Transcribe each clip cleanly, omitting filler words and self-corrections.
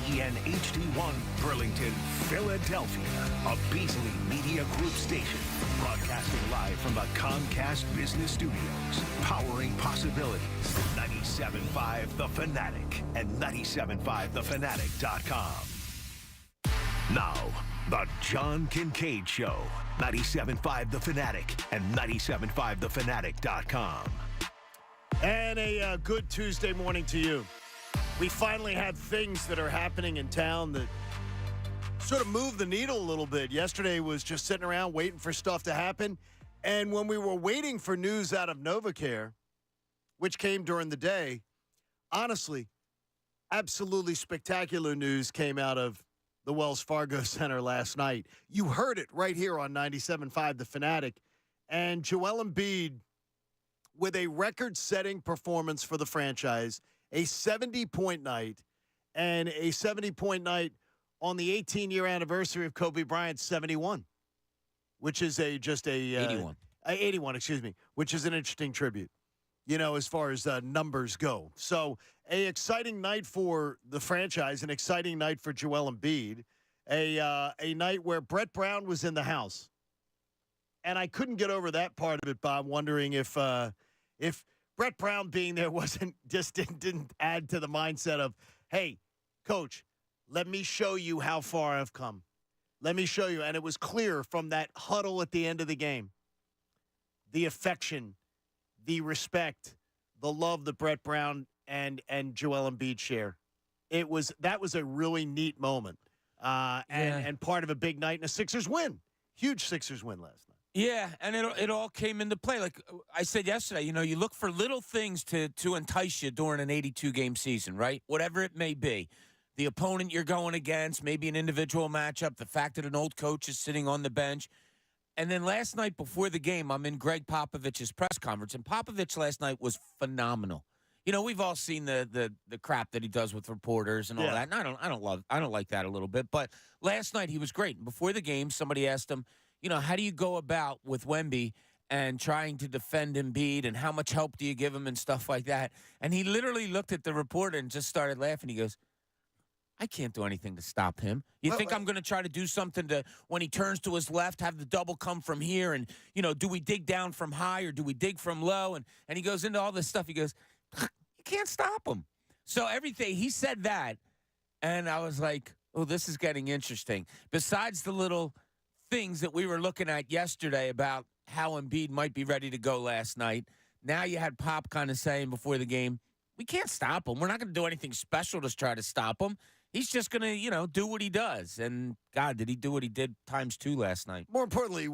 WBEN HD1, Burlington, Philadelphia. A Beasley Media Group station. Broadcasting live from the Comcast Business Studios. Powering possibilities. 97.5 The Fanatic and 97.5thefanatic.com. Now, the John Kincade Show. 97.5 The Fanatic and 97.5thefanatic.com. And a good Tuesday morning to you. We finally have things that are happening in town that sort of move the needle a little bit. Yesterday was just sitting around waiting for stuff to happen. And when we were waiting for news out of NovaCare, which came during the day, honestly, absolutely spectacular news came out of the Wells Fargo Center last night. You heard it right here on 97.5 The Fanatic. And Joel Embiid, with a record-setting performance for the franchise, a 70-point night, and a 70-point night on the 18-year anniversary of Kobe Bryant's 71, which is 81. 81, excuse me, which is an interesting tribute, as far as numbers go. So a exciting night for the franchise, an exciting night for Joel Embiid, a night where Brett Brown was in the house. And I couldn't get over that part of it, Bob, wondering if Brett Brown being there didn't add to the mindset of, hey, coach, let me show you how far I've come. Let me show you. And it was clear from that huddle at the end of the game, the affection, the respect, the love that Brett Brown and Joel Embiid share. That was a really neat moment and part of a big night and a Sixers win. Huge Sixers win last night. Yeah, and it all came into play. Like I said yesterday, you look for little things to entice you during an 82-game season, right? Whatever it may be. The opponent you're going against, maybe an individual matchup, the fact that an old coach is sitting on the bench. And then last night before the game, I'm in Greg Popovich's press conference, and Popovich last night was phenomenal. We've all seen the crap that he does with reporters and all that, and I don't like that a little bit. But last night he was great. And before the game, somebody asked him, how do you go about with Wemby and trying to defend Embiid, and how much help do you give him and stuff like that? And he literally looked at the reporter and just started laughing. He goes, I can't do anything to stop him. You think I'm going to try to do something to, when he turns to his left, have the double come from here? And, do we dig down from high or do we dig from low? And he goes into all this stuff. He goes, you can't stop him. So everything, he said that. And I was like, oh, this is getting interesting. Besides the little things that we were looking at yesterday about how Embiid might be ready to go last night, now you had Pop kind of saying before the game, we can't stop him. We're not going to do anything special to try to stop him. He's just going to, do what he does. And, God, did he do what he did ×2 last night. More importantly,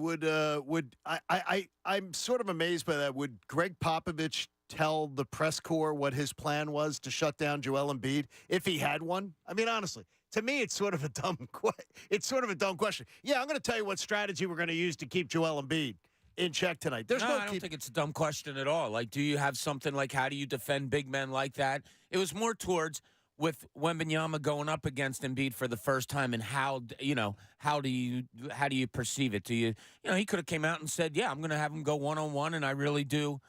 I'm sort of amazed by that. Would Greg Popovich tell the press corps what his plan was to shut down Joel Embiid if he had one? I mean, honestly, to me, it's sort of a dumb question. Yeah, I'm going to tell you what strategy we're going to use to keep Joel Embiid in check tonight. I don't think it's a dumb question at all. Like, do you have something like, how do you defend big men like that? It was more towards, with Wembanyama going up against Embiid for the first time, and how do you perceive it? Do you he could have came out and said, yeah, I'm going to have him go one-on-one, and I really do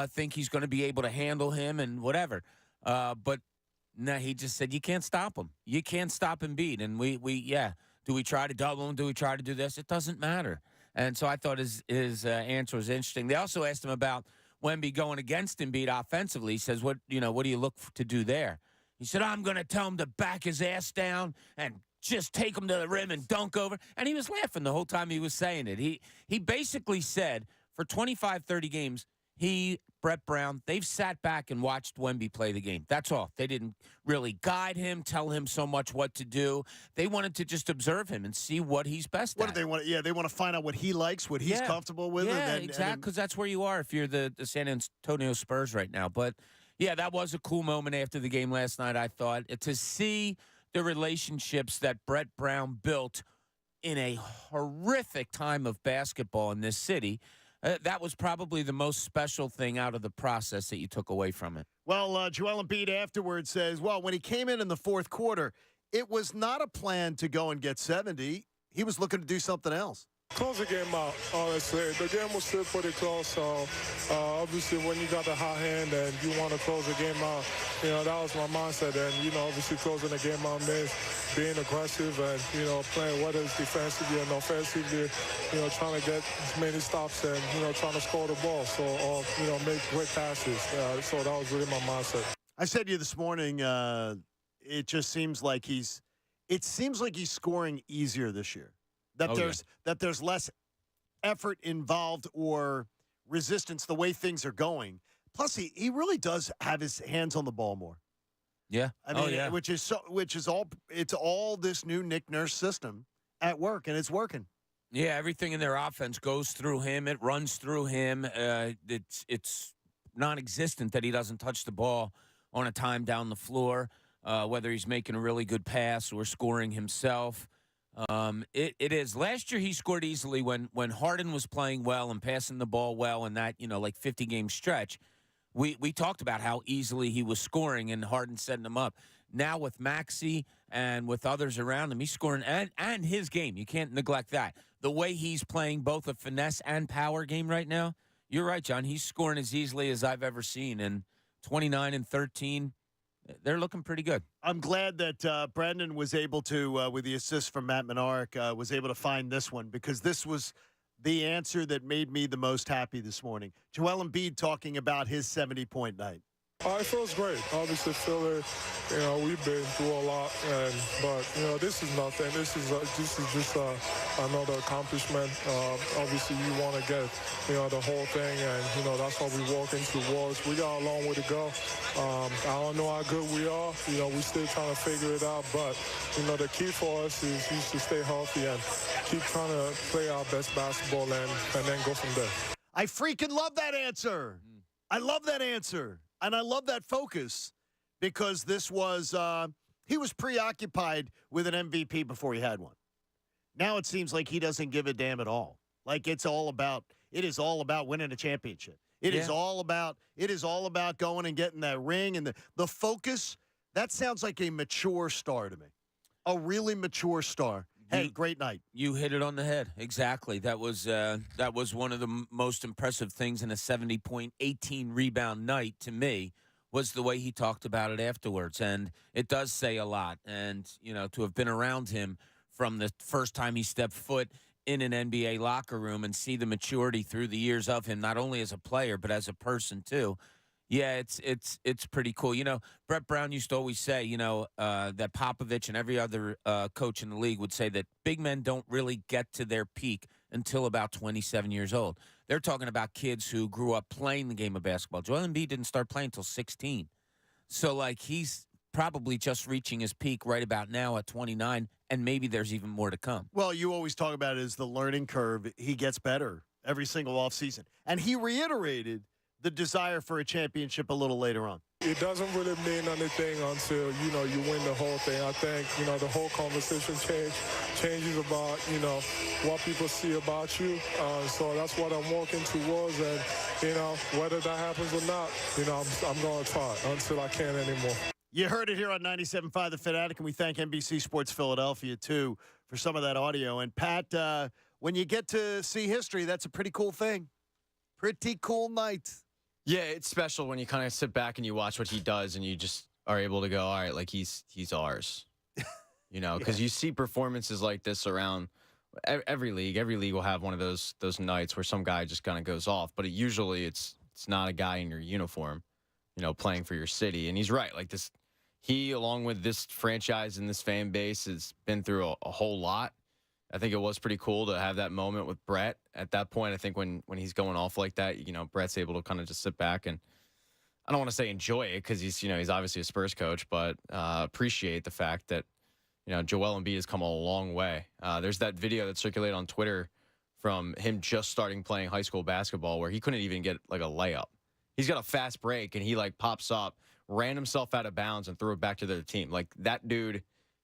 think he's going to be able to handle him and whatever. But no, he just said, you can't stop him. You can't stop Embiid. And we do we try to double him? Do we try to do this? It doesn't matter. And so I thought his answer was interesting. They also asked him about Wemby going against Embiid offensively. He says, what do you look to do there? He said, I'm going to tell him to back his ass down and just take him to the rim and dunk over. And he was laughing the whole time he was saying it. He basically said for 25, 30 games, Brett Brown, they've sat back and watched Wemby play the game. That's all. They didn't really guide him, tell him so much what to do. They wanted to just observe him and see what he's best at. What do they want? Yeah, they want to find out what he likes, what he's comfortable with. Yeah, exactly, because that's where you are if you're the San Antonio Spurs right now. But, yeah, that was a cool moment after the game last night, I thought. To see the relationships that Brett Brown built in a horrific time of basketball in this city, that was probably the most special thing out of the process that you took away from it. Well, Joel Embiid afterwards says, well, when he came in the fourth quarter, it was not a plan to go and get 70. He was looking to do something else. Close the game out, honestly. The game was still pretty close, so obviously when you got the hot hand and you want to close the game out, that was my mindset. And, obviously closing the game out means being aggressive and, playing whether it's defensively and offensively, trying to get as many stops and, trying to score the ball. So, make great passes. So that was really my mindset. I said to you this morning, it just seems like he's scoring easier this year. That there's less effort involved or resistance the way things are going. Plus, he really does have his hands on the ball more. Yeah, I mean, which is all this new Nick Nurse system at work, and it's working. Yeah, everything in their offense goes through him. It runs through him. It's non-existent that he doesn't touch the ball on a time down the floor, whether he's making a really good pass or scoring himself. It is. Last year he scored easily when Harden was playing well and passing the ball well in that, 50-game stretch. We talked about how easily he was scoring and Harden setting him up. Now with Maxey and with others around him, he's scoring and his game. You can't neglect that. The way he's playing both a finesse and power game right now, you're right, John. He's scoring as easily as I've ever seen. And 29 and 13, they're looking pretty good. I'm glad that Brandon was able to, with the assist from Matt Menard, was able to find this one because this was the answer that made me the most happy this morning. Joel Embiid talking about his 70-point night. It feels great. Obviously, Fowler, we've been through a lot, but this is nothing. This is just another accomplishment. Obviously, you want to get the whole thing, and that's what we're working towards. We got a long way to go. I don't know how good we are. We're still trying to figure it out, but the key for us is to stay healthy and keep trying to play our best basketball and then go from there. I freaking love that answer. I love that answer. And I love that focus because this was he was preoccupied with an MVP before he had one. Now it seems like he doesn't give a damn at all. Like it is all about winning a championship. It is all about going and getting that ring and the focus. That sounds like a mature star to me. A really mature star. Hey, great night. You hit it on the head. Exactly. That was one of the most impressive things in a 70-point, 18-rebound night to me was the way he talked about it afterwards. And it does say a lot. And, to have been around him from the first time he stepped foot in an NBA locker room and see the maturity through the years of him, not only as a player but as a person too. Yeah, it's pretty cool. Brett Brown used to always say, that Popovich and every other coach in the league would say that big men don't really get to their peak until about 27 years old. They're talking about kids who grew up playing the game of basketball. Joel Embiid didn't start playing until 16. So, he's probably just reaching his peak right about now at 29, and maybe there's even more to come. Well, you always talk about it as the learning curve. He gets better every single offseason. And he reiterated the desire for a championship a little later on. It doesn't really mean anything until, you win the whole thing. I think, the whole conversation changes about, what people see about you. So that's what I'm working towards. And, whether that happens or not, I'm going to try until I can't anymore. You heard it here on 97.5 The Fanatic, and we thank NBC Sports Philadelphia, too, for some of that audio. And, Pat, when you get to see history, that's a pretty cool thing. Pretty cool night. Yeah, it's special when you kind of sit back and you watch what he does and you just are able to go, all right, he's ours, because you see performances like this around every league. Every league will have one of those nights where some guy just kind of goes off, but usually it's not a guy in your uniform, playing for your city. And he's right. He, along with this franchise and this fan base, has been through a whole lot. I think it was pretty cool to have that moment with Brett. At that point, I think when he's going off like that, Brett's able to kind of just sit back and I don't want to say enjoy it because he's obviously a Spurs coach, but appreciate the fact that, Joel Embiid has come a long way. There's that video that circulated on Twitter from him just starting playing high school basketball where he couldn't even get a layup. He's got a fast break and he pops up, ran himself out of bounds and threw it back to the team. That dude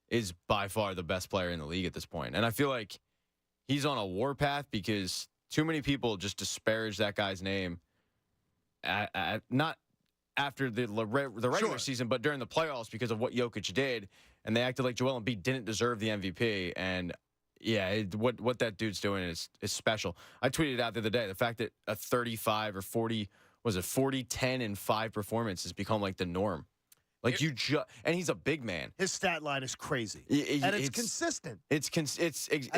is by far the best player in the league at this point. And I feel like he's on a warpath because too many people just disparage that guy's name, not after the regular season, but during the playoffs because of what Jokic did. And they acted like Joel Embiid didn't deserve the MVP. And Yeah, what that dude's doing is special. I tweeted out the other day the fact that a 35 or 40 40, 10, and 5 performance has become like the norm. Like and he's a big man. His stat line is crazy, and it's consistent. And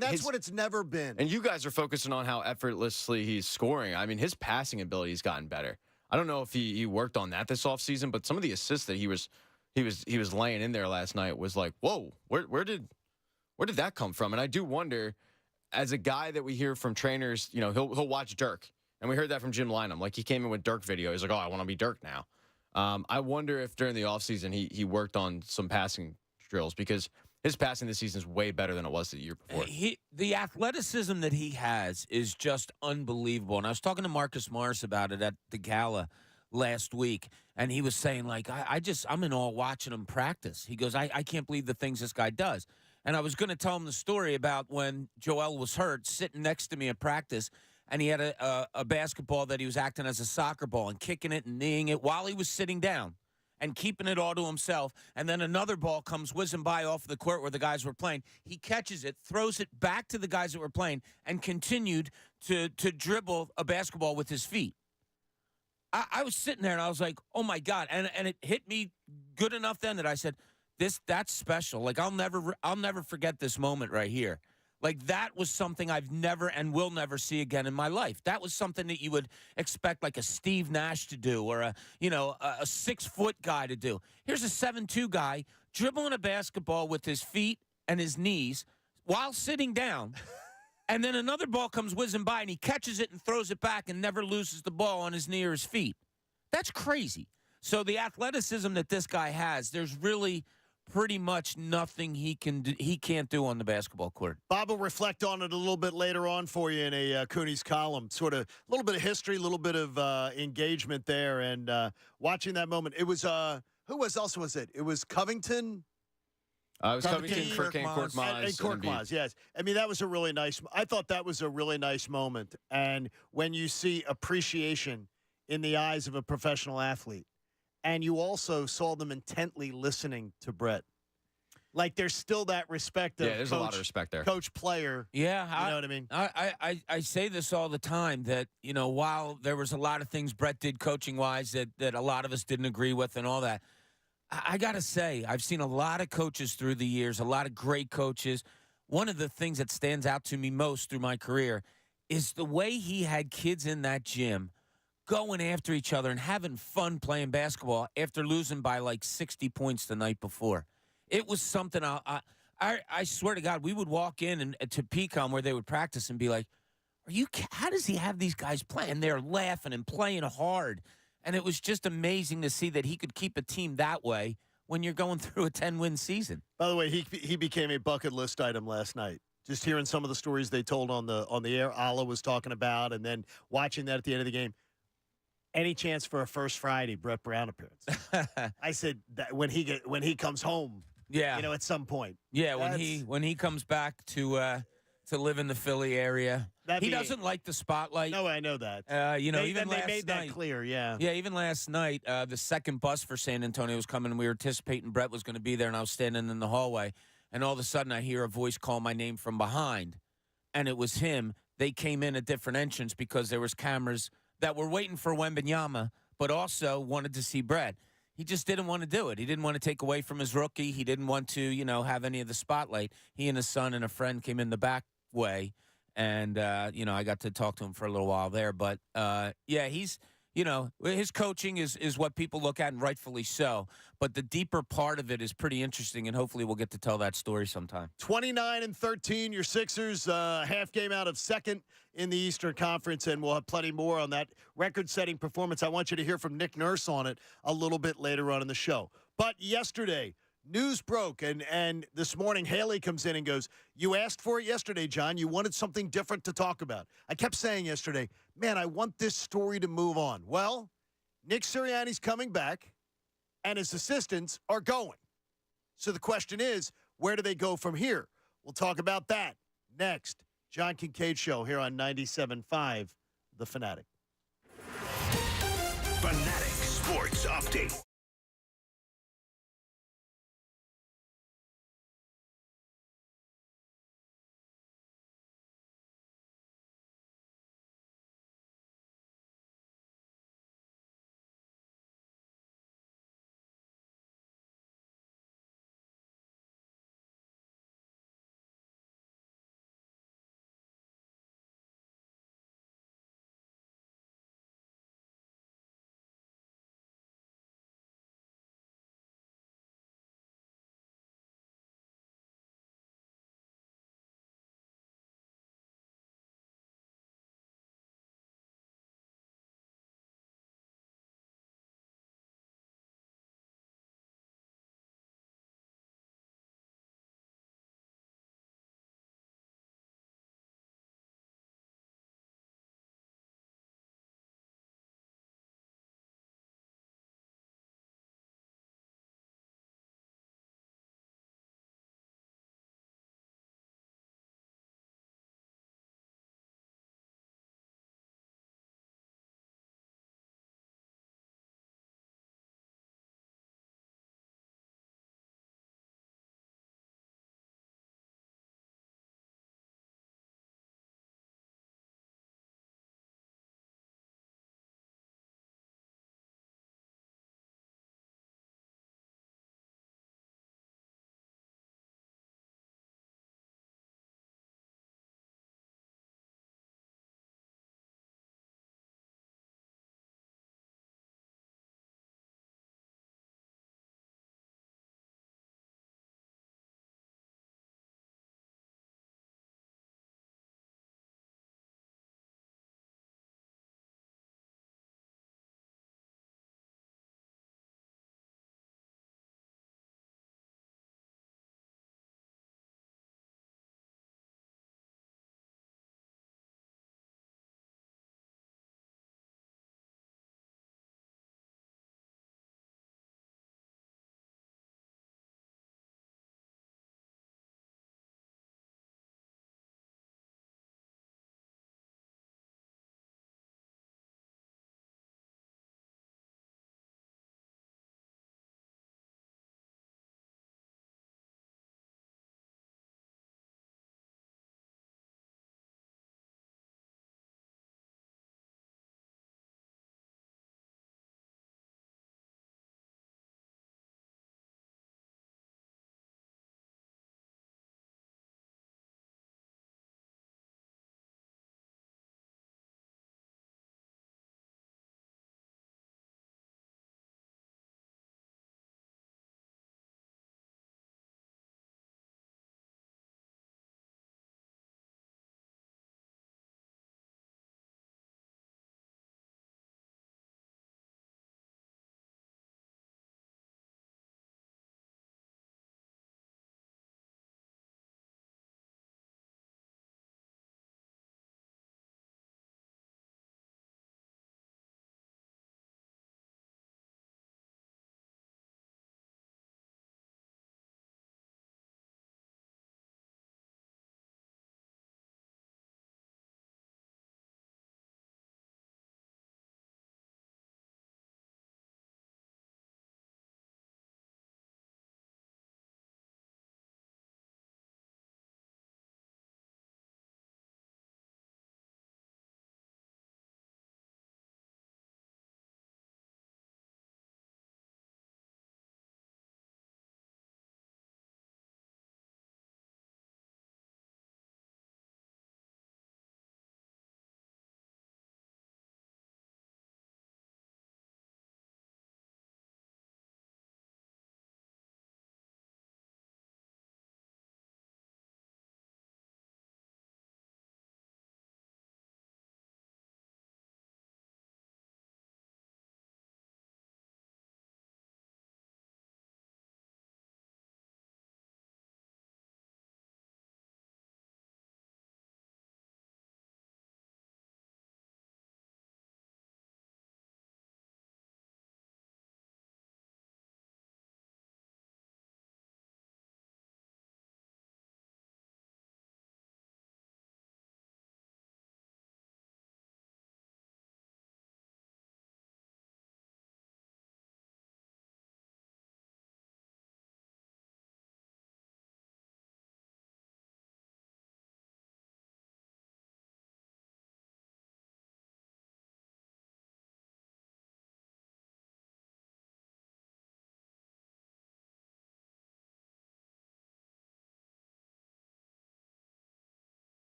that's what it's never been. And you guys are focusing on how effortlessly he's scoring. I mean, his passing ability's gotten better. I don't know if he worked on that this offseason, but some of the assists that he was laying in there last night was like, whoa, where did that come from? And I do wonder, as a guy that we hear from trainers, he'll watch Dirk, and we heard that from Jim Lynam. Like, he came in with Dirk video. He's like, oh, I want to be Dirk now. I wonder if during the offseason he worked on some passing drills, because his passing this season is way better than it was the year before. The athleticism that he has is just unbelievable. And I was talking to Marcus Morris about it at the gala last week, and he was saying, like, I'm in awe watching him practice. He goes, I can't believe the things this guy does. And I was going to tell him the story about when Joel was hurt, sitting next to me at practice, and he had a basketball that he was acting as a soccer ball and kicking it and kneeing it while he was sitting down and keeping it all to himself. And then another ball comes whizzing by off the court where the guys were playing. He catches it, throws it back to the guys that were playing, and continued to dribble a basketball with his feet. I was sitting there, and I was like, oh, my God. And it hit me good enough then that I said, that's special. Like, I'll never forget this moment right here. Like, that was something I've never and will never see again in my life. That was something that you would expect, like, a Steve Nash to do, or a 6-foot guy to do. Here's a 7'2" guy dribbling a basketball with his feet and his knees while sitting down. And then another ball comes whizzing by, and he catches it and throws it back and never loses the ball on his knee or his feet. That's crazy. So the athleticism that this guy has, there's really pretty much nothing he can't do on the basketball court. Bob will reflect on it a little bit later on for you in a Cooney's column. Sort of a little bit of history, a little bit of engagement there, and watching that moment. It was who else was it? It was Covington. It was Covington, Korkmaz, and Korkmaz. Yes, I mean, that was a really nice. I thought that was a really nice moment, and when you see appreciation in the eyes of a professional athlete. And you also saw them intently listening to Brett. Like, there's still that respect of there's a lot of respect there. Coach player. Yeah. You know what I mean? I say this all the time, that, while there was a lot of things Brett did coaching-wise that a lot of us didn't agree with and all that, I got to say, I've seen a lot of coaches through the years, a lot of great coaches. One of the things that stands out to me most through my career is the way he had kids in that gym going after each other and having fun playing basketball after losing by like 60 points the night before. It was something I swear to God, we would walk in and to Pecan where they would practice and be like, how does he have these guys playing? They're laughing and playing hard. And it was just amazing to see that he could keep a team that way when you're going through a 10-win season. By the way, he became a bucket list item last night. Just hearing some of the stories they told on the air, Ala was talking about, and then watching that at the end of the game. Any chance for a first Friday Brett Brown appearance? I said that when he comes home, at some point. Yeah, when he comes back to live in the Philly area, he doesn't like the spotlight. No, I know that. Even they last made night, that clear. Yeah. Yeah, even last night, the second bus for San Antonio was coming, and we were anticipating Brett was going to be there, and I was standing in the hallway, and all of a sudden I hear a voice call my name from behind, and it was him. They came in a different entrance because there was cameras that were waiting for Wembanyama, but also wanted to see Brett. He just didn't want to do it. He didn't want to take away from his rookie. He didn't want to, have any of the spotlight. He and his son and a friend came in the back way, and, I got to talk to him for a little while there. But, he's, his coaching is what people look at, and rightfully so. But the deeper part of it is pretty interesting, and hopefully we'll get to tell that story sometime. 29-13, your Sixers, half game out of second in the Eastern Conference, and we'll have plenty more on that record-setting performance. I want you to hear from Nick Nurse on it a little bit later on in the show. But yesterday, news broke, and this morning Haley comes in and goes, you asked for it yesterday, John. You wanted something different to talk about. I kept saying yesterday, man, I want this story to move on. Well, Nick Sirianni's coming back, and his assistants are going. So the question is, where do they go from here? We'll talk about that next. John Kincade Show here on 97.5, The Fanatic. Fanatic Sports Update.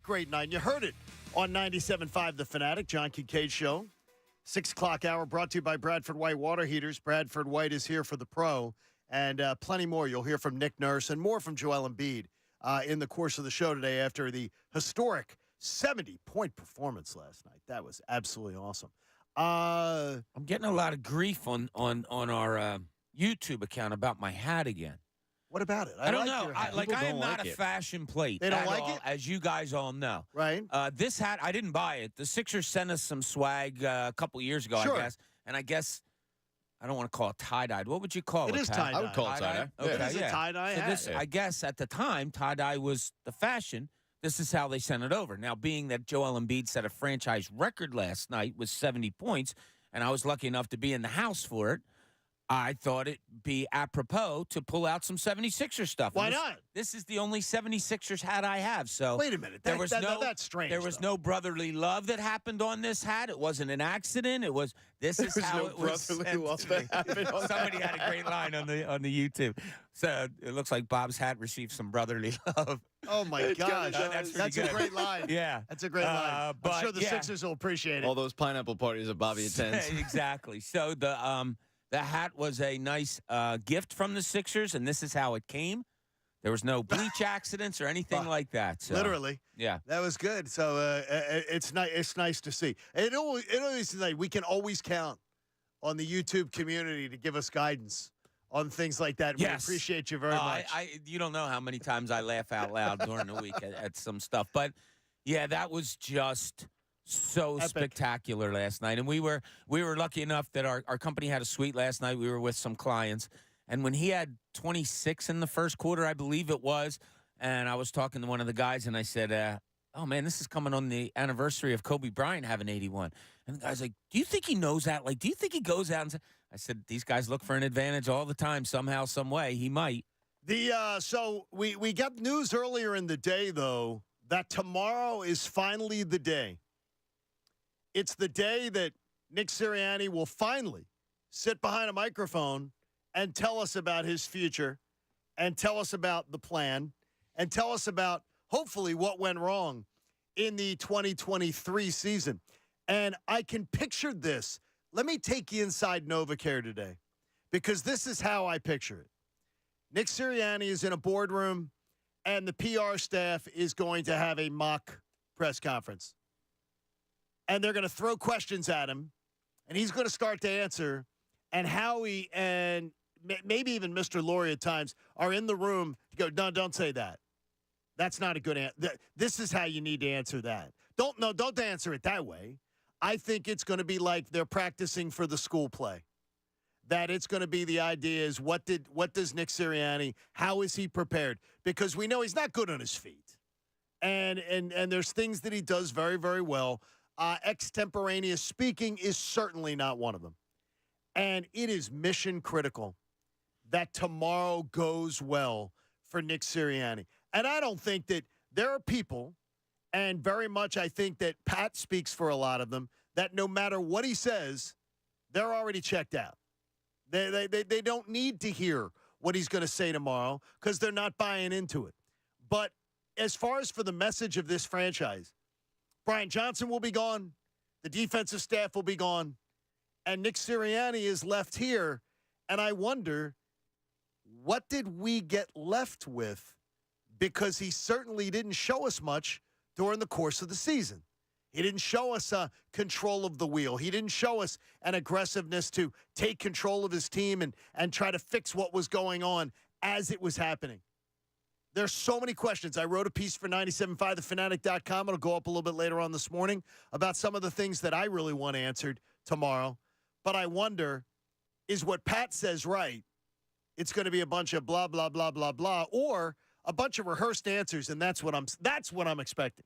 great night. You heard it on 97.5 The Fanatic, John Kincade Show. 6 o'clock hour brought to you by Bradford White Water Heaters. Bradford White is here for the pro, and plenty more. You'll hear from Nick Nurse and more from Joel Embiid in the course of the show today after the historic 70-point performance last night. That was absolutely awesome. I'm getting a lot of grief on our YouTube account about my hat again. What about it? I don't like know. your hat. I am not a fashion plate. They don't at like all, it? as you guys all know. Right. This hat, I didn't buy it. The Sixers sent us some swag a couple years ago, Sure. I guess. And I guess, I don't want to call it tie-dyed. What would you call it? It is Pat? tie-dye. I would call it tie-dye. Okay, It is a yeah. tie-dye So hat. this, I guess at the time, tie-dye was the fashion. This is how they sent it over. Now, being that Joel Embiid set a franchise record last night with 70 points, and I was lucky enough to be in the house for it, I thought it'd be apropos to pull out some 76ers stuff. Why not? This is the only 76ers hat I have. So Wait a minute. That's strange. There was though. no brotherly love that happened on this hat. It wasn't an accident. It was this is how it was. Brotherly love that happened on Somebody had a great line on the YouTube. So it looks like Bob's hat received some brotherly love. Oh, my gosh. That's pretty That's a good. great line. Yeah. That's a great line. but I'm sure the yeah. Sixers will appreciate it. All those pineapple parties that Bobby attends. Exactly. So the hat was a nice gift from the Sixers, and this is how it came. There was no bleach accidents or anything like that. So, Literally. yeah. That was good. So it's nice. It's nice to see. It always like we can always count on the YouTube community to give us guidance on things like that. Yes. We appreciate you very much. You don't know how many times I laugh out loud during the week at some stuff. But, yeah, that was just so Epic. spectacular last night. And we were lucky enough that our company had a suite last night. We were with some clients. And when he had 26 in the first quarter, I believe it was, and I was talking to one of the guys, and I said, oh, man, this is coming on the anniversary of Kobe Bryant having 81. And the guy's like, do you think he knows that? Like, do you think he goes out and says, I said, these guys look for an advantage all the time, somehow, some way. He might. So we got news earlier in the day, though, that tomorrow is finally the day. It's the day that Nick Sirianni will finally sit behind a microphone and tell us about his future and tell us about the plan and tell us about, hopefully, what went wrong in the 2023 season. And I can picture this. Let me take you inside NovaCare today because this is how I picture it. Nick Sirianni is in a boardroom and the PR staff is going to have a mock press conference. And they're going to throw questions at him, and he's going to start to answer. And Howie and maybe even Mr. Laurie at times are in the room to go, no, don't say that. That's not a good answer. This is how you need to answer that. Don't answer it that way. I think it's going to be like they're practicing for the school play. That it's going to be the idea is what does Nick Sirianni, how is he prepared? Because we know he's not good on his feet. And there's things that he does very, very well. Extemporaneous speaking is certainly not one of them. And it is mission critical that tomorrow goes well for Nick Sirianni. And I don't think that there are people, and very much I think that Pat speaks for a lot of them, that no matter what he says, they're already checked out. They don't need to hear what he's going to say tomorrow because they're not buying into it. But as far as for the message of this franchise, Brian Johnson will be gone. The defensive staff will be gone. And Nick Sirianni is left here. And I wonder, what did we get left with? Because he certainly didn't show us much during the course of the season. He didn't show us control of the wheel. He didn't show us an aggressiveness to take control of his team and try to fix what was going on as it was happening. There's so many questions. I wrote a piece for 975thefanatic.com. It'll go up a little bit later on this morning about some of the things that I really want answered tomorrow. But I wonder, is what Pat says right? It's going to be a bunch of blah, blah, blah, blah, blah, or a bunch of rehearsed answers, and that's what I'm expecting.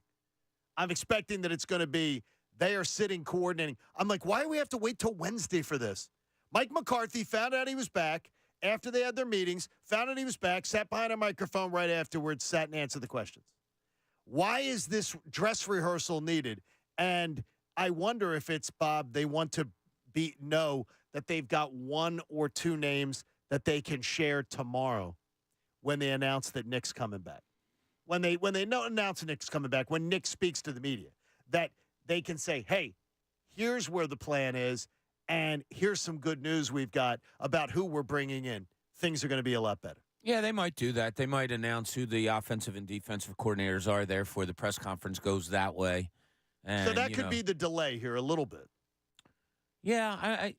I'm expecting that it's going to be they are sitting coordinating. I'm like, why do we have to wait till Wednesday for this? Mike McCarthy found out he was back after they had their meetings, found out he was back, sat behind a microphone right afterwards, sat and answered the questions. Why is this dress rehearsal needed? And I wonder if it's, Bob, they want to know that they've got one or two names that they can share tomorrow when they announce that Nick's coming back. when they announce Nick's coming back, when Nick speaks to the media, that they can say, hey, here's where the plan is, and here's some good news we've got about who we're bringing in. Things are going to be a lot better. Yeah, they might do that. They might announce who the offensive and defensive coordinators are. Therefore, the press conference goes that way. And, so that could be the delay here a little bit. Yeah, I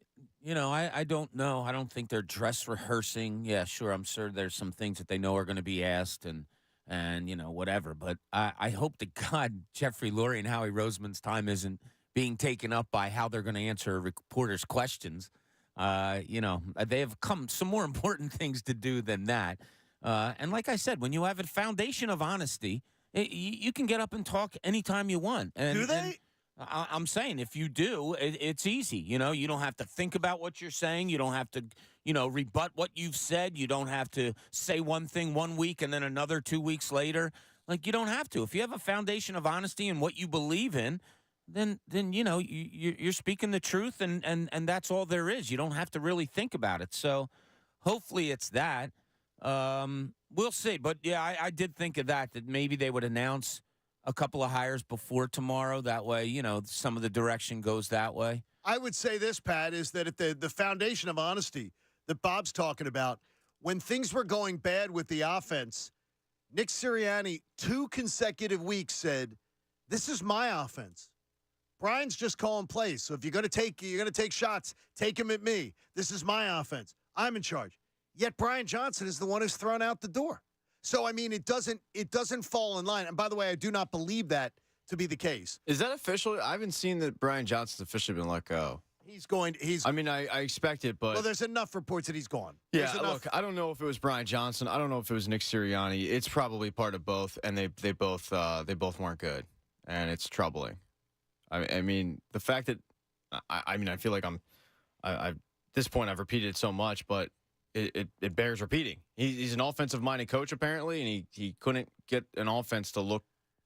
don't know. I don't think they're dress rehearsing. Yeah, sure. I'm sure there's some things that they know are going to be asked and whatever. But I hope to God Jeffrey Lurie and Howie Roseman's time isn't being taken up by how they're going to answer reporters' questions. They have come some more important things to do than that. And like I said, when you have a foundation of honesty, you can get up and talk anytime you want. And, do they? I'm saying if you do, it's easy. You don't have to think about what you're saying. You don't have to, rebut what you've said. You don't have to say one thing 1 week and then another 2 weeks later. Like, you don't have to. If you have a foundation of honesty in what you believe in, then you're speaking the truth, and that's all there is. You don't have to really think about it. So hopefully it's that. We'll see. But, yeah, I did think of that maybe they would announce a couple of hires before tomorrow. That way, some of the direction goes that way. I would say this, Pat, is that if the foundation of honesty that Bob's talking about, when things were going bad with the offense, Nick Sirianni 2 consecutive weeks said, this is my offense. Brian's just calling plays. So if you're going to take shots, take them at me. This is my offense. I'm in charge. Yet Brian Johnson is the one who's thrown out the door. So, I mean, it doesn't fall in line. And by the way, I do not believe that to be the case. Is that official? I haven't seen that Brian Johnson's officially been let go. I expect it, but... Well, there's enough reports that he's gone. Yeah, look, I don't know if it was Brian Johnson. I don't know if it was Nick Sirianni. It's probably part of both, and they both weren't good, and it's troubling. I mean, the fact that... I feel like at this point, I've repeated it so much, but it bears repeating. He's an offensive-minded coach, apparently, and he couldn't get an offense to look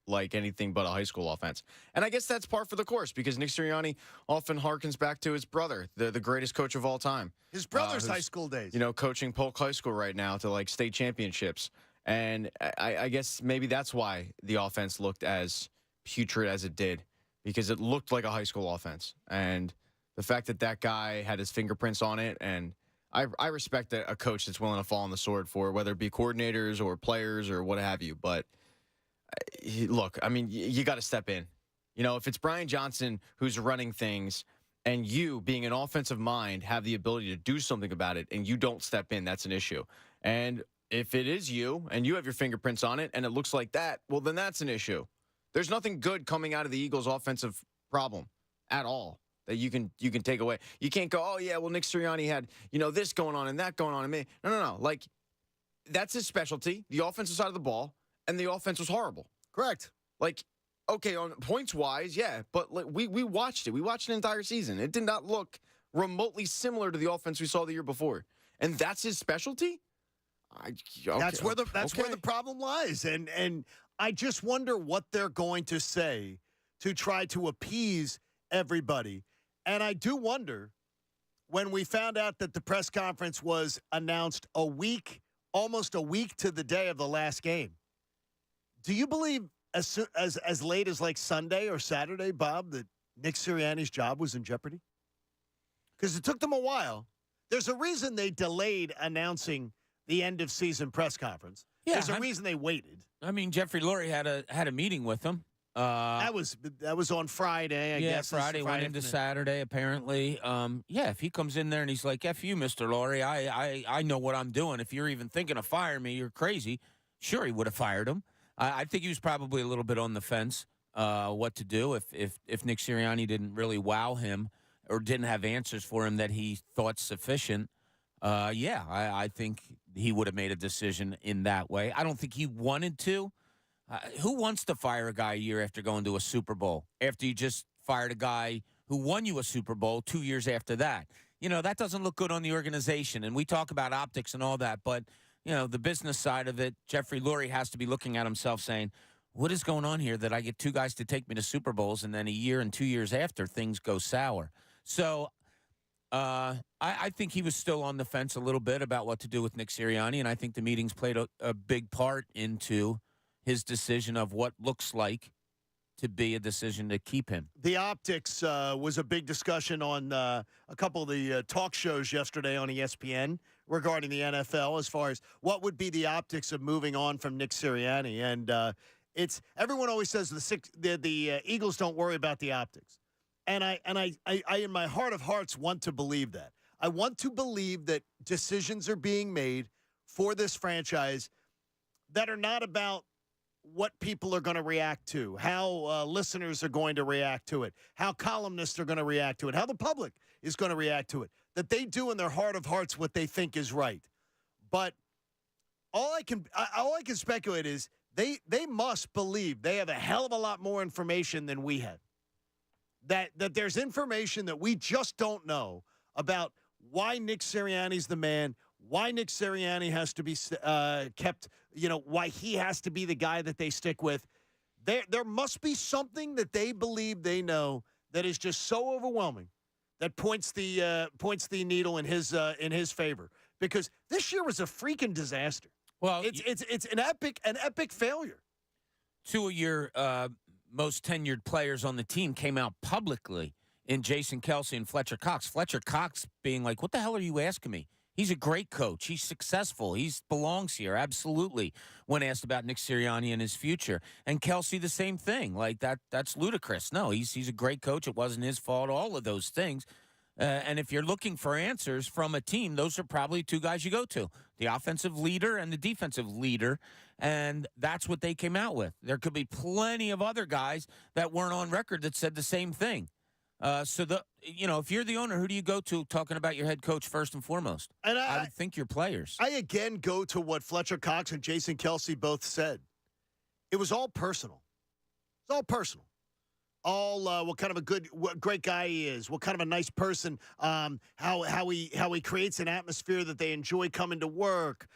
like anything but a high school offense. And I guess that's par for the course, because Nick Sirianni often harkens back to his brother, the greatest coach of all time. His brother's high school days. Coaching Polk High School right now to, state championships. And I guess maybe that's why the offense looked as putrid as it did, because it looked like a high school offense. And the fact that guy had his fingerprints on it, and I respect a coach that's willing to fall on the sword for it, whether it be coordinators or players or what have you. But look, I mean, you got to step in. If it's Brian Johnson who's running things, and you, being an offensive mind, have the ability to do something about it, and you don't step in, that's an issue. And if it is you, and you have your fingerprints on it, and it looks like that, well, then that's an issue. There's nothing good coming out of the Eagles' offensive problem at all that you can take away. You can't go, oh, yeah, well, Nick Sirianni had, this going on and that going on. No. That's his specialty, the offensive side of the ball, and the offense was horrible. Correct. Okay, on points-wise, yeah, but we watched it. We watched an entire season. It did not look remotely similar to the offense we saw the year before. And that's his specialty? That's where the problem lies. And I just wonder what they're going to say to try to appease everybody. And I do wonder, when we found out that the press conference was announced almost a week to the day of the last game, do you believe as late as Sunday or Saturday, Bob, that Nick Sirianni's job was in jeopardy? Because it took them a while. There's a reason they delayed announcing the end of season press conference. Yeah, there's a reason they waited. I mean, Jeffrey Lurie had a meeting with him. That was on Friday, I guess. Friday went into Saturday, apparently. If he comes in there and he's like, F you, Mr. Lurie, I know what I'm doing. If you're even thinking of firing me, you're crazy. Sure, he would have fired him. I think he was probably a little bit on the fence what to do if Nick Sirianni didn't really wow him or didn't have answers for him that he thought sufficient. I think he would have made a decision in that way. I don't think he wanted to. Who wants to fire a guy a year after going to a Super Bowl, after you just fired a guy who won you a Super Bowl 2 years after that? That doesn't look good on the organization. And we talk about optics and all that, but the business side of it, Jeffrey Lurie has to be looking at himself saying, what is going on here that I get 2 guys to take me to Super Bowls and then a year and 2 years after things go sour? So I think he was still on the fence a little bit about what to do with Nick Sirianni, and I think the meetings played a big part into his decision of what looks like to be a decision to keep him. The optics was a big discussion on a couple of the talk shows yesterday on ESPN regarding the NFL as far as what would be the optics of moving on from Nick Sirianni. And it's everyone always says the Eagles don't worry about the optics. And I in my heart of hearts want to believe that. I want to believe that decisions are being made for this franchise that are not about what people are going to react to, how listeners are going to react to it, how columnists are going to react to it, how the public is going to react to it, that they do in their heart of hearts what they think is right. But all I can speculate is they must believe they have a hell of a lot more information than we have. That there's information that we just don't know about why Nick Sirianni's the man, why Nick Sirianni has to be kept, why he has to be the guy that they stick with. There must be something that they believe they know that is just so overwhelming that points the needle in his favor. Because this year was a freaking disaster. Well, it's an epic failure. Two of your most tenured players on the team came out publicly in Jason Kelce and Fletcher Cox. Fletcher Cox being like, "What the hell are you asking me? He's a great coach. He's successful. He belongs here." Absolutely. When asked about Nick Sirianni and his future. And Kelce, the same thing. Like, that's ludicrous. No, he's a great coach. It wasn't his fault. All of those things. And if you're looking for answers from a team, those are probably two guys you go to. The offensive leader and the defensive leader. And that's what they came out with. There could be plenty of other guys that weren't on record that said the same thing. If you're the owner, who do you go to talking about your head coach first and foremost? And I would think your players. I again go to what Fletcher Cox and Jason Kelce both said. It was all personal. It's all personal. What kind of great guy he is, what kind of a nice person, how he creates an atmosphere that they enjoy coming to work,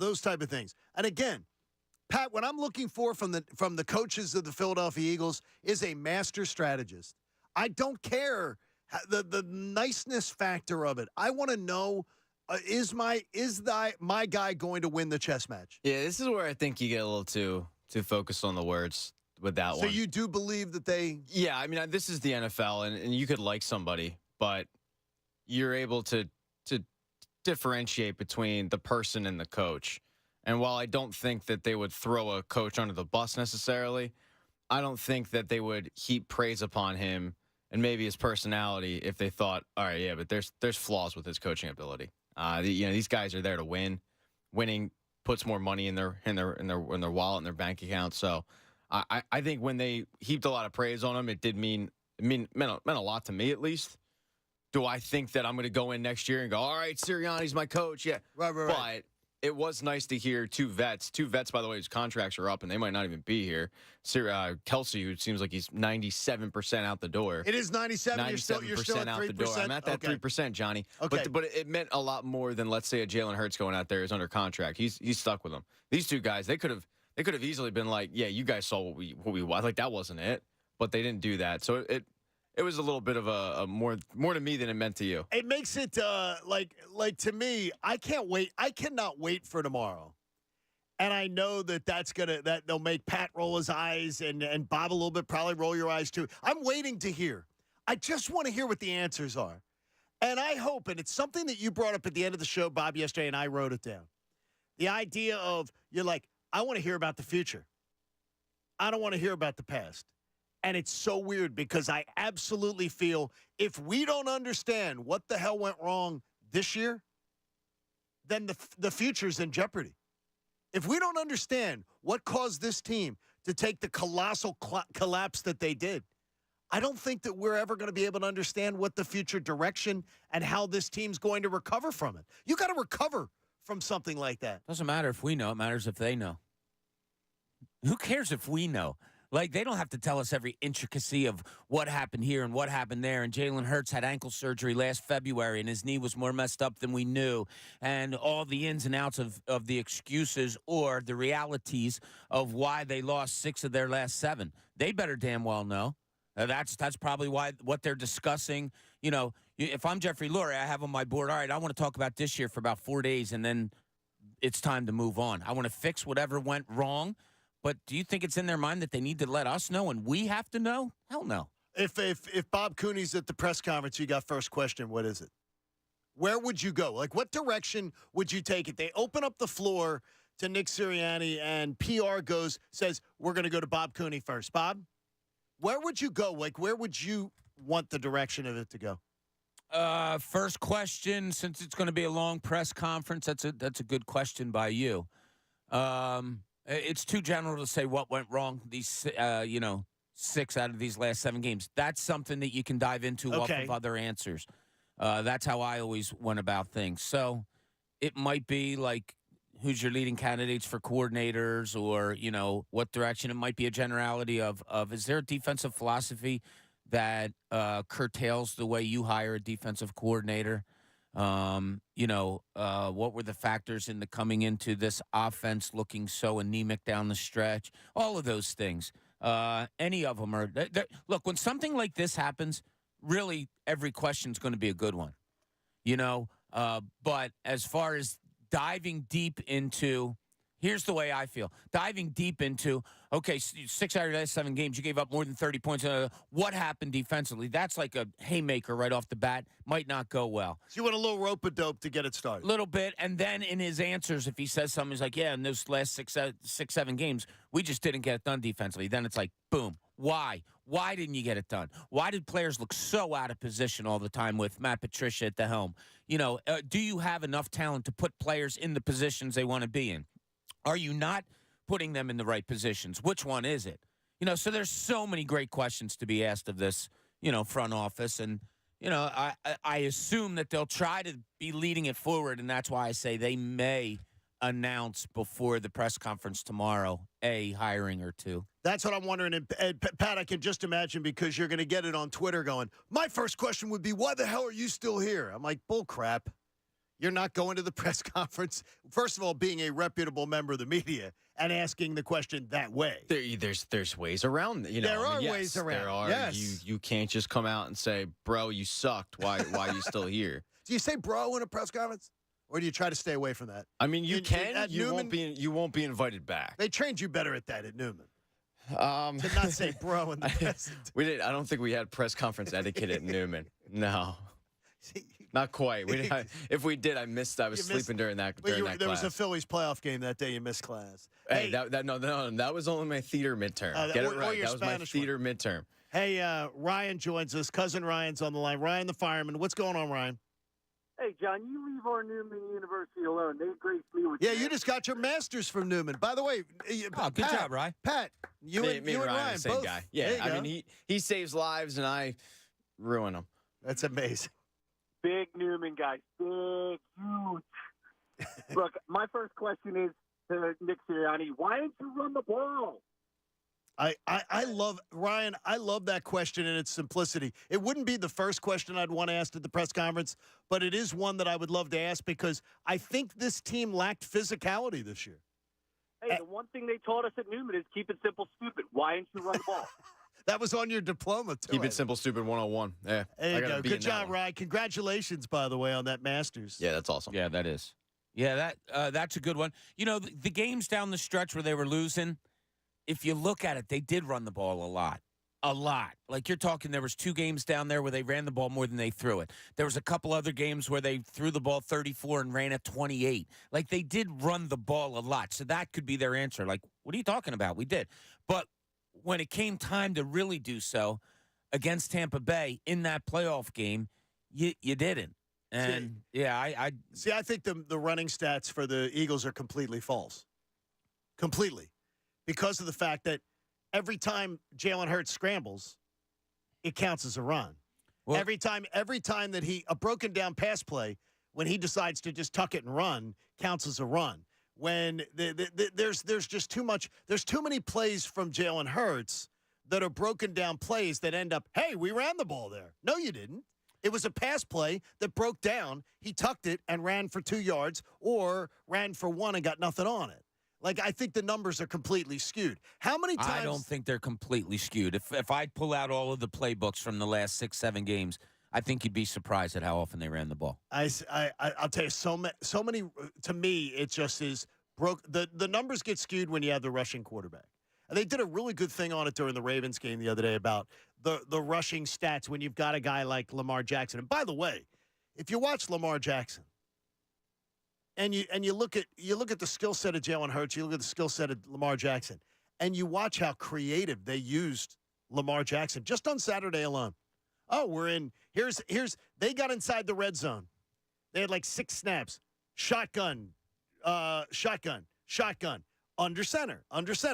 those type of things. And again, Pat, what I'm looking for from the coaches of the Philadelphia Eagles is a master strategist. I don't care the niceness factor of it. I want to know is my guy going to win the chess match? Yeah, this is where I think you get a little too focused on the words with that one. So you do believe that they? Yeah, I mean, this is the NFL, and you could like somebody, but you're able to differentiate between the person and the coach. And while I don't think that they would throw a coach under the bus necessarily, I don't think that they would heap praise upon him and maybe his personality if they thought, all right, yeah, but there's flaws with his coaching ability. These guys are there to win. Winning puts more money in their wallet and their bank account. So I think when they heaped a lot of praise on him, it meant a lot to me at least. Do I think that I'm going to go in next year and go, all right, Sirianni's my coach? Yeah, right. But it was nice to hear two vets, by the way, whose contracts are up, and they might not even be here. Kelce, who seems like he's 97% out the door. It is 97. 97% You're still at 3%. out the door. I'm at that 3%, Johnny. Okay. But it meant a lot more than, let's say, a Jalen Hurts going out there is under contract. He's stuck with them. These two guys, they could have easily been like, yeah, you guys saw what we watched. Like, that wasn't it. But they didn't do that. So it was a little bit of a more to me than it meant to you. It makes it like to me. I can't wait. I cannot wait for tomorrow, and I know that they'll make Pat roll his eyes and Bob a little bit. Probably roll your eyes too. I'm waiting to hear. I just want to hear what the answers are, and I hope. And it's something that you brought up at the end of the show, Bob, yesterday, and I wrote it down. The idea of you're like, I want to hear about the future. I don't want to hear about the past. And it's so weird because I absolutely feel if we don't understand what the hell went wrong this year, then the future's in jeopardy. If we don't understand what caused this team to take the colossal collapse that they did, I don't think that we're ever going to be able to understand what the future direction and how this team's going to recover from it. You got to recover from something like that. Doesn't matter if we know. It matters if they know. Who cares if we know? Like, they don't have to tell us every intricacy of what happened here and what happened there. And Jalen Hurts had ankle surgery last February, and his knee was more messed up than we knew. And all the ins and outs of the excuses or the realities of why they lost 6 of their last 7. They better damn well know. That's probably what they're discussing. You know, if I'm Jeffrey Lurie, I have on my board, all right, I want to talk about this year for about 4 days, and then it's time to move on. I want to fix whatever went wrong. But do you think it's in their mind that they need to let us know and we have to know? Hell no. If Bob Cooney's at the press conference, you got first question, what is it? Where would you go? Like, what direction would you take it? They open up the floor to Nick Sirianni, and PR says, we're going to go to Bob Cooney first. Bob, where would you go? Like, where would you want the direction of it to go? First question, since it's going to be a long press conference, that's a good question by you. It's too general to say what went wrong. These, 6 out of these last 7 games. That's something that you can dive into off of other answers. That's how I always went about things. So it might be like, who's your leading candidates for coordinators, or, what direction. It might be a generality of is there a defensive philosophy that curtails the way you hire a defensive coordinator? What were the factors in the coming into this offense looking so anemic down the stretch? All of those things. Any of them are. Look, when something like this happens, really every question is going to be a good one. But as far as diving deep into, here's the way I feel. Diving deep into, okay, 6 out of the last 7 games, you gave up more than 30 points. What happened defensively? That's like a haymaker right off the bat. Might not go well. So you want a little rope-a-dope to get it started. A little bit. And then in his answers, if he says something, he's like, yeah, in those last 7 games, we just didn't get it done defensively. Then it's like, boom. Why? Why didn't you get it done? Why did players look so out of position all the time with Matt Patricia at the helm? Do you have enough talent to put players in the positions they want to be in? Are you not putting them in the right positions? Which one is it? So there's so many great questions to be asked of this, front office. And, I assume that they'll try to be leading it forward. And that's why I say they may announce before the press conference tomorrow a hiring or two. That's what I'm wondering. And Pat, I can just imagine, because you're going to get it on Twitter going, my first question would be, why the hell are you still here? I'm like, bull crap. You're not going to the press conference. First of all, being a reputable member of the media and asking the question that way. There's ways around. There are ways around. There are. Yes. You can't just come out and say, bro, you sucked. Why are you still here? Do you say bro in a press conference? Or do you try to stay away from that? I mean, you can. You Newman, won't be invited back. They trained you better at that at Newman. To not say bro in the press. We did. I don't think we had press conference etiquette at Newman. No. Not quite. If we did, I missed. I was sleeping during that class. There was a Phillies playoff game that day. You missed class. Hey, that was only my theater midterm. Get it right. That was my theater midterm. Hey, Ryan joins us. Cousin Ryan's on the line. Ryan the fireman. What's going on, Ryan? Hey, John, you leave our Newman University alone. They graced me with you just got your master's from Newman. By the way, good job, Ryan. Pat, you and Ryan, the same both. guy. Yeah, I mean, he saves lives and I ruin them. That's amazing. Big Newman guys. Big, huge. Look, my first question is to Nick Sirianni. Why didn't you run the ball? I love, Ryan, I love that question and its simplicity. It wouldn't be the first question I'd want to ask at the press conference, but it is one that I would love to ask because I think this team lacked physicality this year. Hey, the one thing they taught us at Newman is keep it simple, stupid. Why didn't you run the ball? That was on your diploma, too. Keep it simple, stupid 101. Yeah. There you go. Good job, Ryan. Congratulations, by the way, on that Masters. Yeah, that's awesome. Yeah, that is. Yeah, that's a good one. The games down the stretch where they were losing, if you look at it, they did run the ball a lot. A lot. Like you're talking, there was 2 games down there where they ran the ball more than they threw it. There was a couple other games where they threw the ball 34 and ran it 28. Like they did run the ball a lot. So that could be their answer. Like, what are you talking about? We did. But when it came time to really do so against Tampa Bay in that playoff game, you didn't. And, I think the running stats for the Eagles are completely false. Completely. Because of the fact that every time Jalen Hurts scrambles, it counts as a run. Well, every time that a broken down pass play, when he decides to just tuck it and run, counts as a run. When there's just too much, there's too many plays from Jalen Hurts that are broken down plays that end up, hey, we ran the ball there. No, you didn't. It was a pass play that broke down. He tucked it and ran for 2 yards or ran for 1 and got nothing on it. Like, I think the numbers are completely skewed. How many times? I don't think they're completely skewed. If I pull out all of the playbooks from the last 6, 7 games, I think you'd be surprised at how often they ran the ball. I'll tell you, so many. To me, it just is broke the numbers get skewed when you have the rushing quarterback. And they did a really good thing on it during the Ravens game the other day about the rushing stats when you've got a guy like Lamar Jackson. And by the way, if you watch Lamar Jackson and you look at the skill set of Jalen Hurts, you look at the skill set of Lamar Jackson, and you watch how creative they used Lamar Jackson just on Saturday alone. Oh, here's they got inside the red zone. They had like 6 snaps. Shotgun, shotgun, under center,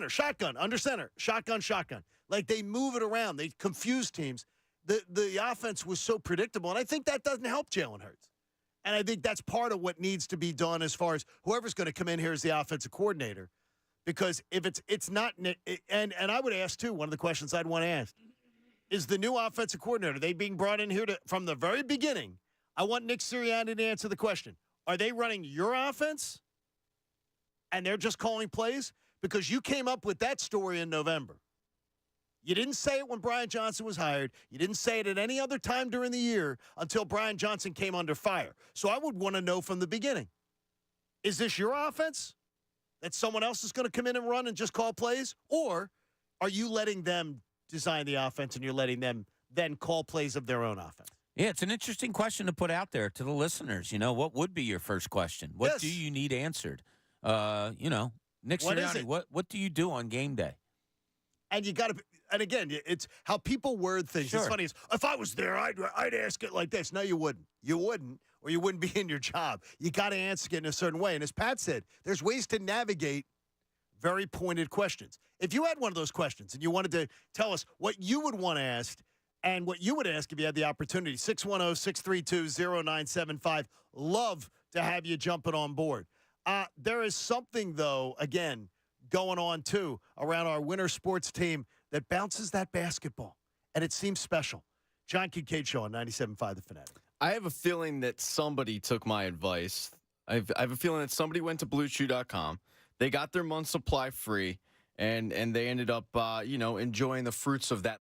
shotgun, under center, shotgun. Like they move it around. They confuse teams. The offense was so predictable, and I think that doesn't help Jalen Hurts. And I think that's part of what needs to be done as far as whoever's going to come in here as the offensive coordinator. Because if it's not Nick, and I would ask, too, one of the questions I'd want to ask, is the new offensive coordinator, they being brought in here from the very beginning, I want Nick Sirianni to answer the question. Are they running your offense and they're just calling plays? Because you came up with that story in November. You didn't say it when Brian Johnson was hired. You didn't say it at any other time during the year until Brian Johnson came under fire. So I would want to know from the beginning, is this your offense that someone else is going to come in and run and just call plays? Or are you letting them design the offense and you're letting them then call plays of their own offense? Yeah, it's an interesting question to put out there to the listeners. What would be your first question? What do you need answered? Nick Sirianni, what do you do on game day? And you got to, and again, it's how people word things. Sure. It's funny. If I was there, I'd ask it like this. No, you wouldn't. You wouldn't, or you wouldn't be in your job. You got to ask it in a certain way. And as Pat said, there's ways to navigate very pointed questions. If you had one of those questions and you wanted to tell us what you would want to ask and what you would ask if you had the opportunity, 610-632-0975. Love to have you jumping on board. There is something, though, again, going on, too, around our winter sports team that bounces that basketball, and it seems special. John Kincade Show on 97.5 The Fanatic. I have a feeling that somebody took my advice. I have a feeling that somebody went to BlueChew.com. They got their month supply free, and they ended up, enjoying the fruits of that.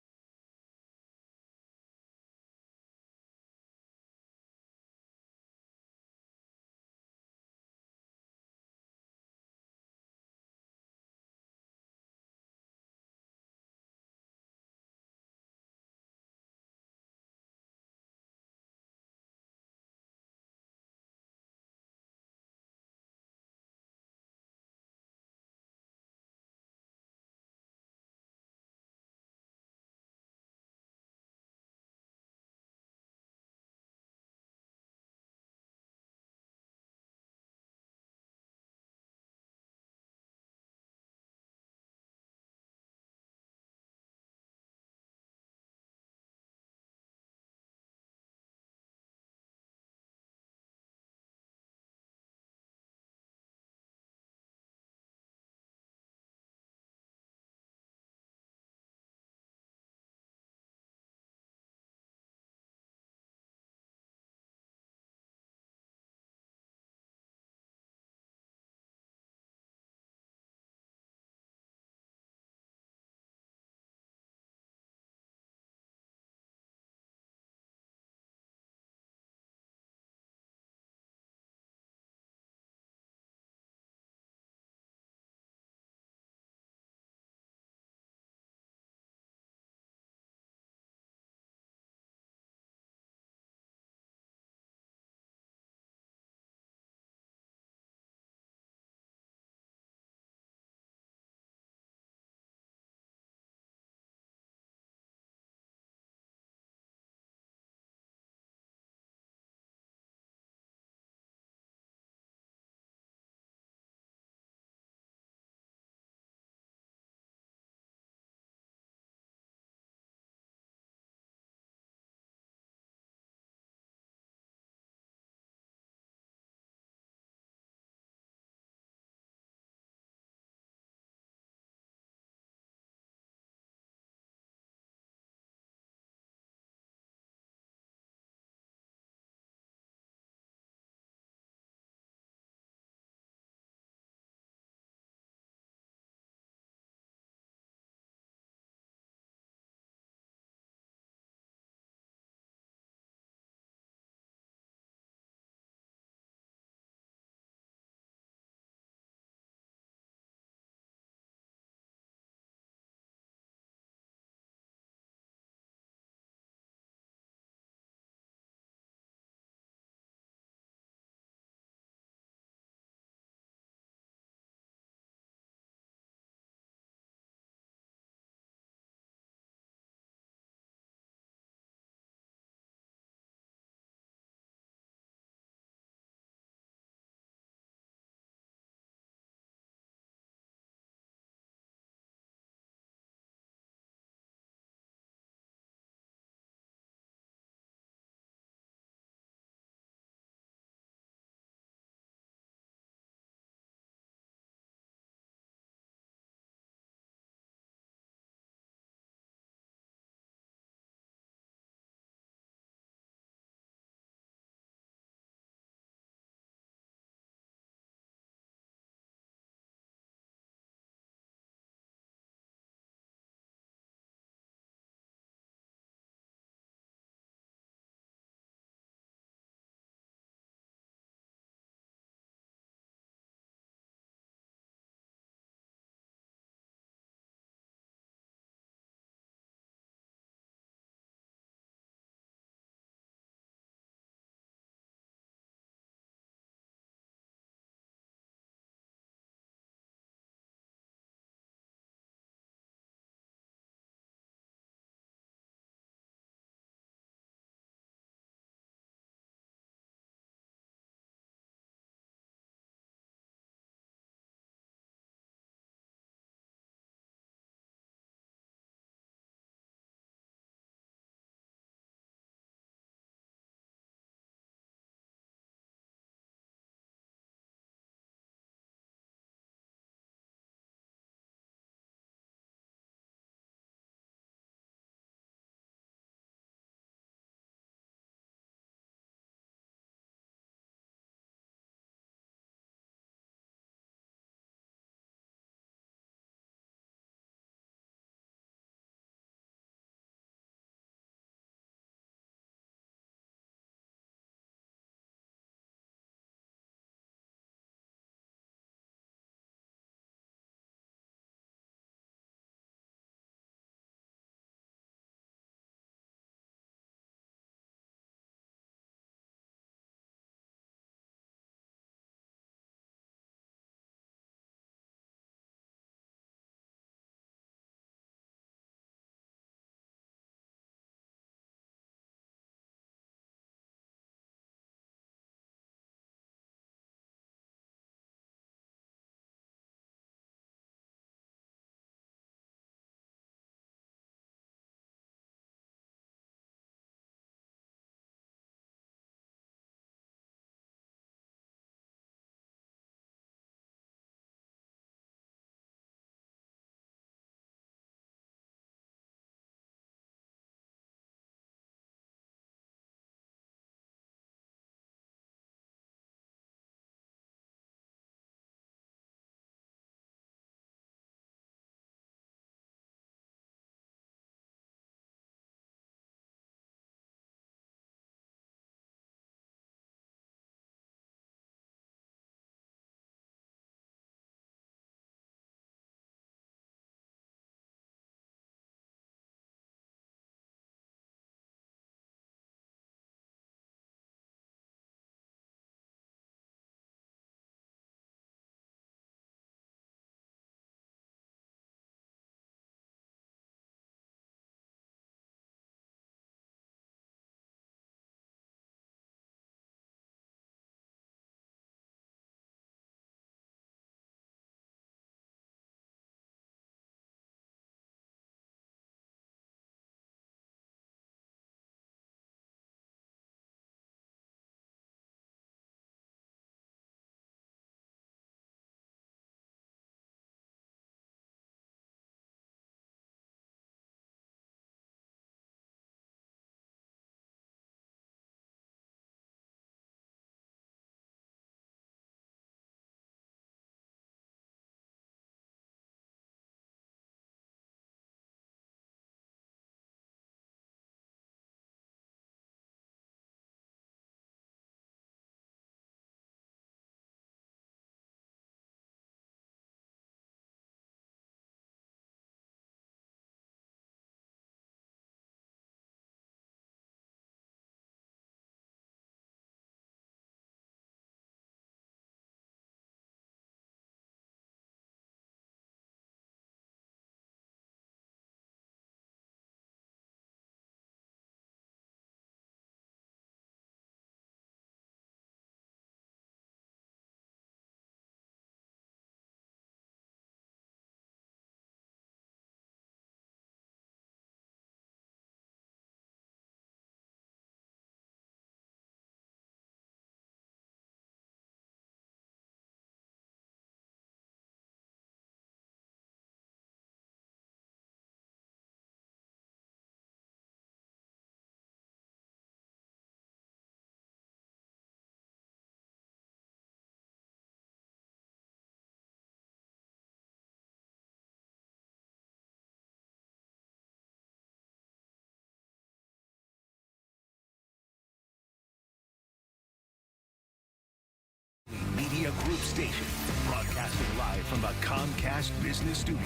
Media Group station, broadcasting live from the Comcast Business Studios,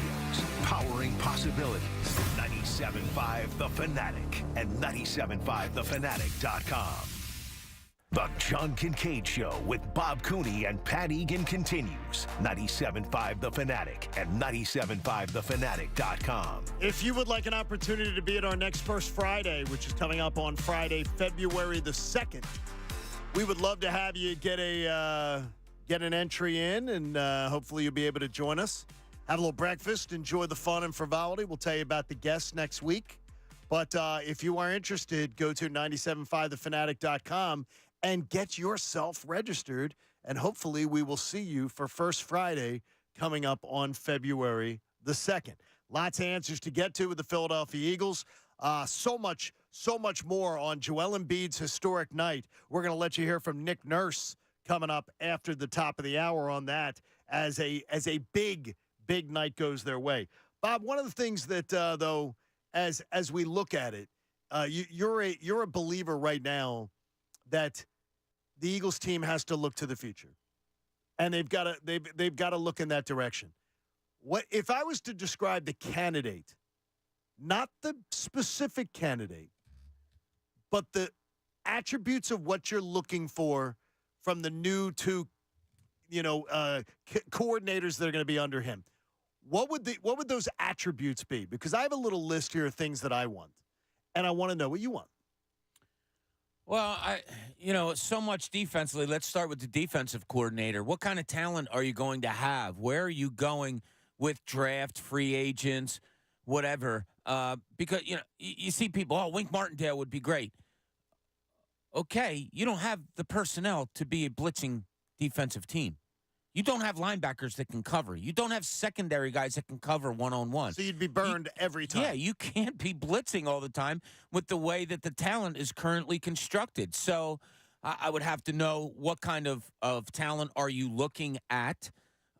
powering possibilities. 97.5 The Fanatic and 97.5thefanatic.com. The John Kincade Show with Bob Cooney and Pat Egan continues. 97.5 The Fanatic and 97.5thefanatic.com. If you would like an opportunity to be at our next First Friday, which is coming up on Friday, February the 2nd, we would love to have you get an entry in, and hopefully you'll be able to join us. Have a little breakfast, enjoy the fun and frivolity. We'll tell you about the guests next week. But if you are interested, go to 97.5thefanatic.com and get yourself registered, and hopefully we will see you for First Friday coming up on February the 2nd. Lots of answers to get to with the Philadelphia Eagles. So much more on Joel Embiid's historic night. We're going to let you hear from Nick Nurse coming up after the top of the hour on that as a big night goes their way. Bob, one of the things that, though, as we look at it, you're a believer right now that the Eagles team has to look to the future, and they've got to look in that direction. What if I was to describe the candidate, not the specific candidate, but the attributes of what you're looking for from the new two, coordinators that are going to be under him? What would those attributes be? Because I have a little list here of things that I want, and I want to know what you want. Well, so much defensively. Let's start with the defensive coordinator. What kind of talent are you going to have? Where are you going with draft, free agents, whatever? Because, you see people, Wink Martindale would be great. Okay, you don't have the personnel to be a blitzing defensive team. You don't have linebackers that can cover. You don't have secondary guys that can cover one-on-one. So you'd be burned every time. Yeah, you can't be blitzing all the time with the way that the talent is currently constructed. So I would have to know what kind of talent are you looking at.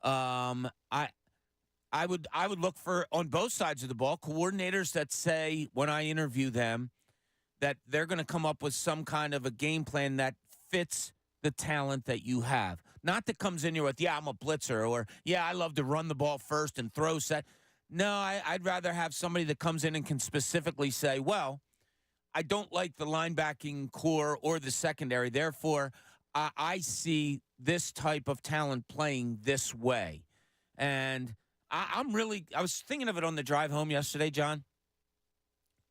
I would look for, on both sides of the ball, coordinators that say, when I interview them, that they're going to come up with some kind of a game plan that fits the talent that you have. Not that comes in here with, I'm a blitzer, or, I love to run the ball first and throw set. No, I'd rather have somebody that comes in and can specifically say, well, I don't like the linebacking core or the secondary. Therefore, I see this type of talent playing this way. And I was thinking of it on the drive home yesterday, John.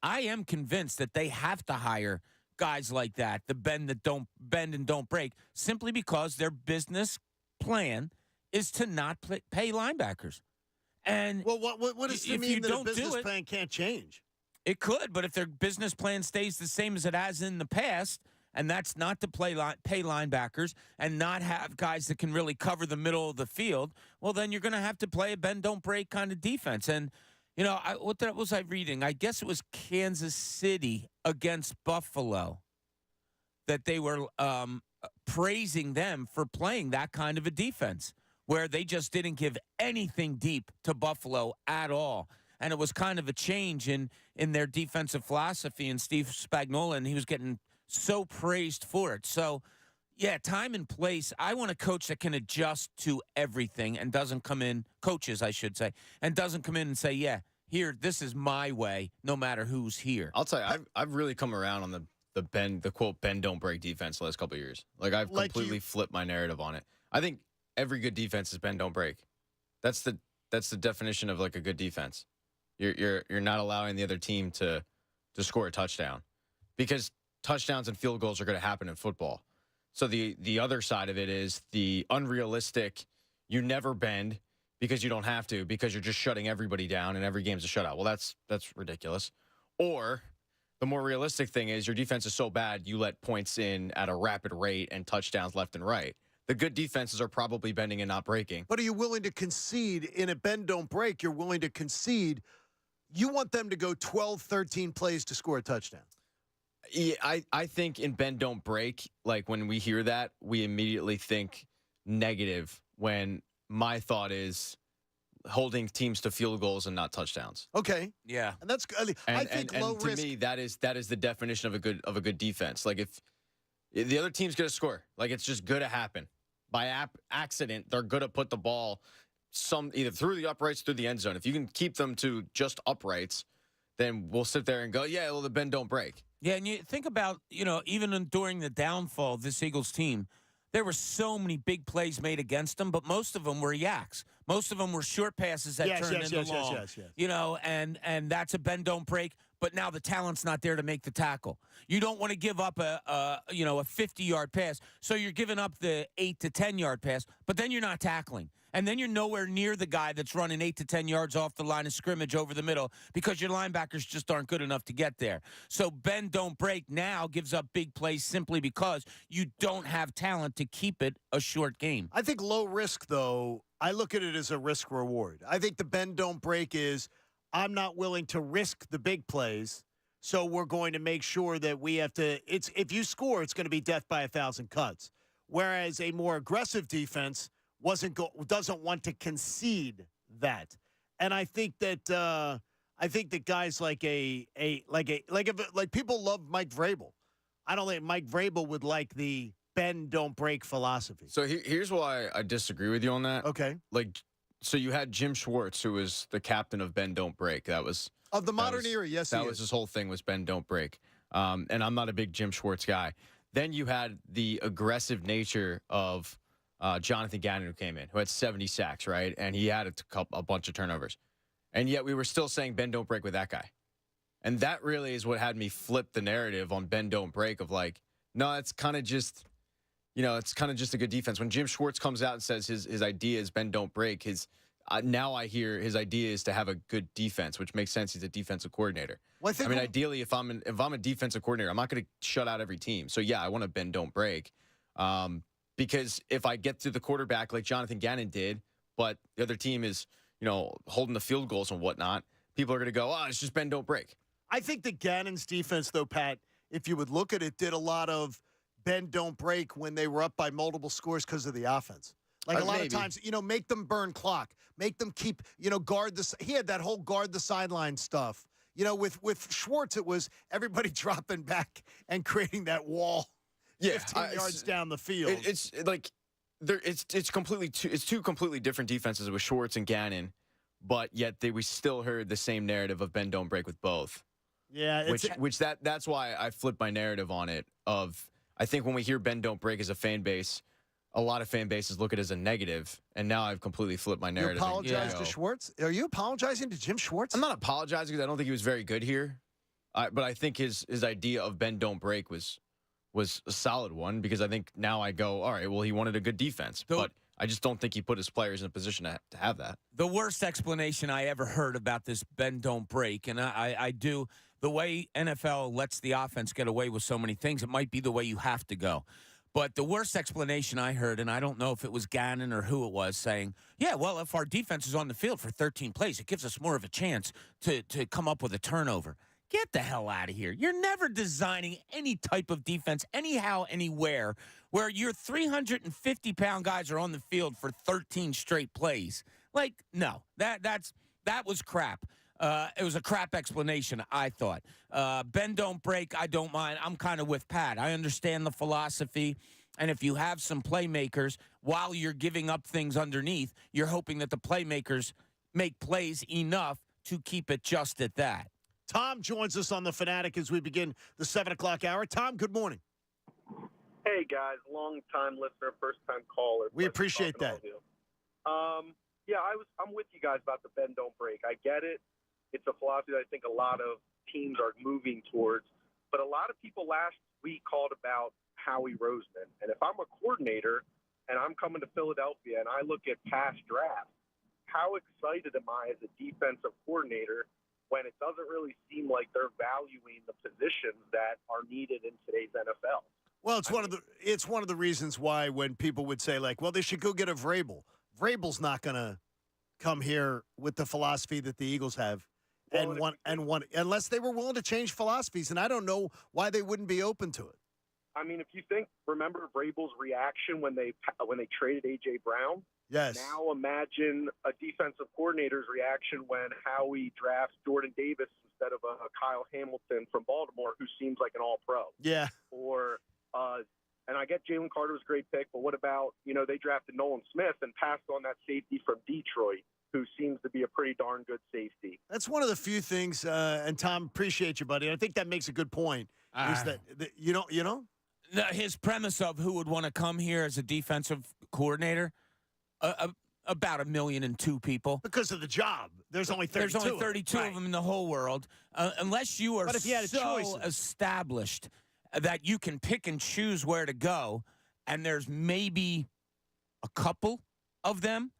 I am convinced that they have to hire guys like that, the bend and don't break, simply because their business plan is to not pay linebackers. And well, what does it mean that a business plan can't change? It could, but if their business plan stays the same as it has in the past, and that's not to pay linebackers and not have guys that can really cover the middle of the field, well, then you're going to have to play a bend don't break kind of defense. And what was I reading? I guess it was Kansas City against Buffalo that they were praising them for playing that kind of a defense, where they just didn't give anything deep to Buffalo at all. And it was kind of a change in their defensive philosophy, and Steve Spagnuolo, and he was getting so praised for it. So, time and place. I want a coach that can adjust to everything and doesn't come in, coaches, I should say, and doesn't come in and say, here, this is my way, no matter who's here. I'll tell you, I've really come around on the quote, bend, don't break defense the last couple of years. I've completely flipped my narrative on it. I think every good defense is bend, don't break. That's the definition of a good defense. You're not allowing the other team to score a touchdown, because touchdowns and field goals are going to happen in football. So the other side of it is the unrealistic, you never bend because you don't have to, because you're just shutting everybody down and every game's a shutout. Well, that's ridiculous. Or the more realistic thing is your defense is so bad you let points in at a rapid rate and touchdowns left and right. The good defenses are probably bending and not breaking. But are you willing to concede in a bend, don't break? You're willing to concede. You want them to go 12, 13 plays to score a touchdown. Yeah, I think in bend, don't break, when we hear that, we immediately think negative, when my thought is holding teams to field goals and not touchdowns. Okay. Yeah. And that's I think low risk. To me, that is the definition of a good defense. If the other team's going to score, it's just going to happen. by accident, they're going to put the ball either through the uprights, through the end zone. If you can keep them to just uprights, then we'll sit there and go, yeah, well, the bend don't break. Yeah, and you think about, even during the downfall of this Eagles team, there were so many big plays made against them, but most of them were yaks. Most of them wwere short passes that turned into long. Yes. And that's a bend don't break. But now the talent's not there to make the tackle. You don't want to give up a 50-yard pass, so you're giving up the 8 to 10-yard pass. But then you're not tackling, and then you're nowhere near the guy that's running 8 to 10 yards off the line of scrimmage over the middle because your linebackers just aren't good enough to get there. So bend don't break now gives up big plays simply because you don't have talent to keep it a short game. I think low risk, though, I look at it as a risk reward. I think the bend don't break is I'm not willing to risk the big plays, so we're going to make sure that we have to – if you score, it's going to be death by 1,000 cuts. Whereas a more aggressive defense doesn't want to concede that. And I think that guys like people love Mike Vrabel. I don't think Mike Vrabel would like the bend don't break philosophy. So here's why I disagree with you on that. Okay. So you had Jim Schwartz, who was the captain of Bend Don't Break. That was of the modern era. Yes, that was his whole thing was Bend Don't Break. And I'm not a big Jim Schwartz guy. Then you had the aggressive nature of Jonathan Gannon, who came in, who had 70 sacks, right? And he had a bunch of turnovers. And yet we were still saying Bend Don't Break with that guy. And that really is what had me flip the narrative on Bend Don't Break of no, it's kind of just. It's kind of just a good defense. When Jim Schwartz comes out and says his idea is bend, don't break, now I hear his idea is to have a good defense, which makes sense. He's a defensive coordinator. Well, ideally, if I'm a defensive coordinator, I'm not going to shut out every team. So, yeah, I want to bend, don't break. Because if I get to the quarterback like Jonathan Gannon did, but the other team is, holding the field goals and whatnot, people are going to go, it's just bend, don't break. I think that Gannon's defense, though, Pat, if you would look at it, did a lot of bend, don't break when they were up by multiple scores because of the offense. A lot of times, make them burn clock. Make them keep, guard the – he had that whole guard the sideline stuff. With Schwartz, it was everybody dropping back and creating that wall 15 yards down the field. It's two completely different defenses with Schwartz and Gannon, but yet we still heard the same narrative of bend, don't break with both. Yeah. That's why I flipped my narrative on it of – I think when we hear bend, don't break as a fan base, a lot of fan bases look at it as a negative, and now I've completely flipped my narrative. You apologize to Schwartz? Are you apologizing to Jim Schwartz? I'm not apologizing because I don't think he was very good here, but I think his idea of bend, don't break was a solid one because I think now I go, all right, well, he wanted a good defense, but I just don't think he put his players in a position to have that. The worst explanation I ever heard about this bend, don't break, and I do – the way NFL lets the offense get away with so many things, it might be the way you have to go. But the worst explanation I heard, and I don't know if it was Gannon or who it was, saying, yeah, well, if our defense is on the field for 13 plays, it gives us more of a chance to come up with a turnover. Get the hell out of here. You're never designing any type of defense, anyhow, anywhere, where your 350-pound guys are on the field for 13 straight plays. No, that was crap. It was a crap explanation, I thought. Bend, don't break, I don't mind. I'm kind of with Pat. I understand the philosophy. And if you have some playmakers, while you're giving up things underneath, you're hoping that the playmakers make plays enough to keep it just at that. Tom joins us on The Fanatic as we begin the 7 o'clock hour. Tom, good morning. Hey, guys. Long-time listener, first-time caller. We appreciate that. I'm with you guys about the bend, don't break. I get it. It's a philosophy that I think a lot of teams are moving towards. But a lot of people last week called about Howie Roseman. And if I'm a coordinator and I'm coming to Philadelphia and I look at past drafts, how excited am I as a defensive coordinator when it doesn't really seem like they're valuing the positions that are needed in today's NFL? Well, it's one of the reasons why when people would say, they should go get a Vrabel. Vrabel's not going to come here with the philosophy that the Eagles have. Unless they were willing to change philosophies, and I don't know why they wouldn't be open to it. I mean, if you remember Vrabel's reaction when they traded A.J. Brown? Yes. Now imagine a defensive coordinator's reaction when Howie drafts Jordan Davis instead of Kyle Hamilton from Baltimore, who seems like an all-pro. Yeah. Or And I get Jalen Carter was a great pick, but what about, they drafted Nolan Smith and passed on that safety from Detroit, who seems to be a pretty darn good safety. That's one of the few things, and Tom, appreciate you, buddy. I think that makes a good point, is that you know? His premise of who would want to come here as a defensive coordinator, about 1,000,002 people. Because of the job. There's only 32. There's only 32 of them in the whole world. Unless you are so established that you can pick and choose where to go, and there's maybe a couple of them,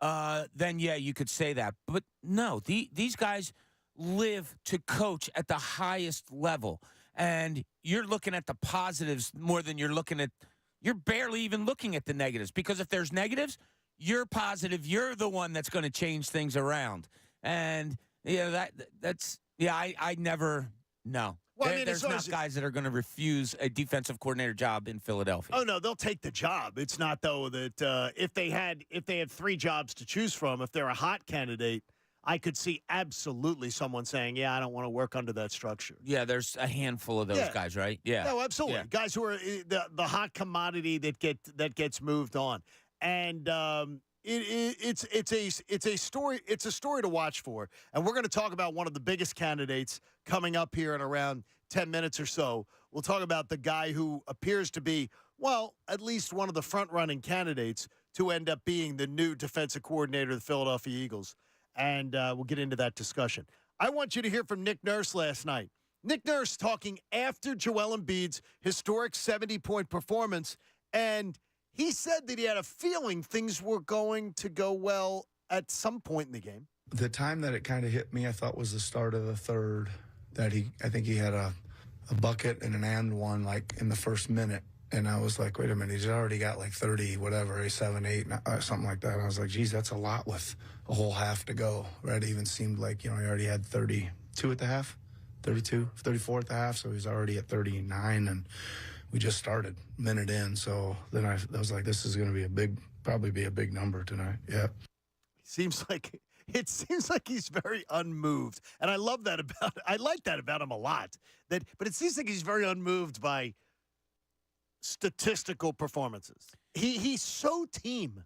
then, yeah, you could say that. But, no, these guys live to coach at the highest level. And you're looking at the positives more than you're barely even looking at the negatives. Because if there's negatives, you're positive. You're the one that's going to change things around. And, I never know. Well, There's not guys that are going to refuse a defensive coordinator job in Philadelphia. Oh, no, they'll take the job. It's not, though, that if they had 3 jobs to choose from, if they're a hot candidate, I could see absolutely someone saying, yeah, I don't want to work under that structure. Yeah, there's a handful of those guys, right? Yeah. No, absolutely. Yeah. Guys who are the hot commodity that gets moved on. And it's a story to watch for. And we're going to talk about one of the biggest candidates coming up here in around 10 minutes or so. We'll talk about the guy who appears to be, well, at least one of the front-running candidates to end up being the new defensive coordinator of the Philadelphia Eagles. And we'll get into that discussion. I want you to hear from Nick Nurse last night. Nick Nurse talking after Joel Embiid's historic 70-point performance, and he said that he had a feeling things were going to go well at some point in the game. The time that it kind of hit me, I thought, was the start of the third, that I think he had a bucket and an and one, like, in the first minute. And I was like, wait a minute, he's already got like 30, whatever, 7, 8, something like that. And I was like, geez, that's a lot with a whole half to go. Right? It even seemed like, he already had 32 at the half, 32, 34 at the half. So he's already at 39. And we just started a minute in. So then I was like, this is going to be probably be a big number tonight. Yeah. It seems like he's very unmoved. And I like that about him a lot. But it seems like he's very unmoved by statistical performances. He's so team.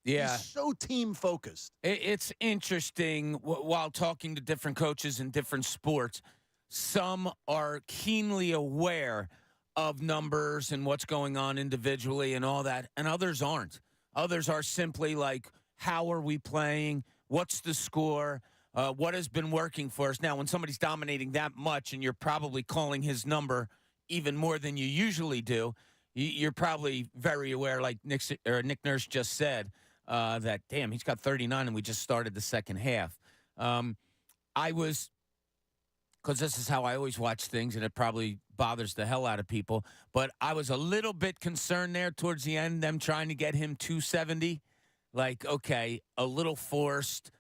Yeah. He's so team focused. It's interesting while talking to different coaches in different sports. Some are keenly aware of numbers and what's going on individually and all that, and others aren't. Others are simply like, how are we playing? What's the score? What has been working for us? Now, when somebody's dominating that much and you're probably calling his number even more than you usually do, you're probably very aware, like Nick Nurse just said, that, damn, he's got 39 and we just started the second half. Because this is how I always watch things, and it probably bothers the hell out of people, but I was a little bit concerned there towards the end, them trying to get him 270. Like, okay, a little forced.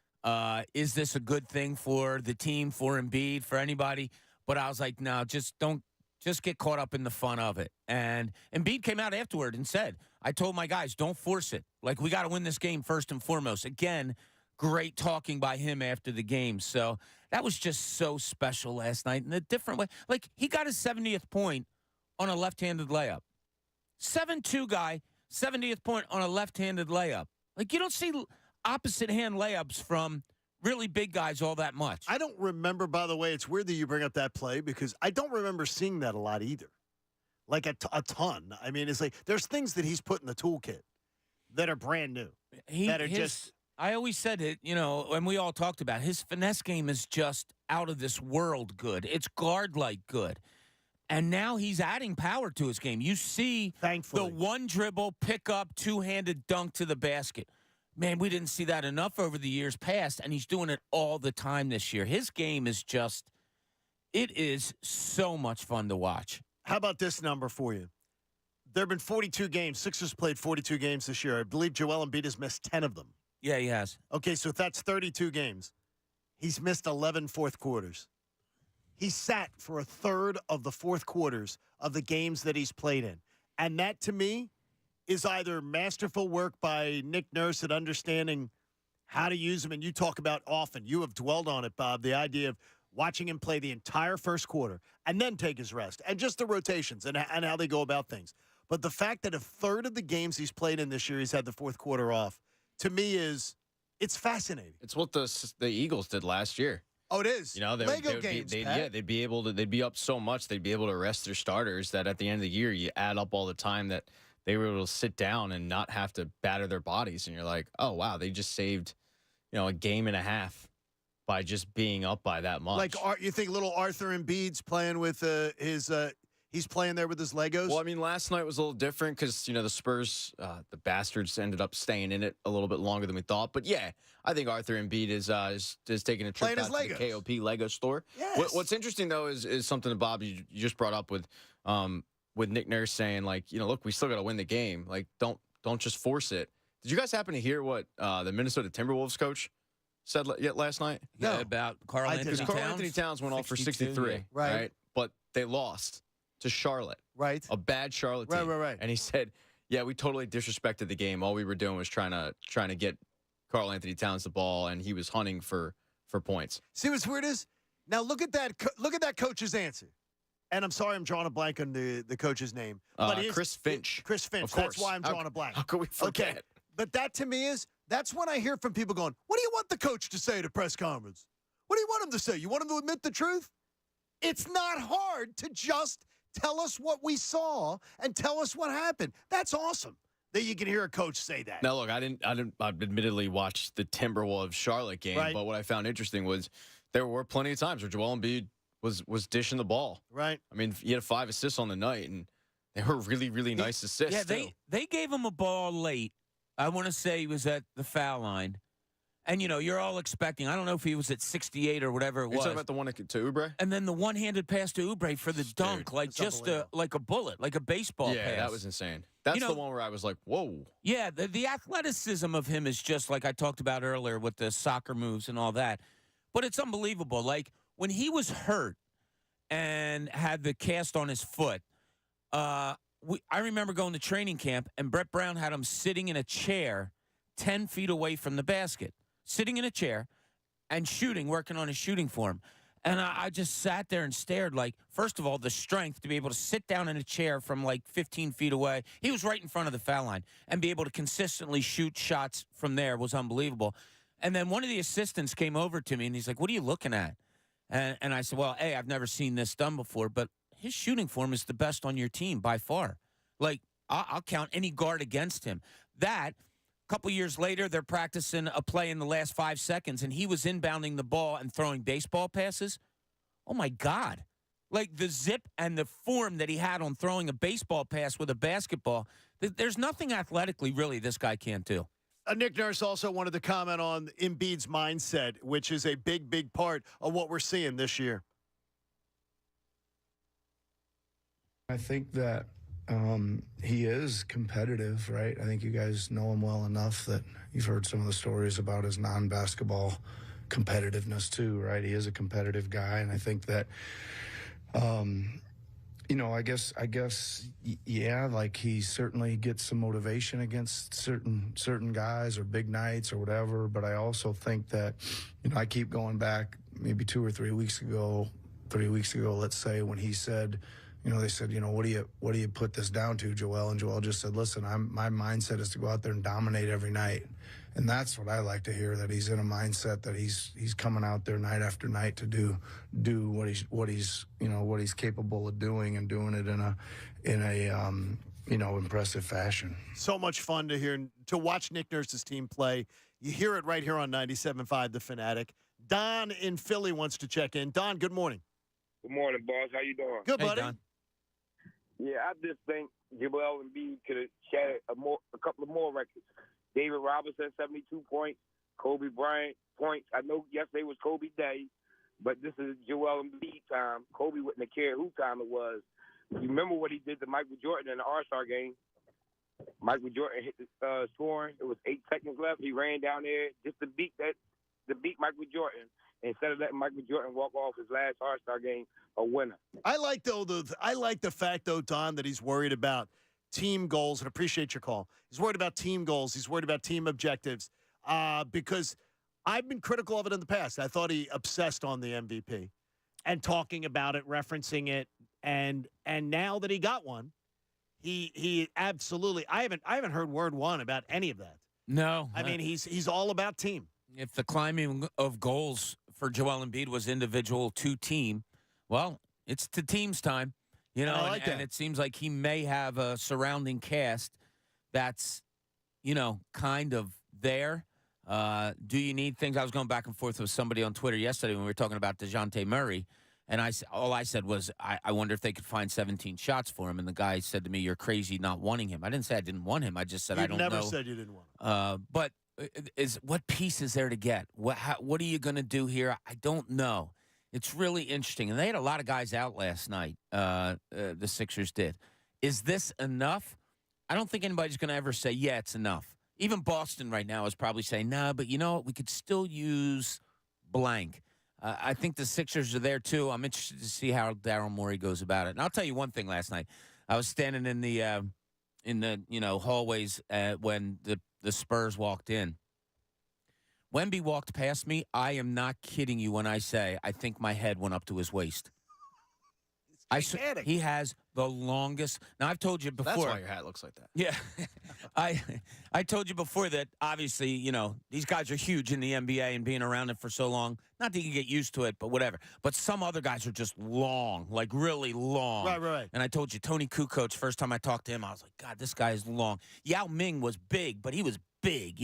Is this a good thing for the team, for Embiid, for anybody? But I was like, no, just get caught up in the fun of it. And Embiid came out afterward and said, I told my guys, don't force it. Like, we got to win this game first and foremost. Again, great talking by him after the game. So that was just so special last night in a different way. Like, he got his 70th point on a left-handed layup. 7-2 guy, 70th point on a left-handed layup. Like, you don't see opposite-hand layups from really big guys all that much. I don't remember, by the way, it's weird that you bring up that play because I don't remember seeing that a lot either. Like a ton. I mean, it's like there's things that he's put in the toolkit that are brand new. I always said it, and we all talked about it, his finesse game is just out of this world good. It's guard-like good. And now he's adding power to his game. You see Thankfully. The one dribble, pick up, two-handed dunk to the basket. Man, we didn't see that enough over the years past, and he's doing it all the time this year. His game is it is so much fun to watch. How about this number for you? There have been 42 games. Sixers played 42 games this year. I believe Joel Embiid has missed 10 of them. Yeah, he has. Okay, so that's 32 games. He's missed 11 fourth quarters. He sat for a third of the fourth quarters of the games that he's played in. And that, to me, is either masterful work by Nick Nurse at understanding how to use him. And you talk about often. You have dwelled on it, Bob, the idea of watching him play the entire first quarter and then take his rest and just the rotations and how they go about things. But the fact that a third of the games he's played in this year, he's had the fourth quarter off, to me it's fascinating. It's what the Eagles did last year. Oh, it is. You know, Lego games. they'd be up so much, they'd be able to rest their starters that at the end of the year, you add up all the time that they were able to sit down and not have to batter their bodies. And you're like, oh, wow, they just saved, a game and a half by just being up by that much. Like, you think little Arthur Embiid's playing with he's playing there with his Legos? Well, I mean, last night was a little different because, the Spurs, the bastards ended up staying in it a little bit longer than we thought. But, yeah, I think Arthur Embiid is taking a trip Playing out his to the KOP Lego store. Yes. What's interesting, though, is something that, Bob, you just brought up with Nick Nurse saying, like, look, we still got to win the game. Like, don't just force it. Did you guys happen to hear what the Minnesota Timberwolves coach said last night? Yeah, No. about Carl I Anthony did Towns. not. Carl Anthony Towns went off for 62, 63, yeah. Right. But they lost to Charlotte, Right. a bad Charlotte team. Right. And he said, yeah, we totally disrespected the game. All we were doing was trying to get Carl Anthony Towns the ball, and he was hunting for points. See what's weird is? Now look at that coach's answer. And I'm sorry I'm drawing a blank on the coach's name. But Chris Finch. Chris Finch. Of course. That's why I'm drawing a blank. How could we forget? Okay. But that to me that's when I hear from people going, what do you want the coach to say at a press conference? What do you want him to say? You want him to admit the truth? It's not hard to just tell us what we saw and tell us what happened. That's awesome that you can hear a coach say that. Now, look, I admittedly watched the Timberwolves Charlotte game, Right. but what I found interesting was there were plenty of times where Joel Embiid was dishing the ball. Right. I mean, he had 5 assists on the night, and they were really, really nice assists. Yeah, too. they gave him a ball late. I want to say he was at the foul line. And, you're all expecting, I don't know if he was at 68 or whatever it You're was. talking about the one to Oubre? And then the one-handed pass to Oubre for the dunk, like that's just unbelievable. like a bullet, like a baseball Yeah, pass. that was insane. That's the one where I was like, whoa. Yeah, the athleticism of him is just like I talked about earlier with the soccer moves and all that. But it's unbelievable. Like, when he was hurt and had the cast on his foot, I remember going to training camp, and Brett Brown had him sitting in a chair 10 feet away from the basket, sitting in a chair and shooting, working on his shooting form. And I just sat there and stared, like, first of all, the strength to be able to sit down in a chair from like 15 feet away. He was right in front of the foul line, and be able to consistently shoot shots from there was unbelievable. And then one of the assistants came over to me, and he's like, what are you looking at? And I said, well, hey, I've never seen this done before, but his shooting form is the best on your team by far. Like, I'll count any guard against him. That, a couple years later, they're practicing a play in the last 5 seconds, and he was inbounding the ball and throwing baseball passes. Oh, my God. Like, the zip and the form that he had on throwing a baseball pass with a basketball, there's nothing athletically, really, this guy can't do. Nick Nurse also wanted to comment on Embiid's mindset, which is a big, big part of what we're seeing this year. I think that he is competitive, right? I think you guys know him well enough that you've heard some of the stories about his non-basketball competitiveness too, right? He is a competitive guy, and I think that, I guess, yeah, like he certainly gets some motivation against certain guys or big nights or whatever. But I also think that, I keep going back maybe 2 or 3 weeks ago, let's say, when he said, they said, what do you put this down to, Joel? And Joel just said, listen, my mindset is to go out there and dominate every night. And that's what I like to hear, that he's in a mindset that he's coming out there night after night to do what he's capable of doing, and doing it in a impressive fashion. So much fun to watch Nick Nurse's team play. You hear it right here on 97.5 The Fanatic. Don in Philly wants to check in. Don, good morning. Good morning, boss. How you doing? Good, Hey, buddy. Don. Yeah, I just think Joel Embiid could have shattered a couple of more records. David Robinson, 72 points. Kobe Bryant, points. I know yesterday was Kobe Day, but this is Joel Embiid time. Kobe wouldn't have cared who time it was. You remember what he did to Michael Jordan in the All-Star game? Michael Jordan hit the scoring. It was 8 seconds left. He ran down there just to beat Michael Jordan, instead of letting Michael Jordan walk off his last All-Star game a winner. I like the fact, though, Don, that he's worried about team goals, and appreciate your call. He's worried about team goals. He's worried about team objectives, because I've been critical of it in the past. I thought he obsessed on the MVP and talking about it, referencing it, and now that he got one, He absolutely. I haven't heard word one about any of that. No. I mean, he's all about team. If the climbing of goals for Joel Embiid was individual to team, well, it's to team's time. You know, I like and that. it seems like he may have a surrounding cast that's, kind of there. Do you need things? I was going back and forth with somebody on Twitter yesterday when we were talking about DeJounte Murray, and all I said was, I wonder if they could find 17 shots for him. And the guy said to me, "You're crazy not wanting him." I didn't say I didn't want him. I just said I don't know. You never said you didn't want him. But what piece is there to get? What are you going to do here? I don't know. It's really interesting. And they had a lot of guys out last night. The Sixers did. Is this enough? I don't think anybody's going to ever say, yeah, it's enough. Even Boston right now is probably saying, nah, but you know what? We could still use blank. I think the Sixers are there, too. I'm interested to see how Daryl Morey goes about it. And I'll tell you one thing last night. I was standing in the hallways when the Spurs walked in. Wemby walked past me. I am not kidding you when I say I think my head went up to his waist. He has the longest. Now, I've told you before. That's why your hat looks like that. Yeah. I told you before that, obviously, these guys are huge in the NBA and being around it for so long. Not that you can get used to it, but whatever. But some other guys are just long, like really long. Right. And I told you, Tony Kukoc, first time I talked to him, I was like, God, this guy is long. Yao Ming was big, but he was big.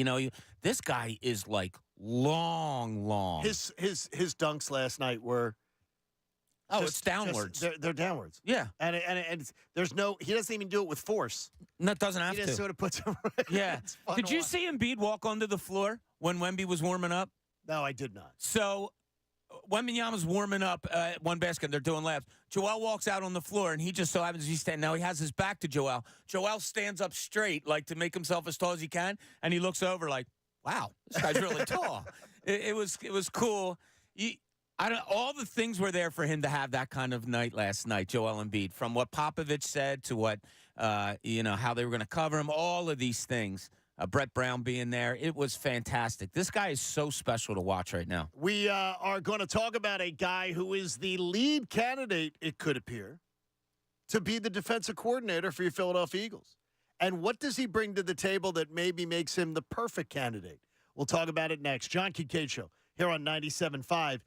This guy is like long. His dunks last night were. It's downwards. They're downwards. Yeah. And there's he doesn't even do it with force. No, it doesn't have He to. just sort of puts them Yeah. Did you see Embiid walk onto the floor when Wemby was warming up? No, I did not. So Wembanyama's warming up at one basket. They're doing laps. Joel walks out on the floor, and he just so happens he's standing. Now he has his back to Joel. Joel stands up straight, like to make himself as tall as he can, and he looks over like, wow, this guy's really tall. It was cool. All the things were there for him to have that kind of night last night, Joel Embiid, from what Popovich said to what, how they were going to cover him, all of these things. Brett Brown being there. It was fantastic. This guy is so special to watch right now. We are going to talk about a guy who is the lead candidate, it could appear, to be the defensive coordinator for your Philadelphia Eagles. And what does he bring to the table that maybe makes him the perfect candidate? We'll talk about it next. John Kincade Show here on 97.5.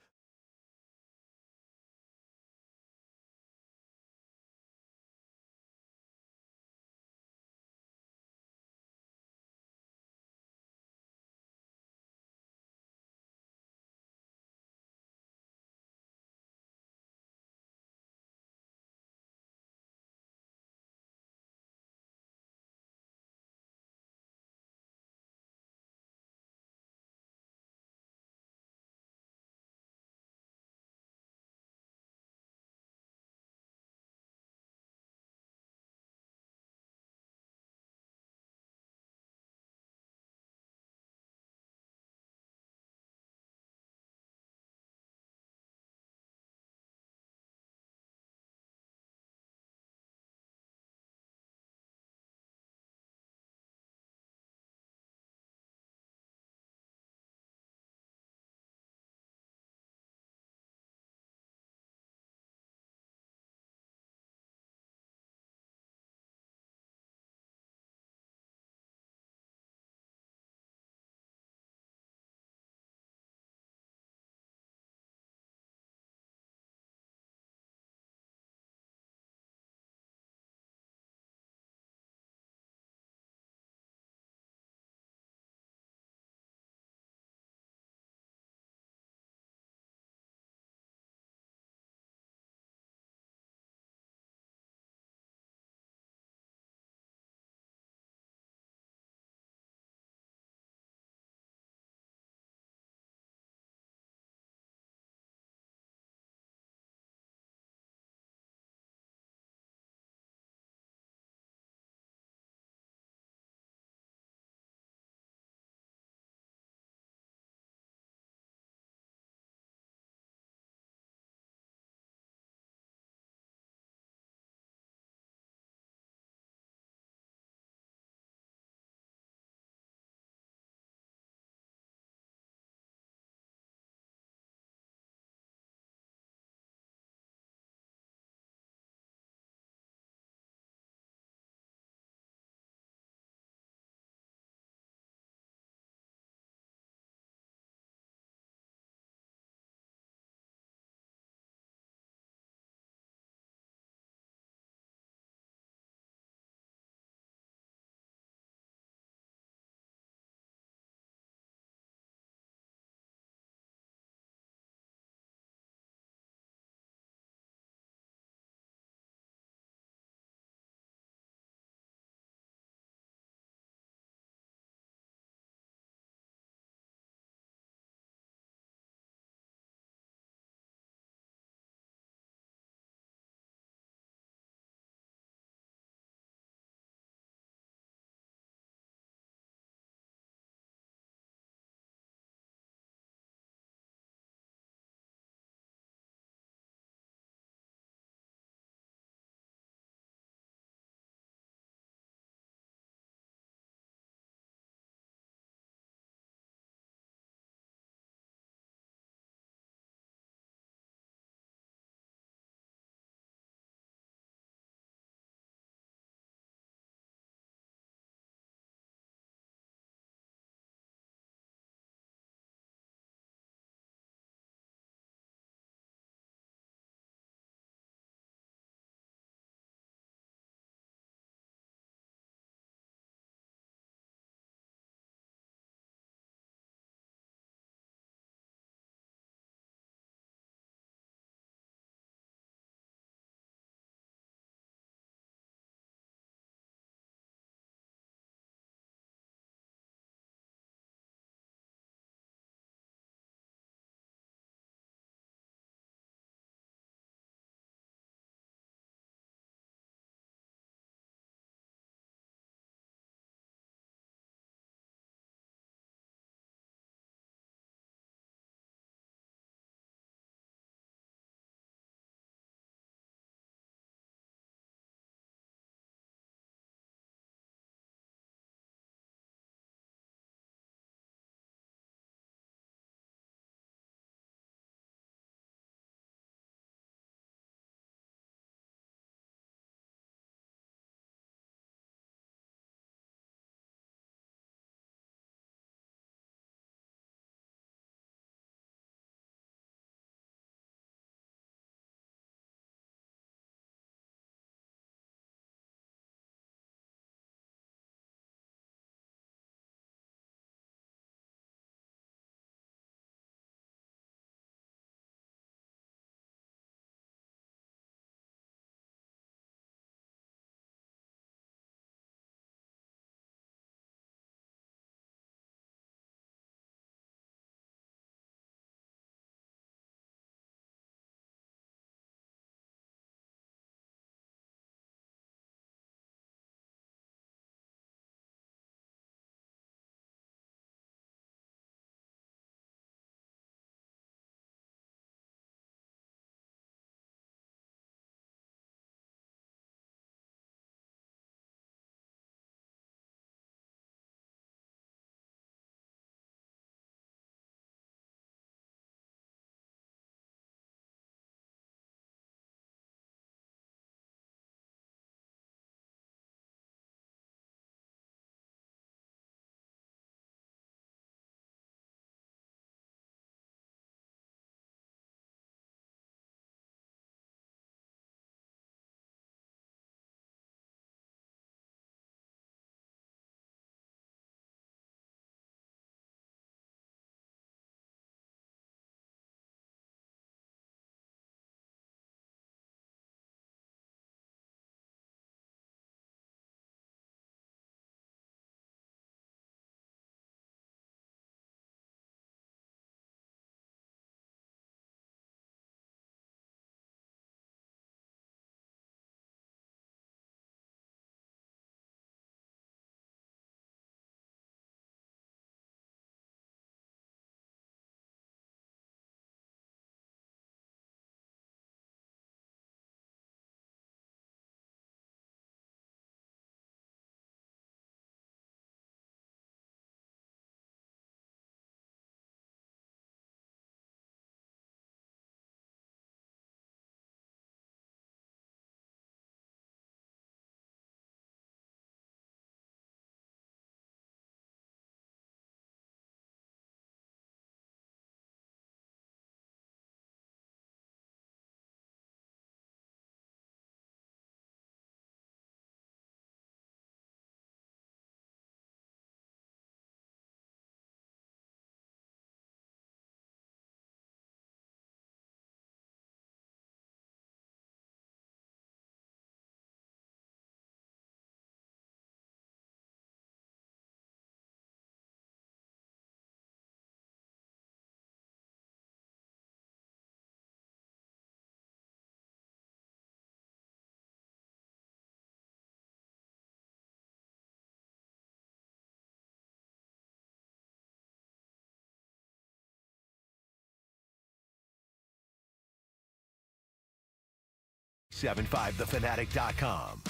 1075thefanatic.com.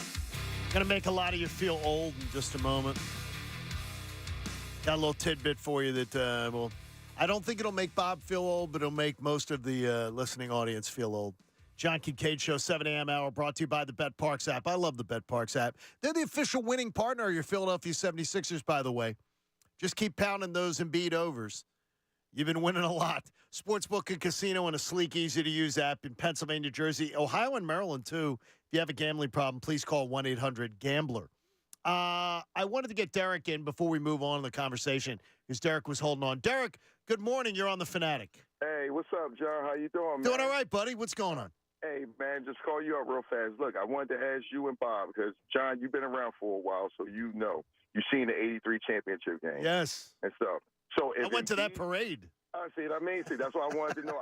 Going to make a lot of you feel old in just a moment. Got a little tidbit for you that, well, I don't think it'll make Bob feel old, but it'll make most of the listening audience feel old. John Kincade Show, 7 a.m. hour, brought to you by the BetParks app. I love the BetParks app. They're the official winning partner of your Philadelphia 76ers, by the way. Just keep pounding those Embiid overs. You've been winning a lot. Sportsbook and casino in a sleek, easy-to-use app in Pennsylvania, Jersey, Ohio, and Maryland, too. If you have a gambling problem, please call 1-800-GAMBLER. I wanted to get Derek in before we move on in the conversation because Derek was holding on. Derek, good morning. You're on the Fanatic. Hey, what's up, John? How you doing, man? Doing all right, buddy. What's going on? Hey, man, just call you up real fast. Look, I wanted to ask you and Bob because, John, you've been around for a while, so you know. You've seen the 83 championship game. Yes. And stuff. So I went to that parade. I see what I mean. See, that's what I wanted to know.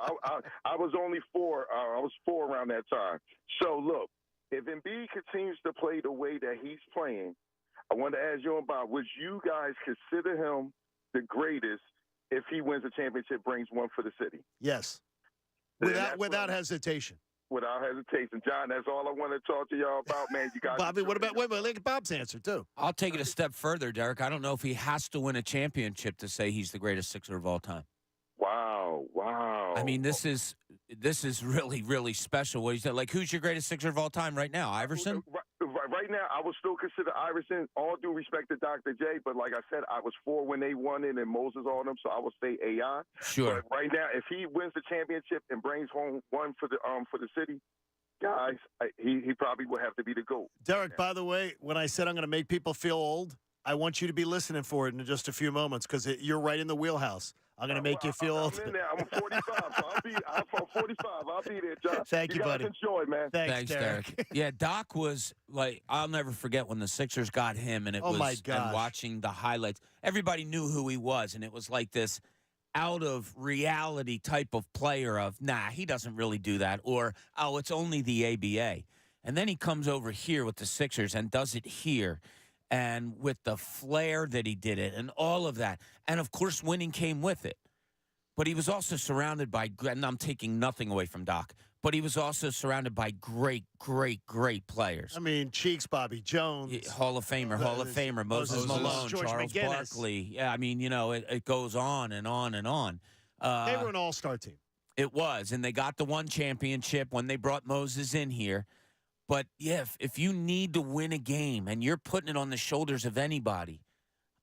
I was only four. I was four around that time. So, look, if Embiid continues to play the way that he's playing, I wanted to ask you and Bob, would you guys consider him the greatest if he wins a championship, brings one for the city? Yes. Without hesitation. Without hesitation. John, that's all I want to talk to y'all about, man. You guys. Bobby, what about, wait, look at Bob's answer, too. I'll take it a step further, Derek. I don't know if he has to win a championship to say he's the greatest Sixer of all time. Wow. I mean, this is really, really special. What he said, like, who's your greatest Sixer of all time right now? Iverson? Right now, I would still consider Iverson. All due respect to Dr. J, but like I said, I was four when they won it and Moses on them, so I would say AI. Sure. But right now, if he wins the championship and brings home one for the city, guys, he probably will have to be the GOAT. Derek, by the way, when I said I'm going to make people feel old, I want you to be listening for it in just a few moments because you're right in the wheelhouse. I'm going to make you feel old. I'm in there. I'm 45, so I'm 45. I'll be there, John. Thank you, buddy. Enjoy, man. Thanks, Derek. Yeah, Doc was like, I'll never forget when the Sixers got him, and it Oh, was my gosh. and watching the highlights. Everybody knew who he was, and it was like this out of reality type of player of, nah, he doesn't really do that, or, oh, it's only the ABA. And then he comes over here with the Sixers and does it here. And with the flair that he did it and all of that. And, of course, winning came with it. But he was also surrounded by, and I'm taking nothing away from Doc, but he was also surrounded by great, great, great players. I mean, Cheeks, Bobby Jones. Hall of Famer, Moses Malone, George Charles McGinnis. Barkley. Yeah, I mean, it goes on and on and on. They were an all-star team. It was, and they got the one championship when they brought Moses in here. But, yeah, if you need to win a game and you're putting it on the shoulders of anybody,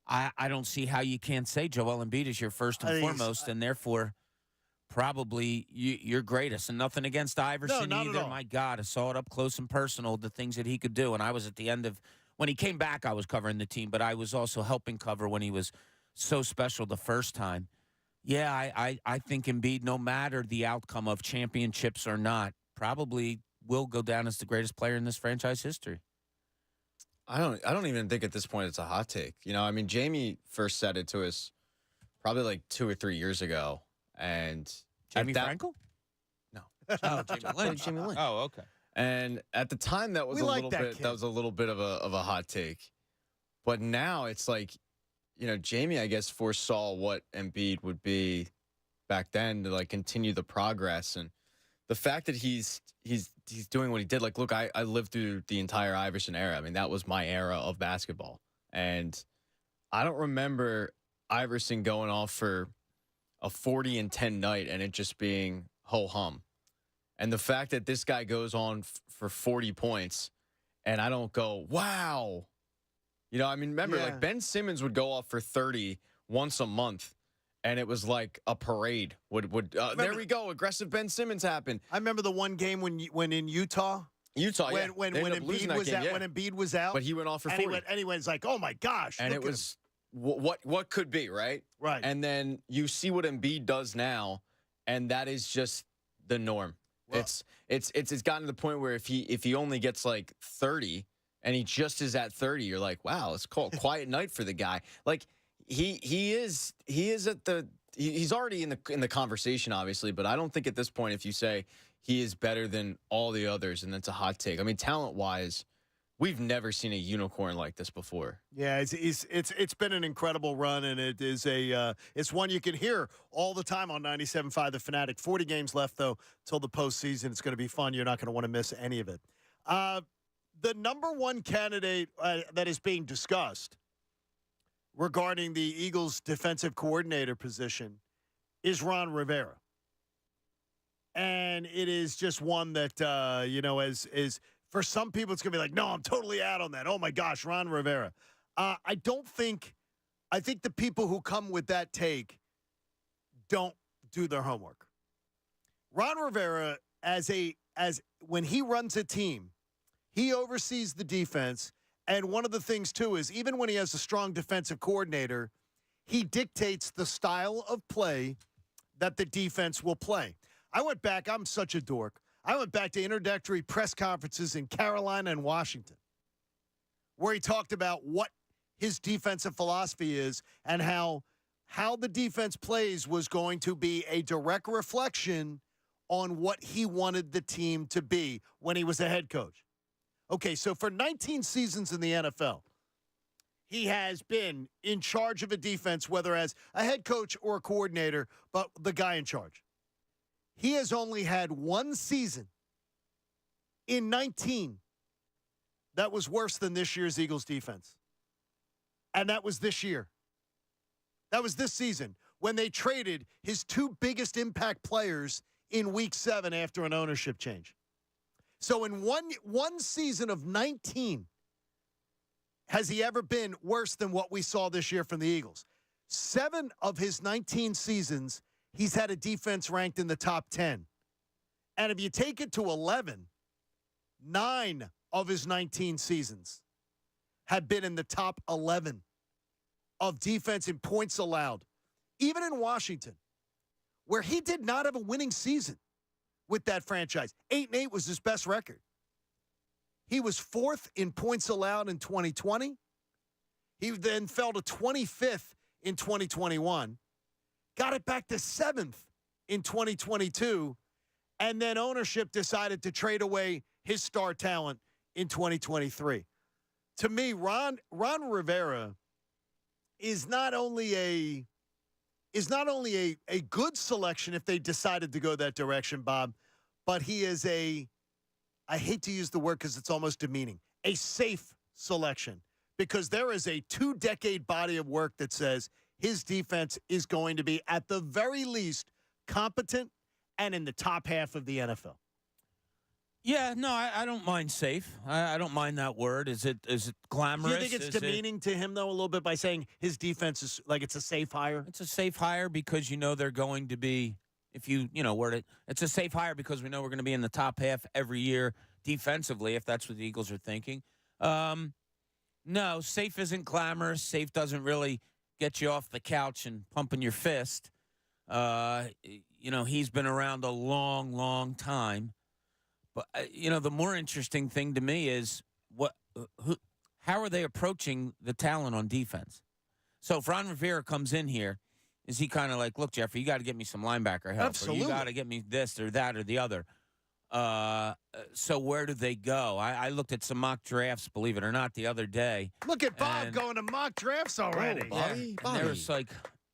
I don't see how you can't say Joel Embiid is your first and foremost, and therefore probably your greatest. And nothing against Iverson not either. at all. My God, I saw it up close and personal, the things that he could do. And I was at the end of – when he came back, I was covering the team, but I was also helping cover when he was so special the first time. Yeah, I think Embiid, no matter the outcome of championships or not, probably will go down as the greatest player in this franchise history. I don't even think at this point it's a hot take. You know, I mean, Jamie first said it to us probably like 2 or 3 years ago, and Jamie Frankel? No. Oh, Jamie Lynch. Jamie Lynch. Oh, okay. And at the time, that was We a like little that bit. kid. That was a little bit of a hot take, but now it's like, you know, Jamie, I guess, foresaw what Embiid would be back then to like continue the progress, and the fact that he's doing what he did. Like, look, I lived through the entire Iverson era. I mean, that was my era of basketball, and I don't remember Iverson going off for a 40-10 night and it just being ho hum. And the fact that this guy goes on for 40 points, and I don't go, wow. You know, I mean, remember, like Ben Simmons would go off for 30 once a month, and it was like a parade. There we go, aggressive Ben Simmons happened. I remember the one game when in Utah. When Embiid was out, but he went off for 40. Anyway, it's like, oh my gosh, and it was what could be, right? Right. And then you see what Embiid does now, and that is just the norm. Well, it's gotten to the point where if he only gets like 30 and he just is at 30, you're like, wow, it's called a quiet night for the guy. Like he is at the he's already in the conversation, obviously, but I don't think at this point if you say he is better than all the others, and that's a hot take. I mean, talent-wise, we've never seen a unicorn like this before. Yeah, it's been an incredible run, and it is it's one you can hear all the time on 97.5 The Fanatic. 40 games left though till the postseason. It's going to be fun. You're not going to want to miss any of it. The number one candidate that is being discussed regarding the Eagles' defensive coordinator position is Ron Rivera. And it is just one that, is for some people, it's going to be like, no, I'm totally out on that. Oh, my gosh, Ron Rivera. I think the people who come with that take don't do their homework. Ron Rivera, when he runs a team, he oversees the defense. And one of the things, too, is even when he has a strong defensive coordinator, he dictates the style of play that the defense will play. I went back. I'm such a dork. I went back to introductory press conferences in Carolina and Washington where he talked about what his defensive philosophy is and how the defense plays was going to be a direct reflection on what he wanted the team to be when he was a head coach. Okay, so for 19 seasons in the NFL, he has been in charge of a defense, whether as a head coach or a coordinator, but the guy in charge. He has only had one season in 19 that was worse than this year's Eagles defense. And that was this year. That was this season when they traded his two biggest impact players in week 7 after an ownership change. So in one season of 19, has he ever been worse than what we saw this year from the Eagles? 7 of his 19 seasons, he's had a defense ranked in the top 10. And if you take it to 11, 9 of his 19 seasons have been in the top 11 of defense in points allowed. Even in Washington, where he did not have a winning season with that franchise. 8-8 was his best record. He was 4th in points allowed in 2020. He then fell to 25th in 2021. Got it back to 7th in 2022. And then ownership decided to trade away his star talent in 2023. To me, Ron Rivera is not only a good selection if they decided to go that direction, Bob, but he is I hate to use the word because it's almost demeaning, a safe selection, because there is a 2-decade body of work that says his defense is going to be, at the very least, competent and in the top half of the NFL. Yeah, no, I don't mind safe. I don't mind that word. Is it glamorous? Do you think it's demeaning to him, though, a little bit by saying his defense is like it's a safe hire? It's a safe hire because you know they're going to be, if you word it, it's a safe hire because we know we're going to be in the top half every year defensively, if that's what the Eagles are thinking. No, safe isn't glamorous. Safe doesn't really get you off the couch and pumping your fist. He's been around a long, long time. But, the more interesting thing to me is how are they approaching the talent on defense? So if Ron Rivera comes in here, is he kind of like, look, Jeffrey, you got to get me some linebacker help. Absolutely. Or you got to get me this or that or the other. So where do they go? I looked at some mock drafts, believe it or not, the other day. Look at Bob going to mock drafts already. Oh, Bobby. And there was like,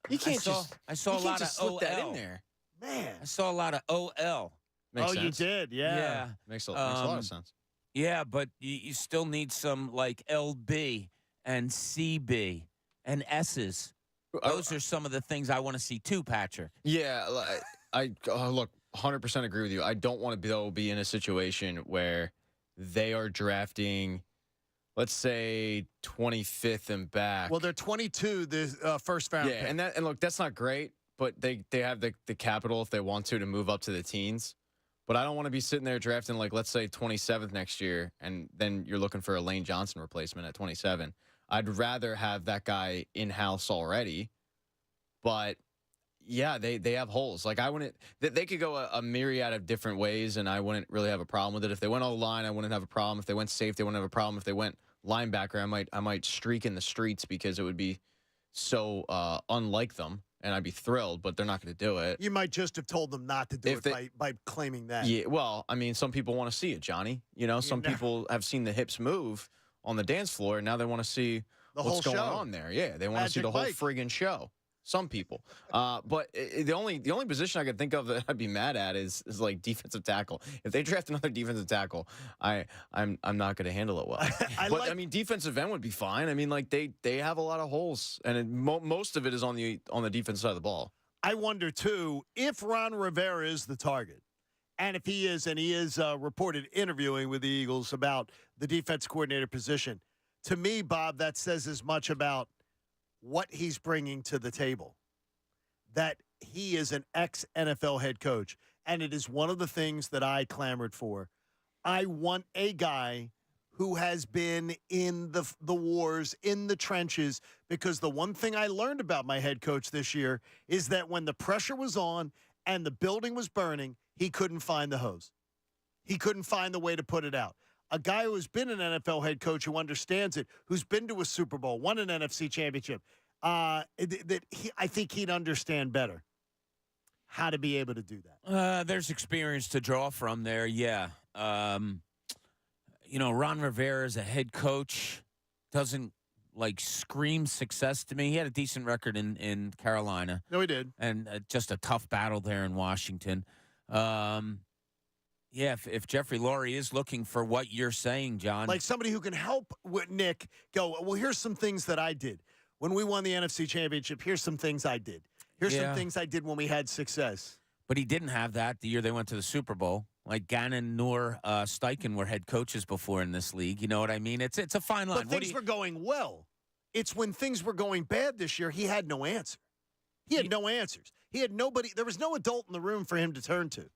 you can't I saw a lot of slip OL. that in there. Man. I saw a lot of OL. Makes sense. You did, yeah. Makes a lot of sense. Yeah, but you still need some like LB and CB and S's. Those are some of the things I want to see too, Patrick. Yeah, I look, 100% agree with you. I don't want to be in a situation where they are drafting, let's say, 25th and back. Well, they're 22, the first round. Yeah, pick. and look, that's not great, but they have the capital if they want to move up to the teens. But I don't want to be sitting there drafting, like, let's say 27th next year, and then you're looking for a Lane Johnson replacement at 27. I'd rather have that guy in-house already. But, yeah, they have holes. Like, I wouldn't – they could go a myriad of different ways, and I wouldn't really have a problem with it. If they went O-line, I wouldn't have a problem. If they went safe, they wouldn't have a problem. If they went linebacker, I might streak in the streets because it would be so unlike them. And I'd be thrilled, but they're not going to do it. You might just have told them not to do it by claiming that. Yeah, well, I mean, some people want to see it, Johnny. Some people have seen the hips move on the dance floor, and now they want to see what's going on there. Yeah, they want to see the whole friggin' show. Some people. But the only position I could think of that I'd be mad at is like defensive tackle. If they draft another defensive tackle, I'm not going to handle it well. I mean, defensive end would be fine. I mean, like they have a lot of holes, and most of it is on the defensive side of the ball. I wonder too if Ron Rivera is the target, and if he is, and he is reported interviewing with the Eagles about the defense coordinator position. To me, Bob, that says as much about what he's bringing to the table, that he is an ex-NFL head coach. And it is one of the things that I clamored for. I want a guy who has been in the wars, in the trenches, because the one thing I learned about my head coach this year is that when the pressure was on and the building was burning, he couldn't find the hose. He couldn't find the way to put it out. A guy who has been an NFL head coach who understands it, who's been to a Super Bowl, won an NFC championship, I think he'd understand better how to be able to do that. There's experience to draw from there, yeah. Ron Rivera as a head coach doesn't, scream success to me. He had a decent record in Carolina. No, he did. And just a tough battle there in Washington. Yeah, if Jeffrey Lurie is looking for what you're saying, John. Like somebody who can help Nick go, well, here's some things that I did. When we won the NFC Championship, here's some things I did. Here's some things I did when we had success. But he didn't have that the year they went to the Super Bowl. Like Gannon nor Steichen were head coaches before in this league. You know what I mean? It's a fine line. But things were going well. It's when things were going bad this year, he had no answer. He had no answers. He had nobody. There was no adult in the room for him to turn to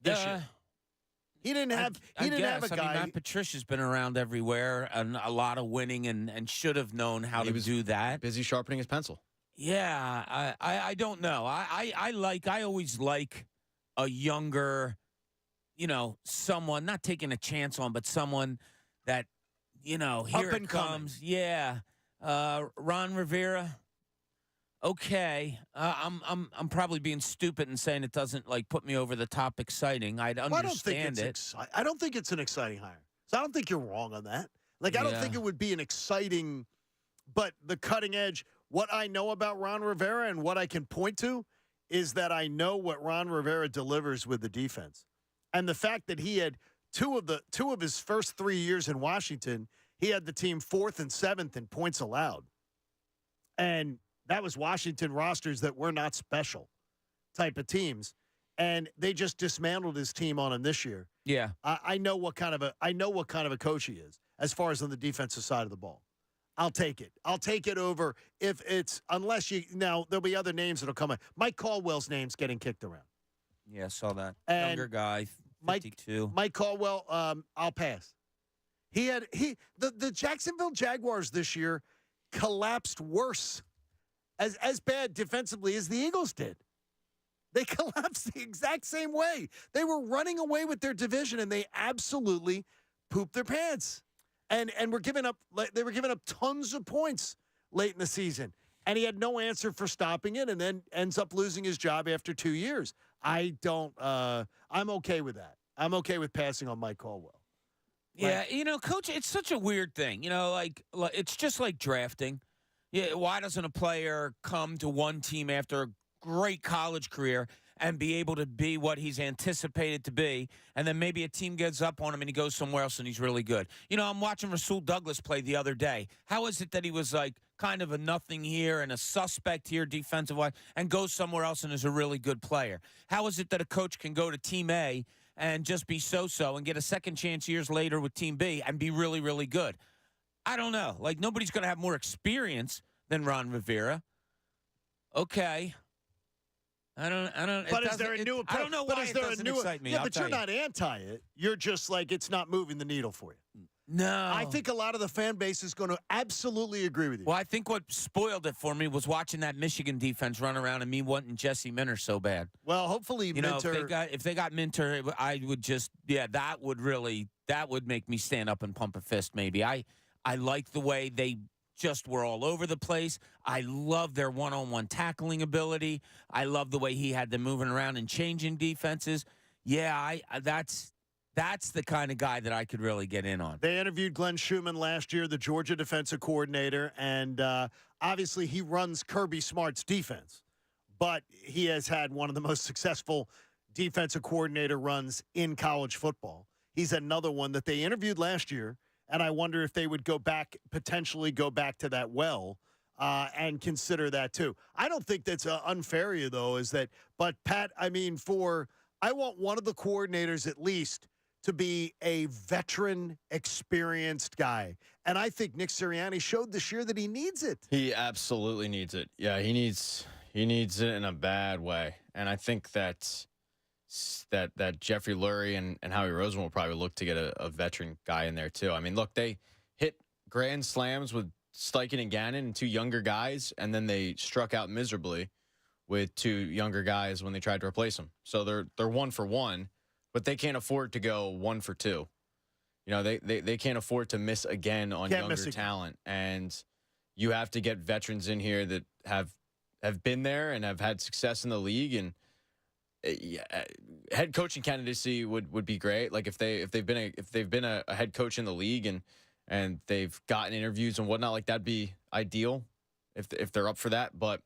this year. He didn't have. He didn't have a guy. Matt Patricia's been around everywhere and a lot of winning, and should have known how to do that. Busy sharpening his pencil. Yeah, I don't know. I always like a younger, someone not taking a chance on, but someone that, here Up and it comes. Yeah, Ron Rivera. Okay, I'm probably being stupid and saying it doesn't put me over the top exciting. I'd understand I don't think it's an exciting hire. So I don't think you're wrong on that. I don't think it would be an exciting, but the cutting edge. What I know about Ron Rivera and what I can point to is that I know what Ron Rivera delivers with the defense, and the fact that he had two of his first 3 years in Washington, he had the team 4th and 7th in points allowed, and that was Washington rosters that were not special type of teams. And they just dismantled his team on him this year. Yeah. I know what kind of a coach he is as far as on the defensive side of the ball. I'll take it. I'll take it over now there'll be other names that'll come in. Mike Caldwell's name's getting kicked around. Yeah, saw that. And younger guy, 52. Mike Caldwell, I'll pass. The Jacksonville Jaguars this year collapsed worse. As bad defensively as the Eagles did. They collapsed the exact same way. They were running away with their division, and they absolutely pooped their pants. And they were giving up tons of points late in the season. And he had no answer for stopping it, and then ends up losing his job after 2 years. I'm okay with that. I'm okay with passing on Mike Caldwell. Yeah, Coach, it's such a weird thing. It's just like drafting. Yeah, why doesn't a player come to one team after a great college career and be able to be what he's anticipated to be, and then maybe a team gets up on him and he goes somewhere else and he's really good? I'm watching Rasul Douglas play the other day. How is it that he was kind of a nothing here and a suspect here defensive-wise and goes somewhere else and is a really good player? How is it that a coach can go to Team A and just be so-so and get a second chance years later with Team B and be really, really good? I don't know. Nobody's going to have more experience than Ron Rivera. Okay. I don't. But is there a new? I don't know why it doesn't excite me. Yeah, but you're not anti it. You're just it's not moving the needle for you. No. I think a lot of the fan base is going to absolutely agree with you. Well, I think what spoiled it for me was watching that Michigan defense run around and me wanting Jesse Minter so bad. Well, hopefully, Minter. If they got Minter, I would just that would make me stand up and pump a fist. Maybe I like the way they just were all over the place. I love their one-on-one tackling ability. I love the way he had them moving around and changing defenses. Yeah, that's the kind of guy that I could really get in on. They interviewed Glenn Schumann last year, the Georgia defensive coordinator, and obviously he runs Kirby Smart's defense, but he has had one of the most successful defensive coordinator runs in college football. He's another one that they interviewed last year, and I wonder if they would potentially go back to that and consider that too. I don't think that's unfair, though, but Pat, I mean, I want one of the coordinators at least to be a veteran, experienced guy. And I think Nick Sirianni showed this year that he needs it. He absolutely needs it. Yeah, he needs it in a bad way. And I think that Jeffrey Lurie and Howie Roseman will probably look to get a veteran guy in there too. I mean, look, they hit grand slams with Steichen and Gannon and two younger guys, and then they struck out miserably with two younger guys when they tried to replace them. So they're 1 for 1, but they can't afford to go 1 for 2. You know, they can't afford to miss again on younger talent. And you have to get veterans in here that have been there and have had success in the league. And head coaching candidacy would be great. Like if they've been a head coach in the league and they've gotten interviews and whatnot, like that'd be ideal if they're up for that. But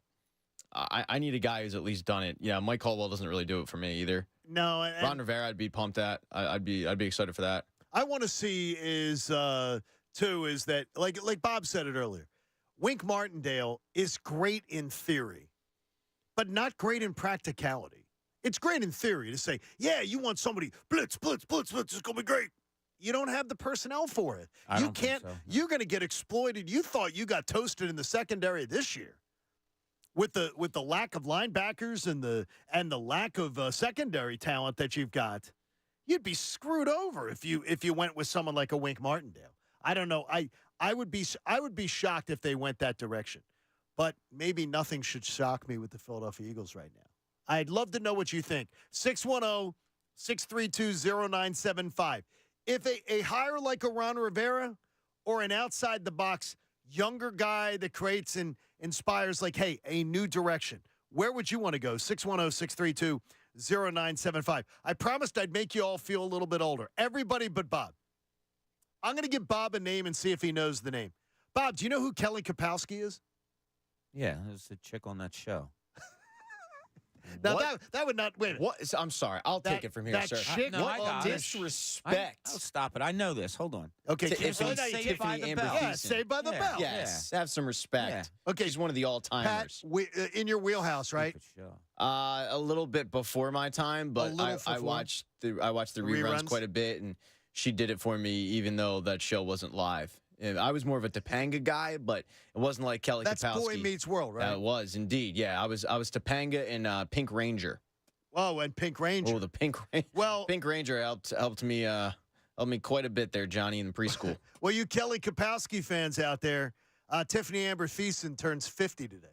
I need a guy who's at least done it. Yeah, Mike Caldwell doesn't really do it for me either. No, Ron Rivera, I'd be pumped at. I'd be excited for that. I want to see is that like Bob said it earlier, Wink Martindale is great in theory, but not great in practicality. It's great in theory to say, yeah, you want somebody blitz, it's gonna be great. You don't have the personnel for it. You can't. So. You're going to get exploited. You thought you got toasted in the secondary this year. With the lack of linebackers and the lack of secondary talent that you've got, you'd be screwed over if you went with someone like a Wink Martindale. I don't know. I would be shocked if they went that direction, but maybe nothing should shock me with the Philadelphia Eagles right now. I'd love to know what you think. 610-632-0975. If a hire like a Ron Rivera or an outside the box younger guy that creates and inspires, like, hey, a new direction, where would you want to go? 610-632-0975. I promised I'd make you all feel a little bit older. Everybody but Bob. I'm going to give Bob a name and see if he knows the name. Bob, do you know who Kelly Kapowski is? Yeah, there's a chick on that show. Now, that would not win. What? I'm sorry. I'll take it from here, sir. Chick, no, I got disrespect. I'll stop it. I know this. Hold on. Okay, Saved by the Bell. Yeah, Saved by the Bell. Yes, have some respect. Yeah. Okay, she's one of the all-timers. Pat, in your wheelhouse, right? A little bit before my time, but I watched the reruns quite a bit, and she did it for me, even though that show wasn't live. I was more of a Topanga guy, but it wasn't like Kelly Kapowski. That's Boy Meets World, right? It was indeed. Yeah, I was Topanga and Pink Ranger. Oh, and Pink Ranger. Oh, the Pink Ranger. Well, Pink Ranger helped me quite a bit there, Johnny, in the preschool. Well, you Kelly Kapowski fans out there, Tiffany Amber Thiessen turns 50 today.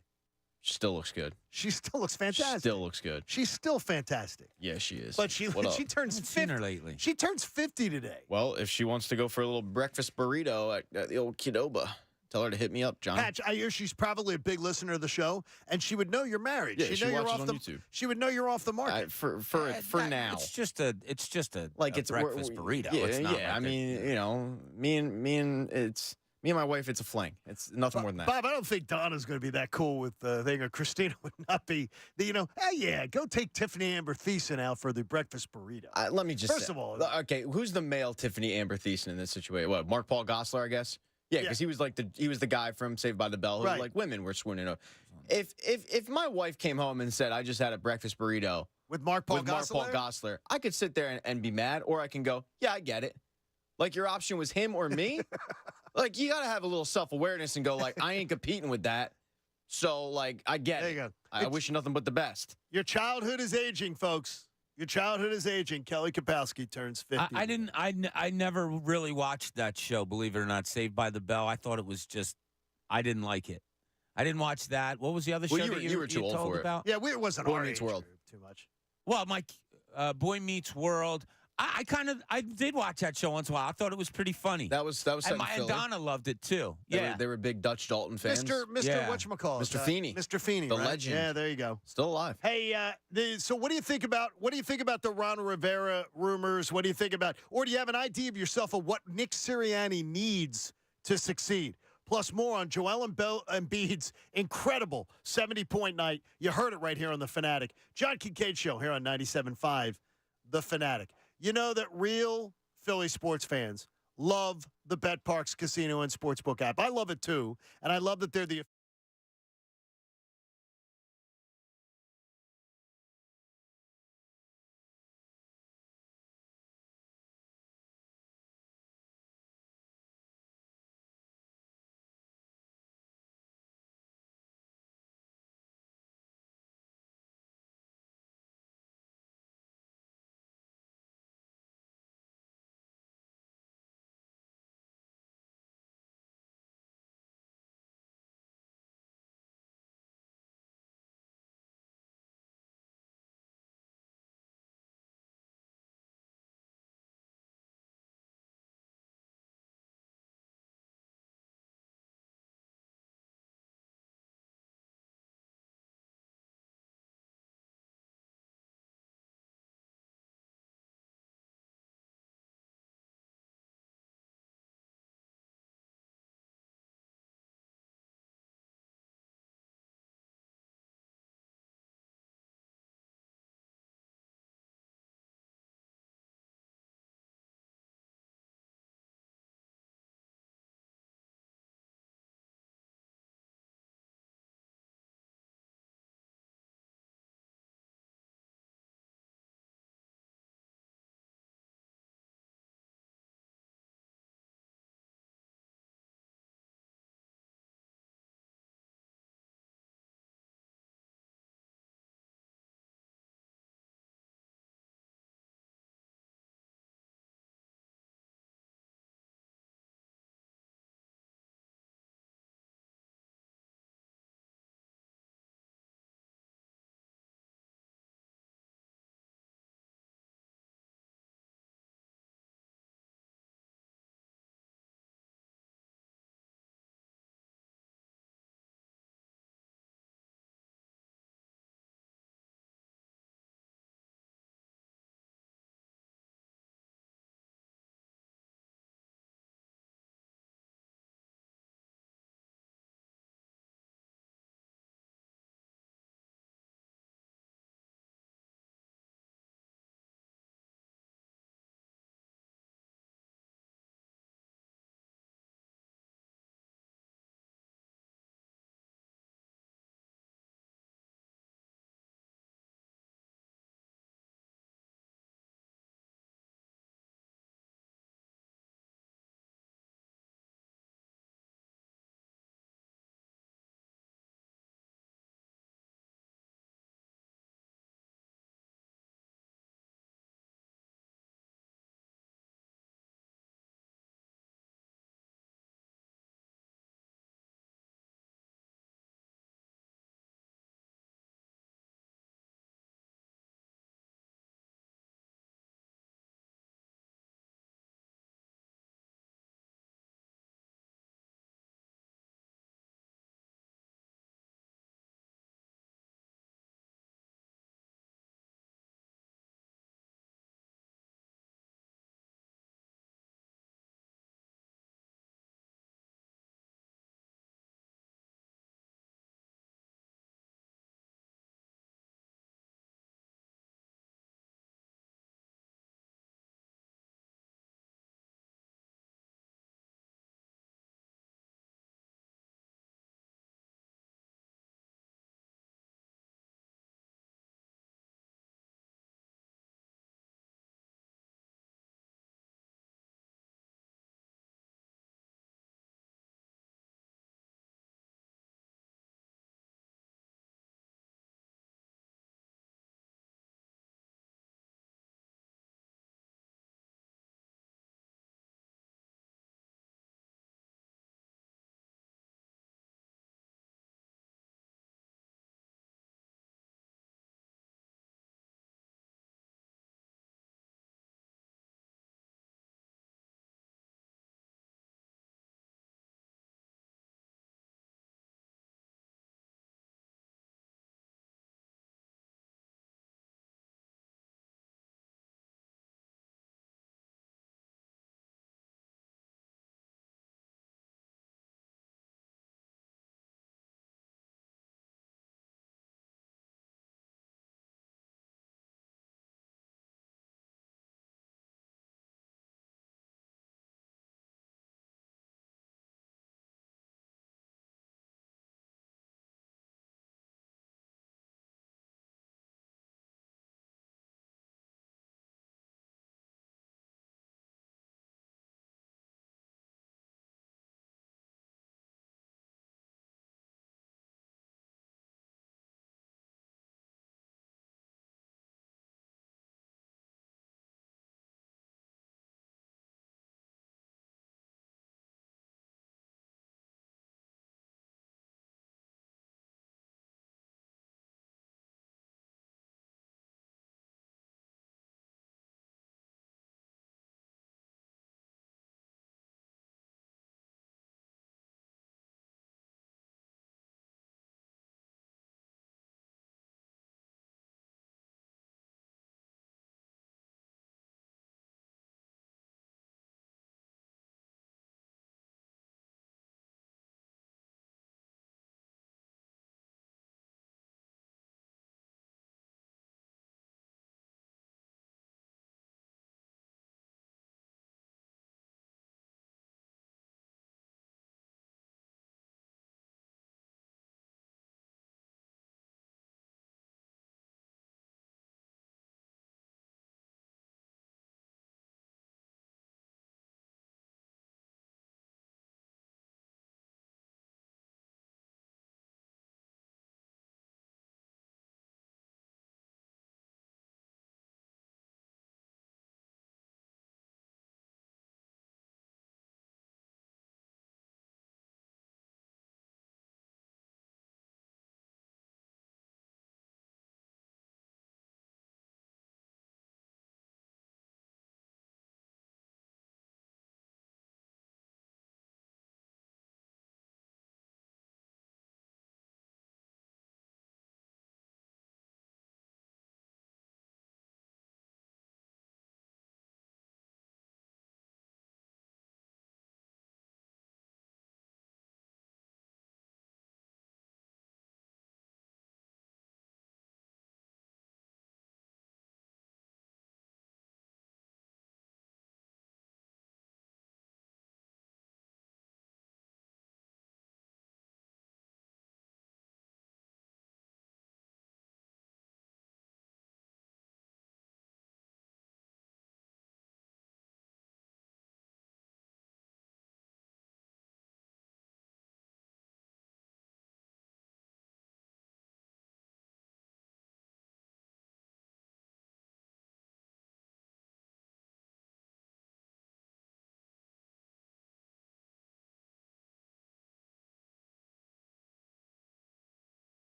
She still looks good. She still looks fantastic. She still looks good. She's still fantastic. Yeah, she is. But she turns 50 lately. She turns 50 today. Well, if she wants to go for a little breakfast burrito at the old Qdoba, tell her to hit me up, John. Patch, I hear she's probably a big listener of the show, and she would know you're married. Yeah, she watches on YouTube. She would know you're off the market for now. It's just a breakfast burrito. Yeah, it's not yeah. I mean, you know, me and my wife, it's a fling. It's nothing more than that. Bob, I don't think Donna's going to be that cool with the thing, or Christina would not be. Hey, yeah, go take Tiffany Amber Thiessen out for the breakfast burrito. Let me just First of all, okay, who's the male Tiffany Amber Thiessen in this situation? What, Mark Paul Gosselaar, I guess? Yeah, because he was the guy from Saved by the Bell who like women were swooning over. If my wife came home and said, I just had a breakfast burrito with Mark Paul Gosselaar, I could sit there and be mad, or I can go, yeah, I get it. Like, your option was him or me? Like, you got to have a little self-awareness and go, like, I ain't competing with that. So, like, I get it. You go. I wish you nothing but the best. Your childhood is aging, folks. Your childhood is aging. Kelly Kapowski turns 50. I never really watched that show, believe it or not, Saved by the Bell. I thought it was just, I didn't like it. I didn't watch that. What was the other show that you were too old for about? Yeah, it wasn't Boy Meets World too much. Well, my Boy Meets World. I did watch that show once in a while. I thought it was pretty funny. That was and Donna loved it too. Yeah, they were big Dutch Dalton fans. Mr. Whatchamacallit? Mr. Feeney. Mr. Feeney, the right? legend. Yeah, there you go. Still alive. Hey, so what do you think about the Ron Rivera rumors? What do you think about, or do you have an idea of yourself of what Nick Sirianni needs to succeed? plus more on Joel Embiid's incredible 70-point night. You heard it right here on The Fanatic. John Kincade Show here on 97.5, The Fanatic. You know that real Philly sports fans love the BetParks Casino and Sportsbook app. I love it too, and I love that they're the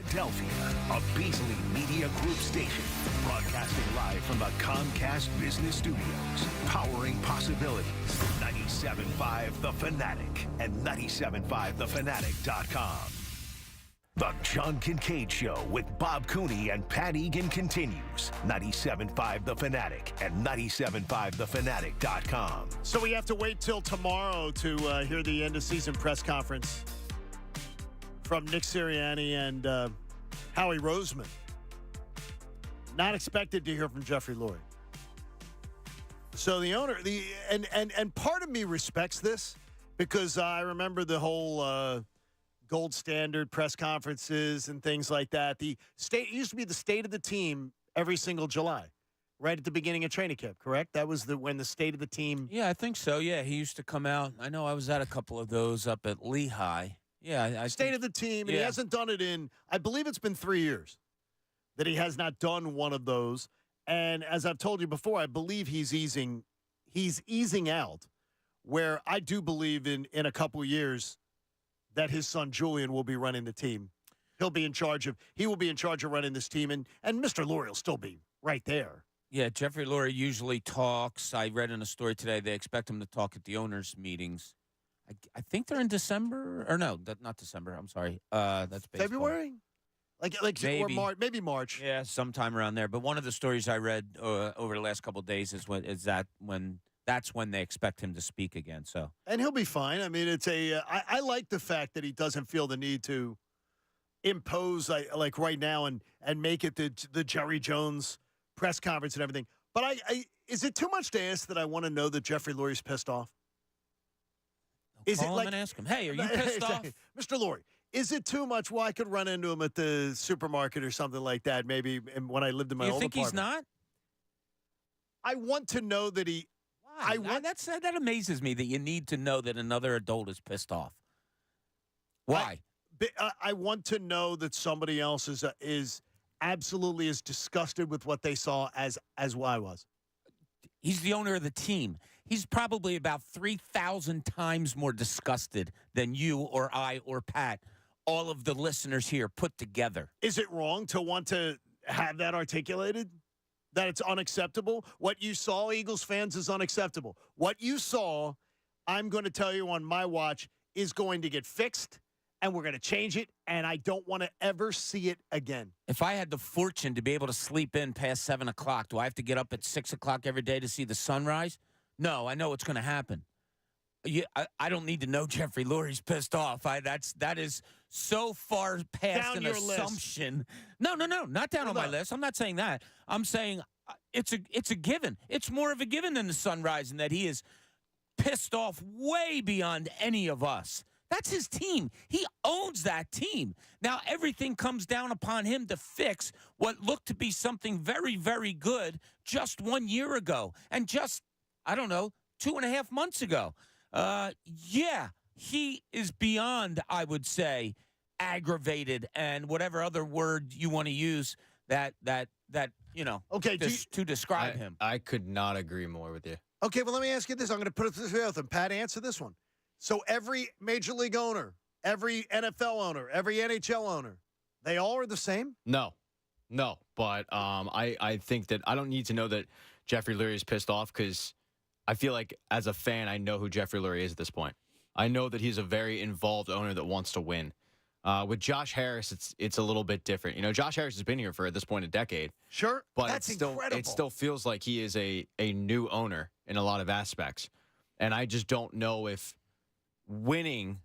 Philadelphia, a Beasley Media Group station, broadcasting live from the Comcast Business Studios, powering possibilities. 97.5 The Fanatic and 97.5thefanatic.com. The John Kincade Show with Bob Cooney and Pat Egan continues. 97.5 The Fanatic and 97.5thefanatic.com. So we have to wait till tomorrow to hear the end-of-season press conference from Nick Sirianni and Howie Roseman. Not expected to hear from Jeffrey Lurie. So the owner, and part of me respects this because I remember the whole gold standard press conferences and things like that. The state, it used to be the state of the team every single July, right at the beginning of training camp, correct? That was when the state of the team. Yeah, I think so. Yeah, he used to come out. I know I was at a couple of those up at Lehigh. Yeah, I State think, of the team, and yeah. he hasn't done it in, I believe it's been 3 years that he has not done one of those. And as I've told you before, I believe he's easing out, where I do believe in a couple of years that his son Julian will be running the team. He will be in charge of running this team, and Mr. Lurie will still be right there. Yeah, Jeffrey Lurie usually talks. I read in a story today they expect him to talk at the owners' meetings. I think they're in December, or no, not December. I'm sorry. That's baseball. February, like Maybe. or March, maybe March. Yeah, sometime around there. But one of the stories I read over the last couple of days is that's when they expect him to speak again. So, and he'll be fine. I mean, I like the fact that he doesn't feel the need to impose like right now and make it the Jerry Jones press conference and everything. But is it too much to ask that I want to know that Jeffrey Lurie's pissed off? Call him and ask him, hey, are you pissed off? Mr. Lurie, is it too much? Well, I could run into him at the supermarket or something like that, maybe when I lived in my old apartment. You think he's not? I want to know that he... Why? That amazes me that you need to know that another adult is pissed off. Why? I want to know that somebody else is absolutely as disgusted with what they saw as I was. He's the owner of the team. He's probably about 3,000 times more disgusted than you or I or Pat, all of the listeners here put together. Is it wrong to want to have that articulated? That it's unacceptable? What you saw, Eagles fans, is unacceptable. What you saw, I'm going to tell you on my watch, is going to get fixed, and we're going to change it, and I don't want to ever see it again. If I had the fortune to be able to sleep in past 7 o'clock, do I have to get up at 6 o'clock every day to see the sunrise? No, I know what's going to happen. I don't need to know Jeffrey Lurie's pissed off. That is so far past down an your assumption. No, not down on my list. I'm not saying that. I'm saying it's a given. It's more of a given than the sunrise, and that he is pissed off way beyond any of us. That's his team. He owns that team. Now, everything comes down upon him to fix what looked to be something very, very good just 1 year ago. And just, 2.5 months ago. Yeah, he is beyond, I would say, aggravated and whatever other word you want to use to describe him. I could not agree more with you. Okay, well, let me ask you this. I'm going to put it this way with him. Pat, answer this one. So every Major League owner, every NFL owner, every NHL owner, they all are the same? No. But I think that I don't need to know that Jeffrey Lurie is pissed off because I feel like as a fan, I know who Jeffrey Lurie is at this point. I know that he's a very involved owner that wants to win. With Josh Harris, it's a little bit different. Josh Harris has been here for, at this point, a decade. Sure, but that's incredible. It still feels like he is a new owner in a lot of aspects. And I just don't know if winning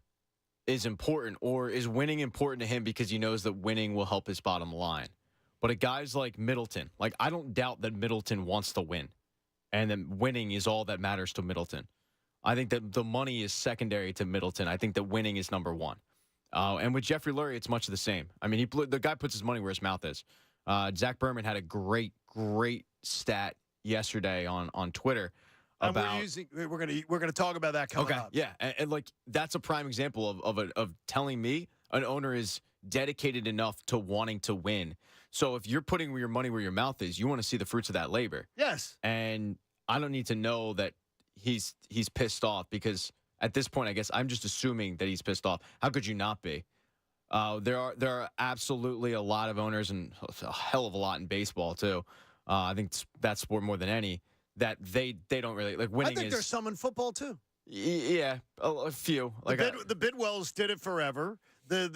is important, or is winning important to him because he knows that winning will help his bottom line. But at guys like Middleton, I don't doubt that Middleton wants to win, and then winning is all that matters to Middleton. I think that the money is secondary to Middleton. I think that winning is number one. And with Jeffrey Lurie, it's much of the same. I mean, the guy puts his money where his mouth is. Zach Berman had a great stat yesterday on Twitter about. And we're gonna talk about that coming up. Yeah, and that's a prime example of telling me an owner is dedicated enough to wanting to win. So if you're putting your money where your mouth is, you want to see the fruits of that labor. Yes. And I don't need to know that he's pissed off, because at this point, I guess I'm just assuming that he's pissed off. How could you not be? There are absolutely a lot of owners, and a hell of a lot in baseball too. I think that sport more than any, that they don't really like winning. I think there's some in football too. Yeah, a few. Like The Bidwells did it forever. The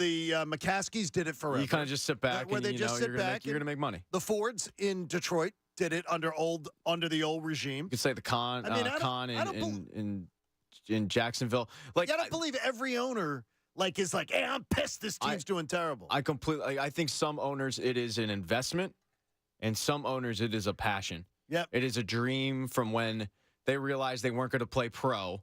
McCaskies did it forever. you kind of just sit back where and they you just know sit you're back gonna make money. The Fords in Detroit did it under the old regime. You could say the Con in Jacksonville. Like I don't believe every owner is like, hey, I'm pissed this team's doing terrible. I think some owners it is an investment, and some owners it is a passion. Yep. It is a dream from when they realized they weren't going to play pro,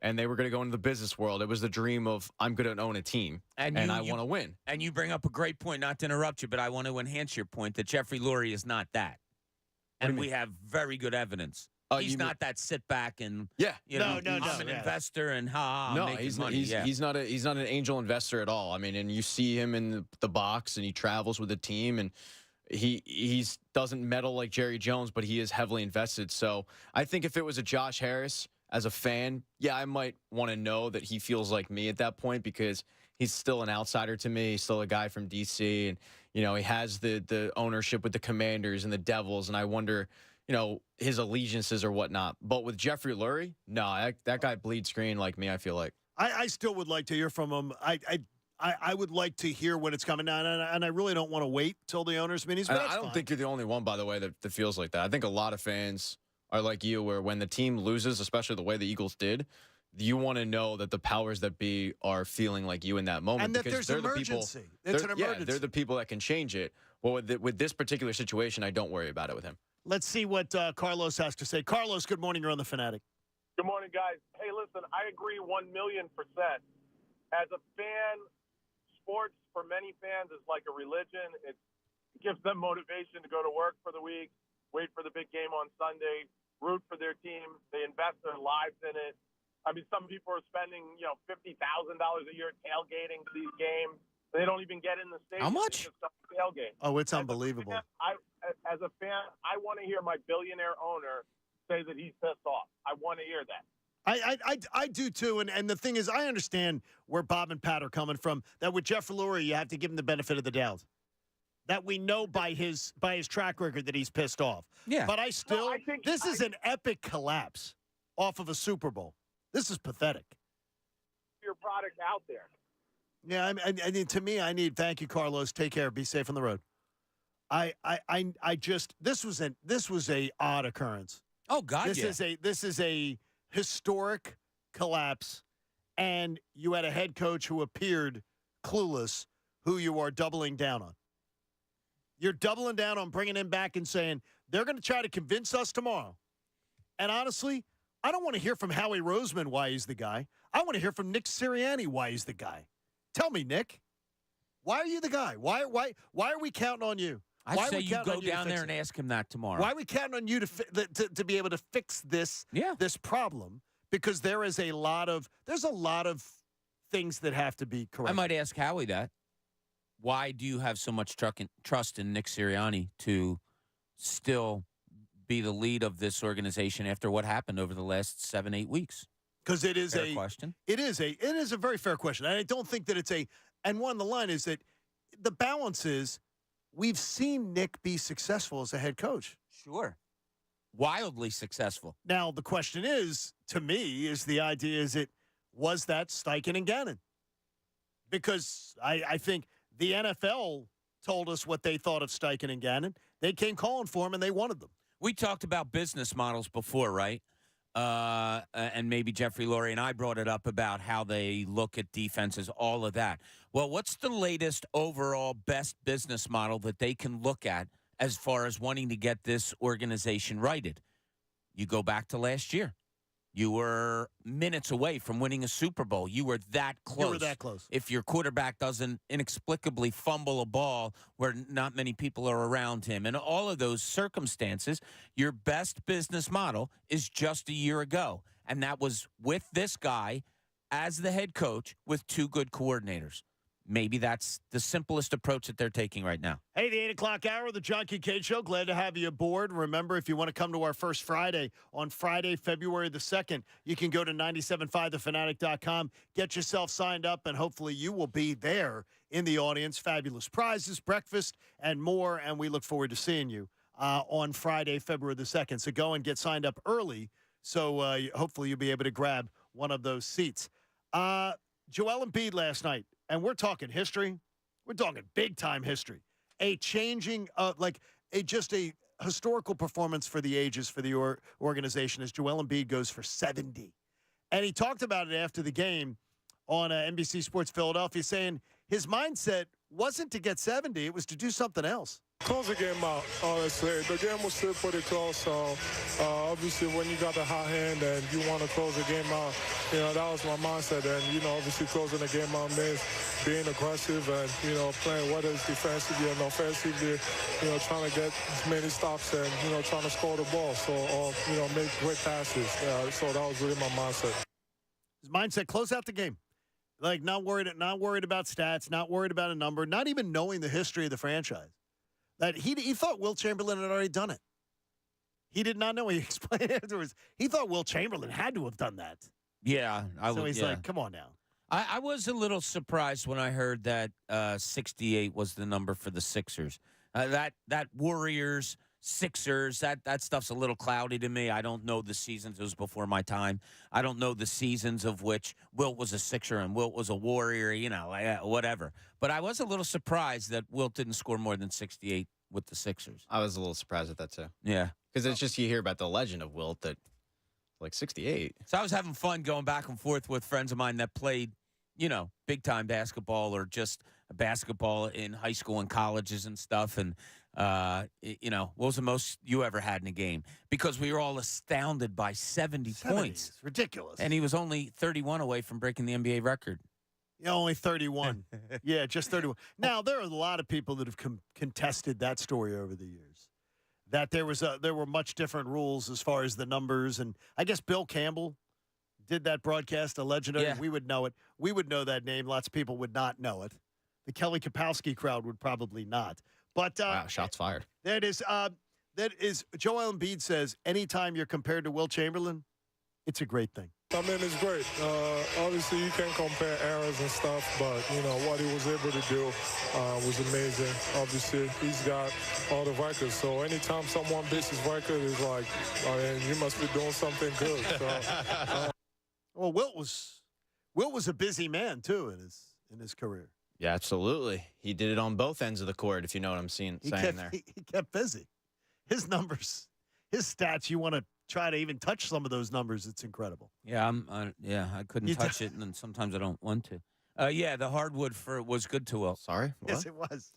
and they were going to go into the business world. It was the dream of I'm going to own a team, and I want to win. And you bring up a great point, not to interrupt you, but I want to enhance your point that Jeffrey Lurie is not that. And we have very good evidence. He's not that sit back and I'm an investor and he's money. He's not an angel investor at all. I mean, and you see him in the box, and he travels with the team, and he doesn't meddle like Jerry Jones, but he is heavily invested. So I think if it was a Josh Harris as a fan, I might want to know that he feels like me at that point, because he's still an outsider to me. He's still a guy from D.C., and he has the ownership with the Commanders and the Devils, and I wonder his allegiances or whatnot. But with Jeffrey Lurie, no, that guy bleeds green like me, I feel like. I still would like to hear from him. I would like to hear when it's coming down, and I really don't want to wait till the owners' meetings. But I don't think you're the only one, by the way, that feels like that. I think a lot of fans are like you, where when the team loses, especially the way the Eagles did, you want to know that the powers that be are feeling like you in that moment. And that there's an emergency. It's an emergency. Yeah, they're the people that can change it. Well, with this particular situation, I don't worry about it with him. Let's see what Carlos has to say. Carlos, good morning. You're on The Fanatic. Good morning, guys. Hey, listen, I agree 1,000,000%. As a fan, sports for many fans is like a religion. It gives them motivation to go to work for the week, wait for the big game on Sunday, root for their team. They invest their lives in it. I mean, some people are spending, $50,000 a year tailgating to these games. They don't even get in the stadium. How much? They just tailgate. Oh, it's unbelievable. As a fan, I want to hear my billionaire owner say that he's pissed off. I want to hear that. I do too, and the thing is, I understand where Bob and Pat are coming from. That with Jeff Lurie, you have to give him the benefit of the doubt. That we know by his track record that he's pissed off. Yeah. But this is an epic collapse off of a Super Bowl. This is pathetic. Your product out there. Yeah, I mean, to me, thank you, Carlos. Take care. Be safe on the road. This was a odd occurrence. Oh God, This is a historic collapse, and you had a head coach who appeared clueless, who you are doubling down on. You're doubling down on bringing him back and saying they're going to try to convince us tomorrow. And honestly, I don't want to hear from Howie Roseman why he's the guy. I want to hear from Nick Sirianni why he's the guy. Tell me, Nick, why are you the guy? Why are we counting on you? I say you go down there and ask him that tomorrow. Why are we counting on you to be able to fix this problem? Because there's a lot of things that have to be corrected. I might ask Howie that. Why do you have so much trust in Nick Sirianni to still be the lead of this organization after what happened over the last 7-8 weeks? Because it is fair question. It is a very fair question. And I don't think that it's and one, the line is that the balance is we've seen Nick be successful as a head coach. Sure. Wildly successful. Now, the question is, to me, was that Steichen and Gannon? Because I think the NFL told us what they thought of Steichen and Gannon. They came calling for him, and they wanted them. We talked about business models before, right? And maybe Jeffrey Lurie and I brought it up about how they look at defenses, all of that. Well, what's the latest overall best business model that they can look at as far as wanting to get this organization righted? You go back to last year. You were minutes away from winning a Super Bowl. You were that close. You were that close. If your quarterback doesn't inexplicably fumble a ball where not many people are around him, and all of those circumstances, your best business model is just a year ago. And that was with this guy as the head coach with two good coordinators. maybe that's the simplest approach that they're taking right now. Hey, the 8 o'clock hour, the John Kincade Show. Glad to have you aboard. Remember, if you want to come to our first Friday, on Friday, February the 2nd, you can go to 975thefanatic.com, get yourself signed up, and hopefully you will be there in the audience. Fabulous prizes, breakfast, and more, and we look forward to seeing you on Friday, February the 2nd. So go and get signed up early, so hopefully you'll be able to grab one of those seats. Joel Embiid last night, and we're talking history. We're talking big-time history. A changing, just a historical performance for the ages for the organization as Joel Embiid goes for 70. And he talked about it after the game on NBC Sports Philadelphia, saying his mindset wasn't to get 70, it was to do something else. Close the game out, honestly. The game was still pretty close, so obviously when you got the hot hand and you want to close the game out, that was my mindset. And, obviously closing the game out means being aggressive and, playing whether it's defensively and offensively, trying to get as many stops and, trying to score the ball. So, make great passes. So that was really my mindset. His mindset, close out the game. Like, not worried about stats, not worried about a number, not even knowing the history of the franchise. That he thought Will Chamberlain had already done it. He did not know. He explained afterwards. He thought Will Chamberlain had to have done that. Yeah. So he's like, come on now. I was a little surprised when I heard that 68 was the number for the Sixers. That Warriors, Sixers, that stuff's a little cloudy to me. I don't know the seasons. It was before my time. I don't know the seasons of which Wilt was a Sixer and Wilt was a Warrior, whatever. But I was a little surprised that Wilt didn't score more than 68 with the Sixers. I was a little surprised at that, too. Yeah. Because it's just you hear about the legend of Wilt that, 68. So I was having fun going back and forth with friends of mine that played, big-time basketball or just basketball in high school and colleges and stuff. And, what was the most you ever had in a game? Because we were all astounded by 70 points. It's ridiculous. And he was only 31 away from breaking the NBA record. Yeah, only 31. Yeah, just 31. Now, there are a lot of people that have contested that story over the years. That there were much different rules as far as the numbers. And I guess Bill Campbell did that broadcast, a legendary. Yeah. We would know it. We would know that name. Lots of people would not know it. The Kelly Kapowski crowd would probably not. But Wow, shots fired. That is Joel Embiid says, anytime you're compared to Will Chamberlain, it's a great thing. I mean, it's great. Obviously, you can compare eras and stuff, but, what he was able to do was amazing. Obviously, he's got all the records. So anytime someone beats his record, it's like, you must be doing something good. So, Well, Wilt was a busy man, too, in his career. Yeah, absolutely. He did it on both ends of the court, if you know what I'm saying there. He kept busy. His numbers, his stats, you want to try to even touch some of those numbers. It's incredible. Yeah, I couldn't touch it, and then sometimes I don't want to. The hardwood was good to Will. Sorry? What? Yes, it was.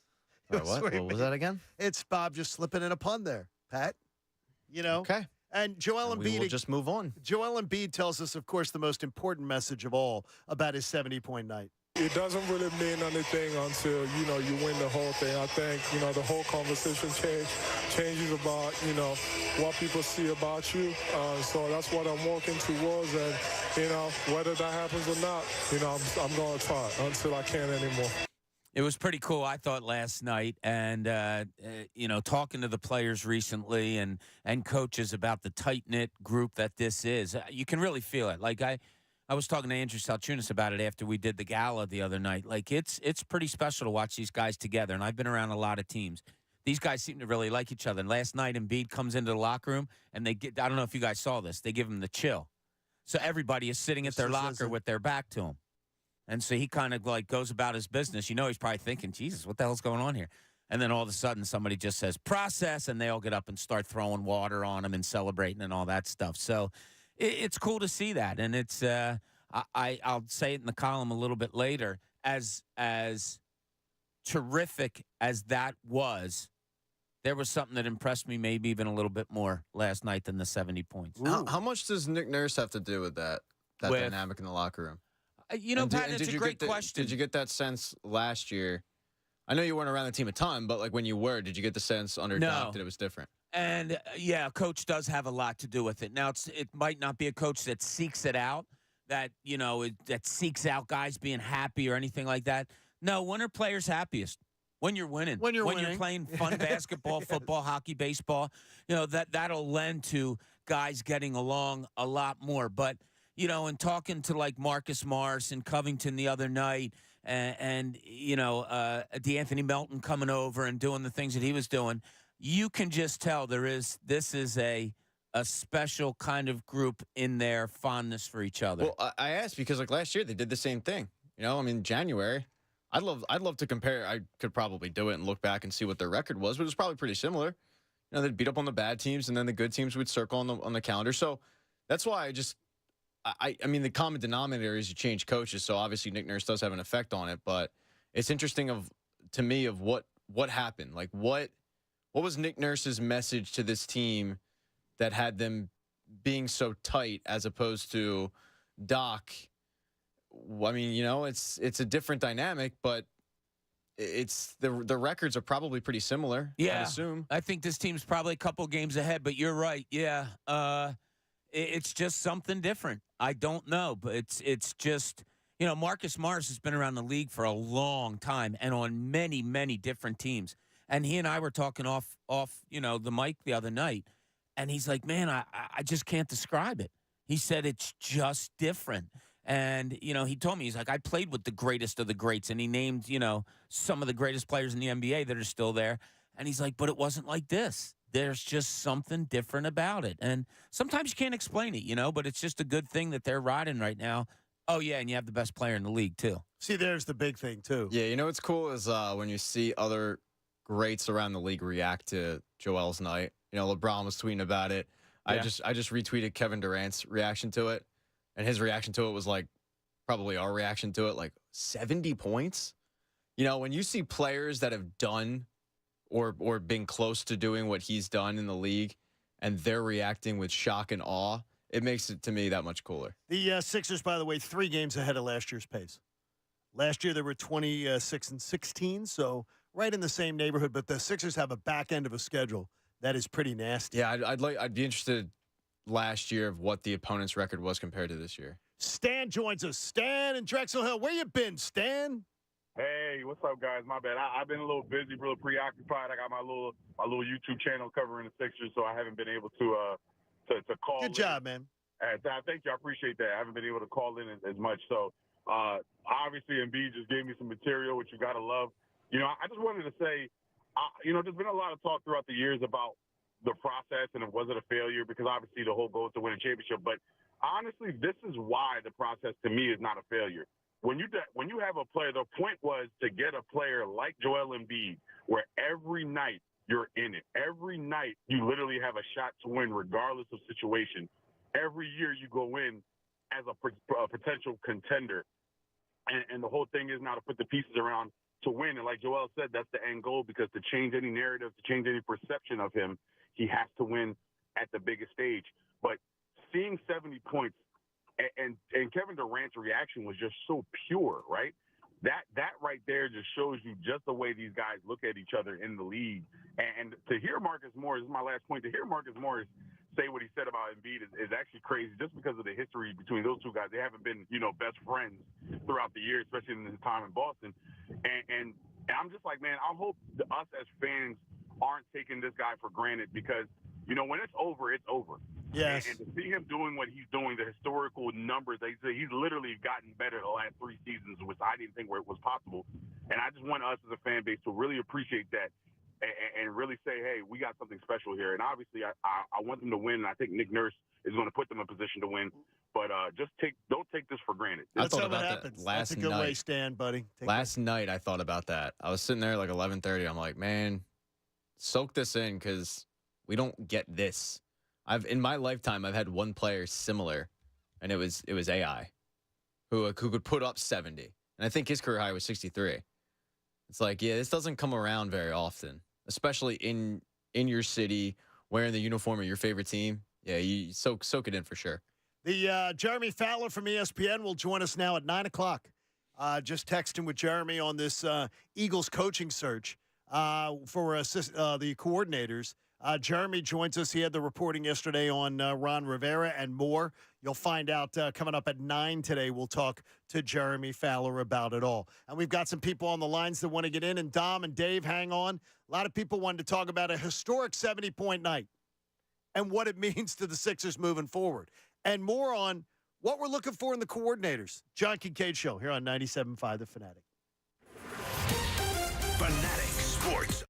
What was that again? It's Bob just slipping in a pun there, Pat. Okay. And Joel Embiid. We'll just move on. Joel Embiid tells us, of course, the most important message of all about his 70-point night. it doesn't really mean anything until, you win the whole thing. I think, the whole conversation changes about, what people see about you. So that's what I'm working towards. And, whether that happens or not, I'm going to try until I can't anymore. It was pretty cool, I thought, last night. And, talking to the players recently and coaches about the tight-knit group that this is, you can really feel it. Like, I was talking to Andrew Salchunas about it after we did the gala the other night. Like, it's pretty special to watch these guys together, and I've been around a lot of teams. These guys seem to really like each other. And last night, Embiid comes into the locker room, and I don't know if you guys saw this, they give him the chill. So everybody is sitting at their locker with their back to him. And so he kind of, goes about his business. He's probably thinking, Jesus, what the hell's going on here? And then all of a sudden, somebody just says, process, and they all get up and start throwing water on him and celebrating and all that stuff. So it's cool to see that, and it's I'll say it in the column a little bit later. As terrific as that was, there was something that impressed me maybe even a little bit more last night than the 70 points. How much does Nick Nurse have to do with that dynamic in the locker room? Pat, it's a great question. Did you get that sense last year? I know you weren't around the team a ton, but when you were, did you get the sense under Doc that it was different? And a coach does have a lot to do with it. Now, it might not be a coach that seeks it out, that seeks out guys being happy or anything like that. No, when are players happiest? When you're winning. When you're winning. You're playing fun basketball, football, hockey, baseball. That'll lend to guys getting along a lot more. But, in talking to like Marcus Morris in Covington the other night and D'Anthony Melton coming over and doing the things that he was doing, you can just tell this is a special kind of group in their fondness for each other. Well, I asked because like last year they did the same thing. January, I'd love to compare. I could probably do it and look back and see what their record was, but it was probably pretty similar. They'd beat up on the bad teams, and then the good teams would circle on the calendar. So that's why the common denominator is you change coaches. So obviously Nick Nurse does have an effect on it, but it's interesting to me what happened. Like what was Nick Nurse's message to this team that had them being so tight as opposed to Doc? It's a different dynamic, but it's the records are probably pretty similar. Yeah, I assume. I think this team's probably a couple games ahead, but you're right. Yeah, it's just something different. I don't know, but it's just Marcus Morris has been around the league for a long time and on many, many different teams. And he and I were talking off the mic the other night, and he's like, "Man, I just can't describe it." He said it's just different. And, he told me, he's like, I played with the greatest of the greats. And he named, some of the greatest players in the NBA that are still there. And he's like, but it wasn't like this. There's just something different about it. And sometimes you can't explain it, but it's just a good thing that they're riding right now. Oh, yeah, and you have the best player in the league, too. See, there's the big thing, too. Yeah, what's cool is when you see other greats around the league react to Joel's night. LeBron was tweeting about it. Yeah. I just retweeted Kevin Durant's reaction to it. And his reaction to it was like probably our reaction to it, like 70 points. When you see players that have done or been close to doing what he's done in the league and they're reacting with shock and awe, it makes it, to me, that much cooler. The Sixers, by the way, 3 games ahead of last year's pace. Last year, they were 26-16, so right in the same neighborhood. But the Sixers have a back end of a schedule that is pretty nasty. Yeah, I'd be interested last year of what the opponent's record was compared to this year. Stan joins us. Stan in Drexel Hill. Where you been, Stan? Hey, what's up, guys? My bad. I've been a little busy, a little preoccupied. I got my little YouTube channel covering the Sixers, so I haven't been able to call. Good job, man. Thank you. I appreciate that. I haven't been able to call in as much. So obviously, Embiid just gave me some material, which you gotta love. I just wanted to say, there's been a lot of talk throughout the years about the process and was it a failure, because obviously the whole goal is to win a championship. But honestly, this is why the process to me is not a failure. When you have a player, the point was to get a player like Joel Embiid, where every night you're in it. Every night you literally have a shot to win regardless of situation. Every year you go in as a potential contender. And the whole thing is now to put the pieces around to win. And like Joel said, that's the end goal, because to change any narrative, to change any perception of him, he has to win at the biggest stage. But seeing 70 points and Kevin Durant's reaction was just so pure, right? That right there just shows you just the way these guys look at each other in the league. And to hear Marcus Morris, this is my last point, to hear Marcus Morris say what he said about Embiid is actually crazy, just because of the history between those two guys. They haven't been, best friends throughout the year, especially in the time in Boston. And I'm just like, man, I hope us as fans aren't taking this guy for granted, because, when it's over, it's over. Yes. And to see him doing what he's doing, the historical numbers, he's literally gotten better the last 3 seasons, which I didn't think was possible. And I just want us as a fan base to really appreciate that and really say, hey, we got something special here. And obviously, I want them to win, and I think Nick Nurse is going to put them in position to win. But don't take this for granted. That's how it happens. That's a good way, Stan, buddy. Last night, I thought about that. I was sitting there like 11:30. I'm like, man, soak this in, because we don't get this. In my lifetime, I've had one player similar, and it was AI, who could put up 70, and I think his career high was 63. It's like, yeah, this doesn't come around very often, especially in your city, wearing the uniform of your favorite team. Yeah, you soak it in for sure. The Jeremy Fowler from ESPN will join us now at 9 o'clock. Just texting with Jeremy on this Eagles coaching search for the coordinators. Jeremy joins us. He had the reporting yesterday on Ron Rivera and more. You'll find out coming up at 9 today. We'll talk to Jeremy Fowler about it all. And we've got some people on the lines that want to get in. And Dom and Dave, hang on. A lot of people wanted to talk about a historic 70-point night and what it means to the Sixers moving forward. And more on what we're looking for in the coordinators. John Kincade Show here on 97.5 The Fanatic. Fanatic Sports.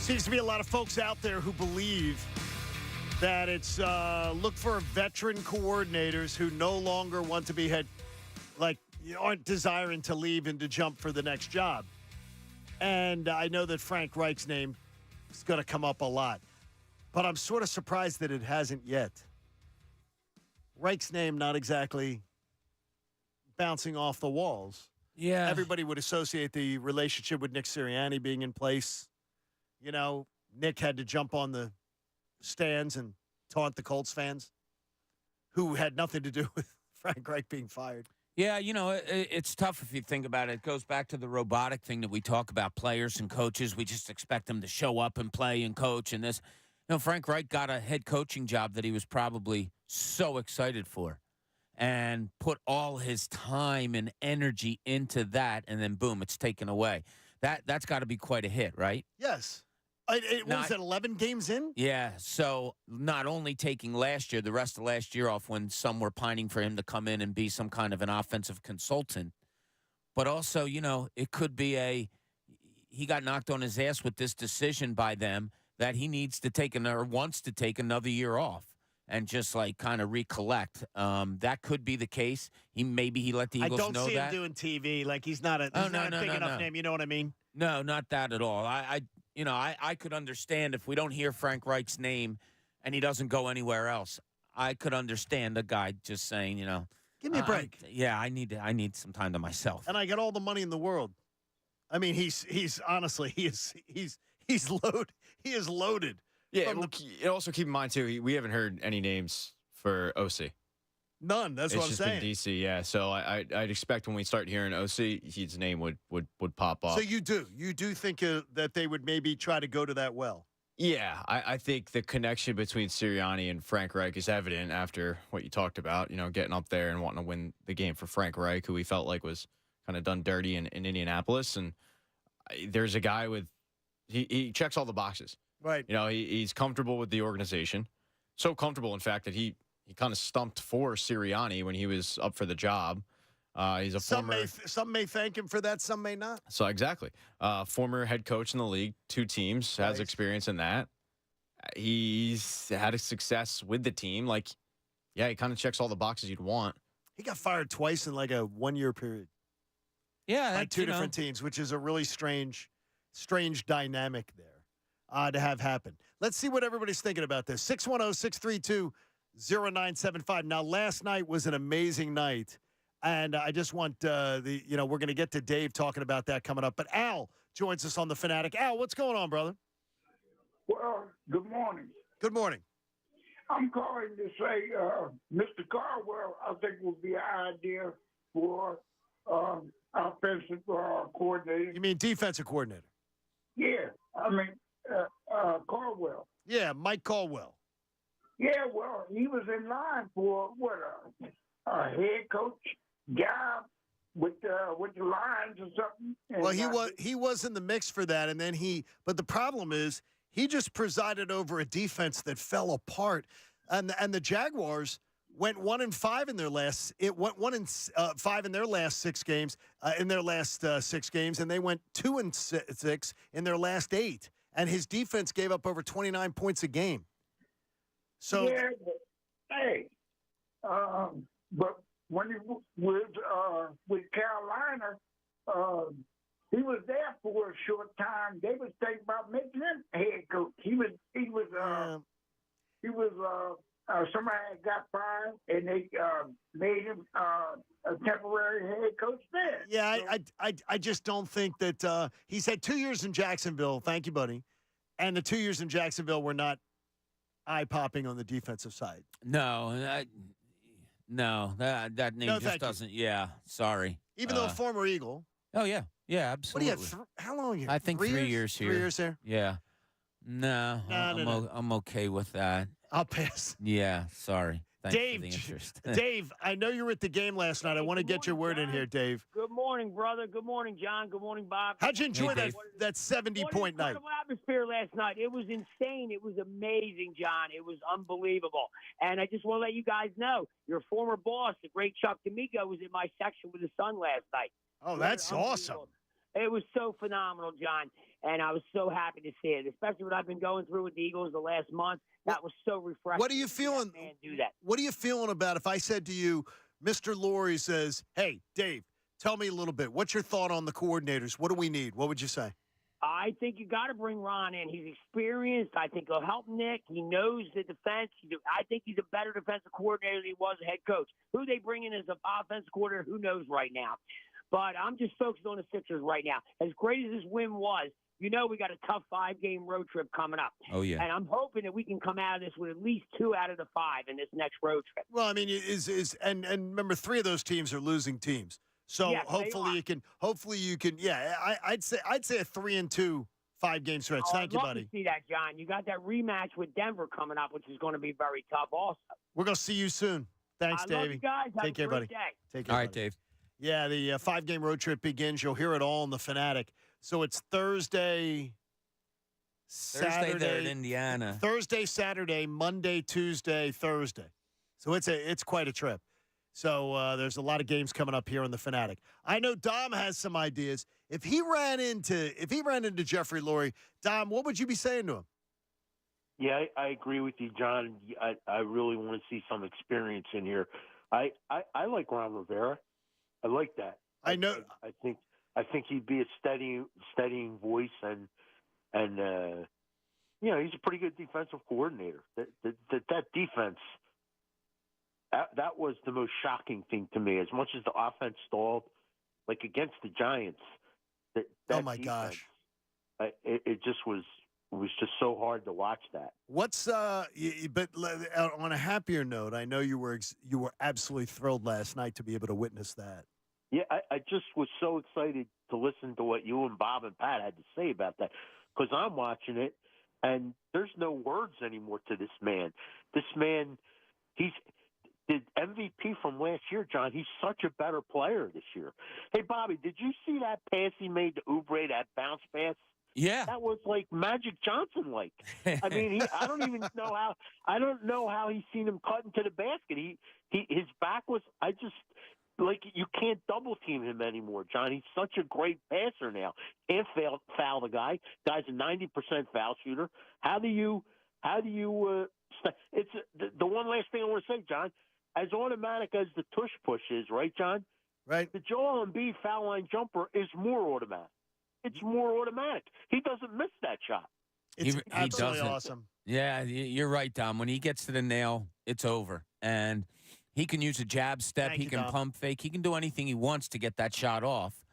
Seems to be a lot of folks out there who believe that it's look for veteran coordinators who no longer want to be aren't desiring to leave and to jump for the next job. And I know that Frank Reich's name is going to come up a lot, but I'm sort of surprised that it hasn't yet. Reich's name not exactly bouncing off the walls. Yeah. Everybody would associate the relationship with Nick Sirianni being in place. You know, Nick had to jump on the stands and taunt the Colts fans who had nothing to do with Frank Reich being fired. Yeah, it's tough if you think about it. It goes back to the robotic thing that we talk about, players and coaches. We just expect them to show up and play and coach and this. Frank Reich got a head coaching job that he was probably so excited for and put all his time and energy into that, and then, boom, it's taken away. That's got to be quite a hit, right? Yes. Was it 11 games in? Yeah, so not only taking last year, the rest of last year off when some were pining for him to come in and be some kind of an offensive consultant, but also, it could be he got knocked on his ass with this decision by them that he needs to take wants to take another year off and just kind of recollect. That could be the case. Maybe he let the Eagles know that. I don't see him doing TV. He's not a big enough name. You know what I mean? No, not that at all. I could understand if we don't hear Frank Reich's name and he doesn't go anywhere else. I could understand a guy just saying, give me a break. I need some time to myself. And I got all the money in the world. I mean, he's honestly, he's loaded. He is loaded. Yeah. Also keep in mind too, we haven't heard any names for OC. None. That's what I'm saying. It's just been DC, yeah. So I'd expect when we start hearing OC, his name would pop up. So you do think that they would maybe try to go to that well? Yeah, I think the connection between Sirianni and Frank Reich is evident after what you talked about. Getting up there and wanting to win the game for Frank Reich, who we felt like was kind of done dirty in Indianapolis. And there's a guy he checks all the boxes. Right. He's comfortable with the organization. So comfortable, in fact, that he kind of stumped for Sirianni when he was up for the job. He's a some may thank him for that, some may not. So exactly, former head coach in the league, 2 teams, has experience in that. He's had a success with the team. He kind of checks all the boxes you'd want. He got fired twice in a 1-year period. Yeah, by 2 different teams, which is a really strange dynamic there to have happen. Let's see what everybody's thinking about this. 610-632-0975. Now, last night was an amazing night, and I just want we're going to get to Dave talking about that coming up. But Al joins us on the Fanatic. Al, what's going on, brother? Well, good morning. Good morning. I'm calling to say Mr. Caldwell, I think, would be an idea for offensive coordinator. You mean defensive coordinator? Yeah, Caldwell. Yeah, Mike Caldwell. Yeah, well, he was in line for a head coach job with the Lions or something. And well, he was in the mix for that, and then but the problem is he just presided over a defense that fell apart, and the Jaguars went 1-5 in their last. It went 1-5 in their last 6 games. In their last 6 games, and they went 2-6 in their last 8. And his defense gave up over 29 points a game. So yeah, but when he was with Carolina, he was there for a short time. They was thinking about making him head coach. Somebody got fired, and they made him a temporary head coach there. Yeah, I just don't think that he's had 2 years in Jacksonville. Thank you, buddy. And the 2 years in Jacksonville were not eye-popping on the defensive side. No, that name just doesn't. Yeah, sorry. Even though a former Eagle. Oh yeah, absolutely. What do you have? How long? Here? I think 3 years here. 3 years there. Yeah. No, I'm okay with that. I'll pass. Yeah, sorry. Thanks Dave, for the interest. Dave, I know you were at the game last night. I want to get your word in here, Dave. Good morning, brother. Good morning, John. Good morning, Bob. How'd you enjoy that 70-point night? What an atmosphere last night. It was insane. It was amazing, John. It was unbelievable. And I just want to let you guys know, your former boss, the great Chuck D'Amico, was in my section with his son last night. Oh, that's awesome. It was so phenomenal, John, and I was so happy to see it, especially what I've been going through with the Eagles the last month. That was so refreshing. What are you feeling? Man, do that. What are you feeling about if I said to you, Mr. Laurie says, "Hey, Dave, tell me a little bit. What's your thought on the coordinators? What do we need?" What would you say? I think you got to bring Ron in. He's experienced. I think he'll help Nick. He knows the defense. I think he's a better defensive coordinator than he was a head coach. Who they bring in as an offensive coordinator, who knows right now. But I'm just focused on the Sixers right now. As great as this win was, we got a tough 5-game road trip coming up. Oh, yeah. And I'm hoping that we can come out of this with at least 2 out of the 5 in this next road trip. Well, I mean, and remember, 3 of those teams are losing teams. So yes, hopefully you can. Yeah, I'd say a 3-2 5-game stretch. Thank you, buddy. I'd love to see that, John. You got that rematch with Denver coming up, which is going to be very tough also. We're going to see you soon. Thanks, Davey. Love you guys. Have Take care, a great buddy. day. Take care, All right, buddy. Dave. Yeah, the 5-game road trip begins. You'll hear it all in the Fanatic. So it's Thursday, Saturday, there in Indiana. Thursday, Saturday, Monday, Tuesday, Thursday. So it's quite a trip. So there's a lot of games coming up here on the Fanatic. I know Dom has some ideas. If he ran into Jeffrey Lurie, Dom, what would you be saying to him? Yeah, I agree with you, John. I really want to see some experience in here. I like Ron Rivera. I like that. I know. I think he'd be a steadying voice, and he's a pretty good defensive coordinator. That defense. That was the most shocking thing to me. As much as the offense stalled, like against the Giants, that oh my defense, gosh, it just was just so hard to watch that. What's but on a happier note, I know you were absolutely thrilled last night to be able to witness that. Yeah, I just was so excited to listen to what you and Bob and Pat had to say about that, because I'm watching it and there's no words anymore to this man. This man, he's the MVP from last year, John. He's such a better player this year. Hey, Bobby, did you see that pass he made to Oubre, that bounce pass? Yeah, that was like Magic Johnson. Like, I mean, I don't even know how. I don't know how he seen him cut into the basket. His back was. I just like you can't double team him anymore, John. He's such a great passer now. Can't foul the guy. Guy's a 90% foul shooter. How do you? It's the one last thing I want to say, John. As automatic as the tush push is, right, John? Right. The Joel Embiid foul line jumper is more automatic. It's more automatic. He doesn't miss that shot. It's he absolutely doesn't. awesome. Yeah, you're right, Dom. When he gets to the nail, it's over. And he can use a jab step. Thank He you, can Dom. pump fake. He can do anything he wants to get that shot off.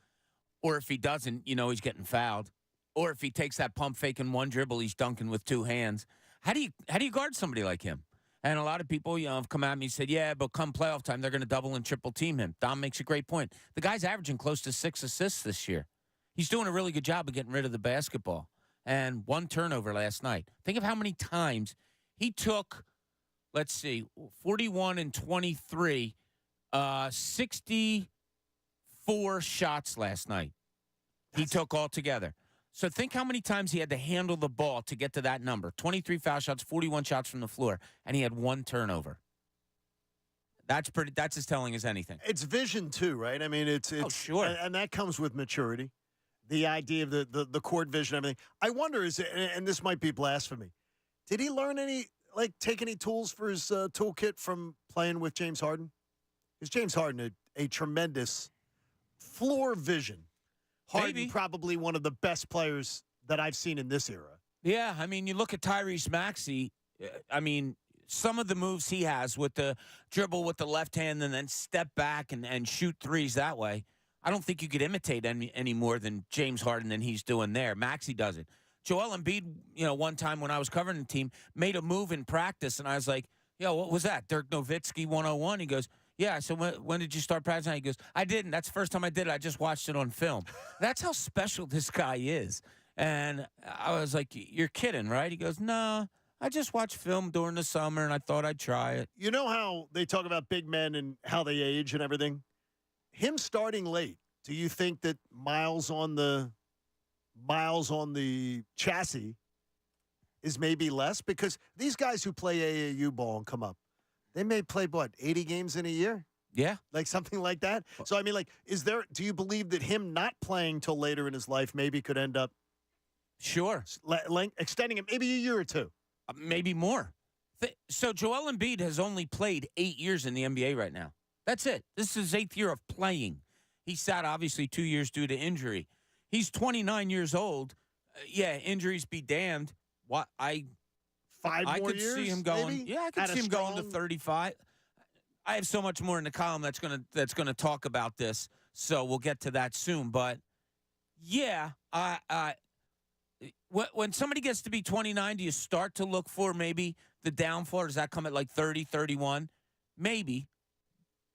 Or if he doesn't, he's getting fouled. Or if he takes that pump fake in one dribble, he's dunking with 2 hands. How do you guard somebody like him? And a lot of people, have come at me and said, yeah, but come playoff time, they're going to double and triple team him. Dom makes a great point. The guy's averaging close to 6 assists this year. He's doing a really good job of getting rid of the basketball. And 1 turnover last night. Think of how many times he took, 41 and 23, 64 shots last night. He took all together. So think how many times he had to handle the ball to get to that number. 23 foul shots, 41 shots from the floor, and he had 1 turnover. That's as telling as anything. It's vision too, right? I mean, it's sure. And that comes with maturity. The idea of the court vision, everything. I wonder, and this might be blasphemy, did he learn take any tools for his toolkit from playing with James Harden? Because James Harden, a tremendous floor vision. Harden, Maybe. probably one of the best players that I've seen in this era. Yeah, I mean, you look at Tyrese Maxey, some of the moves he has with the dribble with the left hand and then step back and shoot threes that way, I don't think you could imitate any more than James Harden than he's doing there. Maxey does it. Joel Embiid, one time when I was covering the team, made a move in practice, and I was like, yo, what was that? Dirk Nowitzki 101? He goes, yeah, so when did you start practicing? He goes, I didn't. That's the first time I did it. I just watched it on film. That's how special this guy is. And I was like, you're kidding, right? He goes, no, I just watched film during the summer, and I thought I'd try it. You know how they talk about big men and how they age and everything? Him starting late, do you think that miles on the chassis is maybe less? Because these guys who play AAU ball and come up, they may play, 80 games in a year? Yeah. Like something like that. So, I mean, like, do you believe that him not playing till later in his life maybe could end up Sure. extending it maybe a year or two? Maybe more. So Joel Embiid has only played 8 years in the NBA right now. That's it. This is his 8th year of playing. He sat, obviously, 2 years due to injury. He's 29 years old. Yeah, injuries be damned. I more could years, see him going. maybe? Yeah, I could At a see him going to strong- 35. I have so much more in the column that's gonna talk about this, so we'll get to that soon. But yeah, when somebody gets to be 29, do you start to look for maybe the downfall? Or does that come at like 30, 31? Maybe.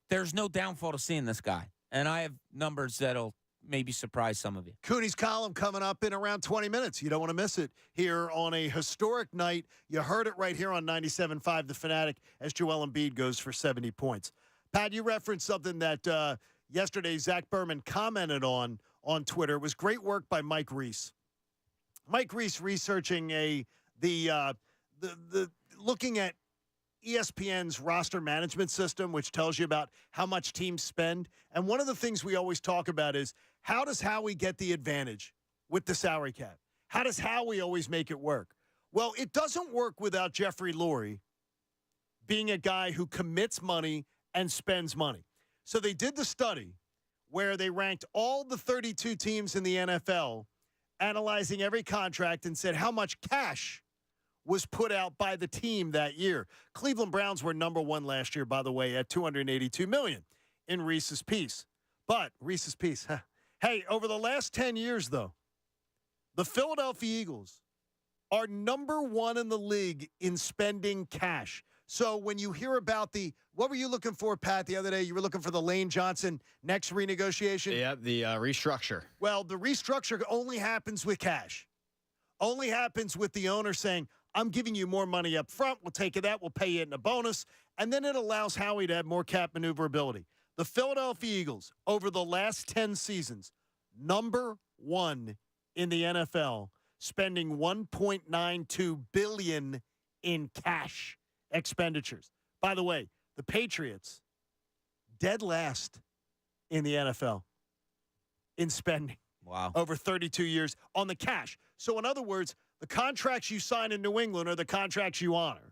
There's no downfall to seeing this guy, and I have numbers that'll maybe surprise some of you. Cooney's column coming up in around 20 minutes. You don't want to miss it here on a historic night. You heard it right here on 97.5 The Fanatic as Joel Embiid goes for 70 points. Pat, you referenced something that yesterday Zach Berman commented on Twitter. It was great work by Mike Reese. Mike Reese researching the looking at ESPN's roster management system, which tells you about how much teams spend. And one of the things we always talk about is, how does Howie get the advantage with the salary cap? How does Howie always make it work? Well, it doesn't work without Jeffrey Lurie being a guy who commits money and spends money. So they did the study where they ranked all the 32 teams in the NFL, analyzing every contract and said how much cash was put out by the team that year. Cleveland Browns were number one last year, by the way, at $282 million in Reese's piece. But Reese's piece, hey, over the last 10 years, though, the Philadelphia Eagles are number one in the league in spending cash. So when you hear about what were you looking for, Pat, the other day? You were looking for the Lane Johnson next renegotiation? Yeah, the restructure. Well, the restructure only happens with cash. Only happens with the owner saying, I'm giving you more money up front. We'll take that. We'll pay you in a bonus. And then it allows Howie to have more cap maneuverability. The Philadelphia Eagles, over the last 10 seasons, number one in the NFL, spending $1.92 billion in cash expenditures. By the way, the Patriots, dead last in the NFL in spending. Wow. Over 32 years on the cash. So in other words, the contracts you sign in New England are the contracts you honor.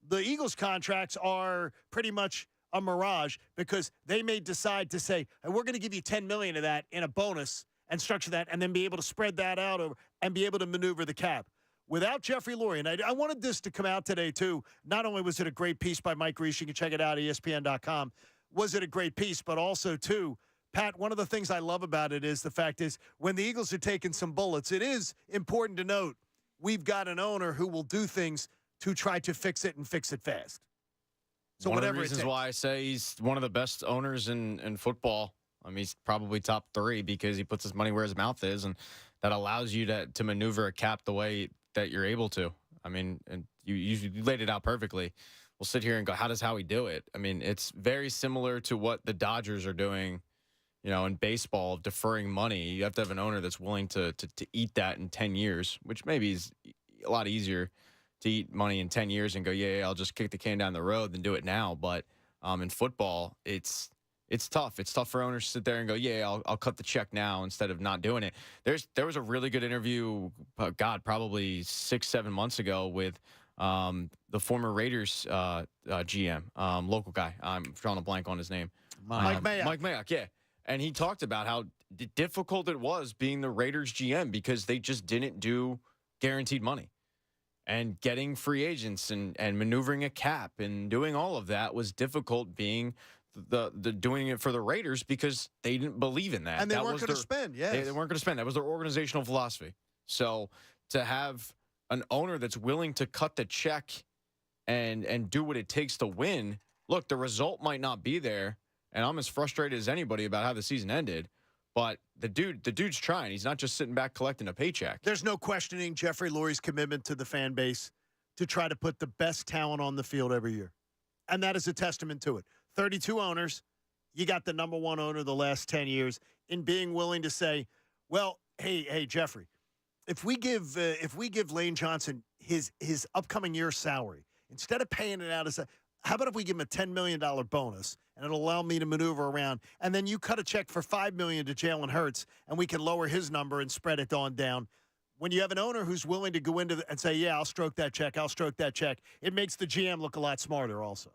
The Eagles' contracts are pretty much a mirage because they may decide to say, hey, we're going to give you $10 million of that in a bonus and structure that and then be able to spread that out and be able to maneuver the cap. Without Jeffrey Lurie, and I wanted this to come out today, too. Not only was it a great piece by Mike Reese, you can check it out at ESPN.com, was it a great piece, but also, too, Pat, one of the things I love about it is the fact is when the Eagles are taking some bullets, it is important to note we've got an owner who will do things to try to fix it and fix it fast. So one of the whatever reasons why I say he's one of the best owners in football. I mean, he's probably top 3 because he puts his money where his mouth is, and that allows you to maneuver a cap the way that you're able to. I mean, and you laid it out perfectly. We'll sit here and go, how does Howie do it? I mean, it's very similar to what the Dodgers are doing, in baseball, deferring money. You have to have an owner that's willing to eat that in 10 years, which maybe is a lot easier to eat money in 10 years and go, yeah, I'll just kick the can down the road than do it now. But in football, it's tough. It's tough for owners to sit there and go, yeah, I'll cut the check now instead of not doing it. There was a really good interview, probably 6-7 months ago with the former Raiders GM, local guy. I'm drawing a blank on his name. Mike Mayock. Mike Mayock, yeah. And he talked about how difficult it was being the Raiders GM because they just didn't do guaranteed money. And getting free agents and maneuvering a cap and doing all of that was difficult being the doing it for the Raiders because they didn't believe in that. And they that weren't going to spend, yes. They weren't going to spend. That was their organizational philosophy. So to have an owner that's willing to cut the check and do what it takes to win, look, the result might not be there. And I'm as frustrated as anybody about how the season ended. But the dude's trying. He's not just sitting back collecting a paycheck. There's no questioning Jeffrey Lurie's commitment to the fan base to try to put the best talent on the field every year. And that is a testament to it. 32 owners. You got the number one owner the last 10 years in being willing to say, well, hey, Jeffrey, if we give Lane Johnson his upcoming year's salary, instead of paying it out as how about if we give him a $10 million bonus and it'll allow me to maneuver around, and then you cut a check for $5 million to Jalen Hurts, and we can lower his number and spread it on down. When you have an owner who's willing to go into and say, yeah, I'll stroke that check, it makes the GM look a lot smarter also.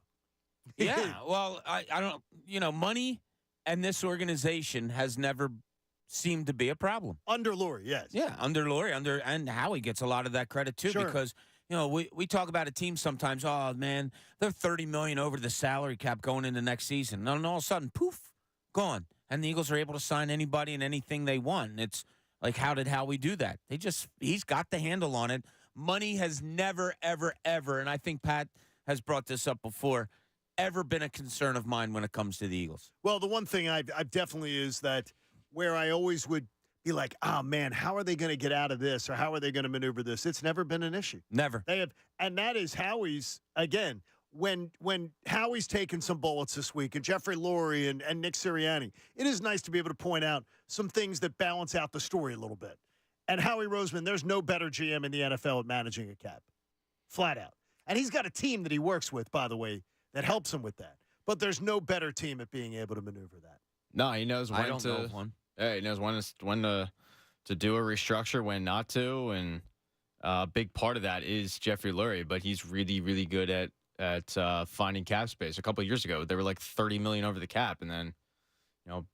Yeah, well, I don't, money and this organization has never seemed to be a problem. Under Lurie, yes. Yeah, under Lurie, and Howie gets a lot of that credit too, Sure. because we talk about a team sometimes. Oh man, they're $30 million over the salary cap going into next season, and all of a sudden, poof, gone. And the Eagles are able to sign anybody and anything they want. And it's like, how did Howie do that? He's got the handle on it. Money has never, ever, ever, and I think Pat has brought this up before, ever been a concern of mine when it comes to the Eagles. Well, the one thing I've definitely is that where I always would be like, oh, man, how are they going to get out of this, or how are they going to maneuver this? It's never been an issue. Never. They have, and that is Howie's, again, when Howie's taken some bullets this week, and Jeffrey Lurie and Nick Sirianni, it is nice to be able to point out some things that balance out the story a little bit. And Howie Roseman, there's no better GM in the NFL at managing a cap. Flat out. And he's got a team that he works with, by the way, that helps him with that. But there's no better team at being able to maneuver that. No, he knows when I don't know of one. Yeah, he knows when to do a restructure, when not to, and a big part of that is Jeffrey Lurie. But he's really, really good at finding cap space. A couple of years ago, they were like $30 million over the cap, and then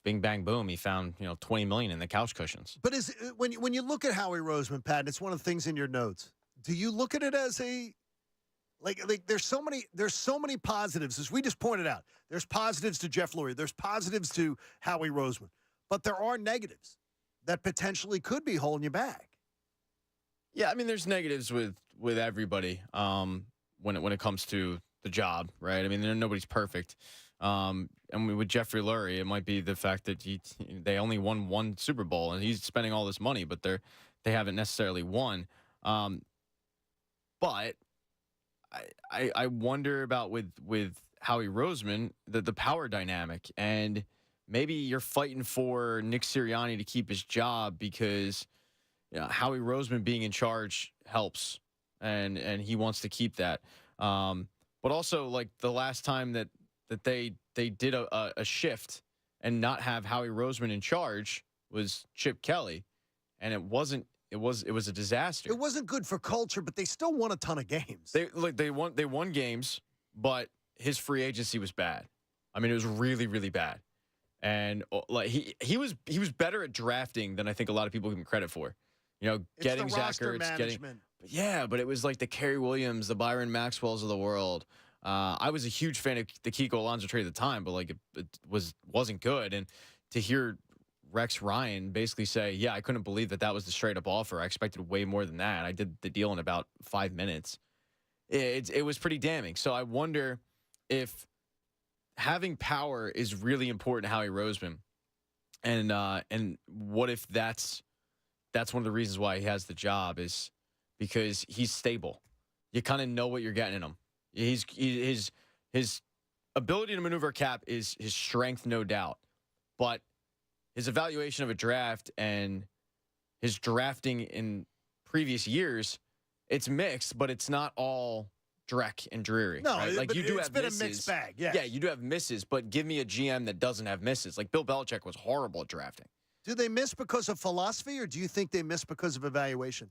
bing bang boom, he found $20 million in the couch cushions. But when you look at Howie Roseman, Pat, it's one of the things in your notes. Do you look at it as a like there's so many positives, as we just pointed out. There's positives to Jeff Lurie. There's positives to Howie Roseman. But there are negatives that potentially could be holding you back. Yeah, I mean, there's negatives with everybody when it comes to the job, right? I mean, nobody's perfect. And with Jeffrey Lurie, it might be the fact that they only won one Super Bowl, and he's spending all this money, but they haven't necessarily won. But I wonder about with Howie Roseman, the power dynamic, and maybe you're fighting for Nick Sirianni to keep his job because Howie Roseman being in charge helps, and he wants to keep that. But also, like the last time that they did a shift and not have Howie Roseman in charge was Chip Kelly, and it was a disaster. It wasn't good for culture, but they still won a ton of games. They won games, but his free agency was bad. I mean, it was really, really bad. And like he was better at drafting than I think a lot of people give him credit for. Getting Zach Ertz, but it was like the Kerry Williams, the Byron Maxwells of the world. I was a huge fan of the Kiko Alonso trade at the time, but like it wasn't good. And to hear Rex Ryan basically say, "Yeah, I couldn't believe that was the straight up offer. I expected way more than that. I did the deal in about 5 minutes." It was pretty damning. So I wonder if having power is really important to Howie Roseman, and what if that's one of the reasons why he has the job is because he's stable. You kind of know what you're getting in him. His ability to maneuver cap is his strength, no doubt, but his evaluation of a draft and his drafting in previous years, it's mixed, but it's not all dreck and dreary. No, right? Like but you do it's have been misses. a mixed bag. Yes. Yeah, you do have misses, but give me a GM that doesn't have misses. Like Bill Belichick was horrible at drafting. Do they miss because of philosophy, or do you think they miss because of evaluation?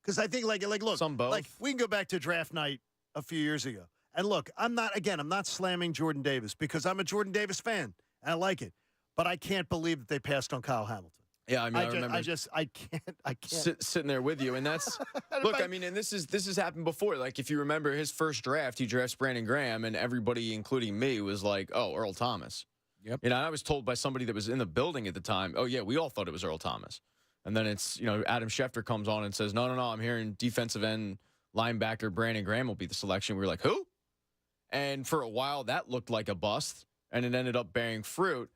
Because I think like look, some both. Like we can go back to draft night a few years ago, and look, I'm not slamming Jordan Davis because I'm a Jordan Davis fan and I like it, but I can't believe that they passed on Kyle Hamilton. Yeah, I mean, I remember. I can't. Sitting there with you, and that's look. I mean, and this has happened before. Like if you remember his first draft, he drafts Brandon Graham, and everybody, including me, was like, "Oh, Earl Thomas." Yep. I was told by somebody that was in the building at the time, "Oh yeah, we all thought it was Earl Thomas." And then it's Adam Schefter comes on and says, "No, I'm hearing defensive end linebacker Brandon Graham will be the selection." We were like, "Who?" And for a while, that looked like a bust, and it ended up bearing fruit.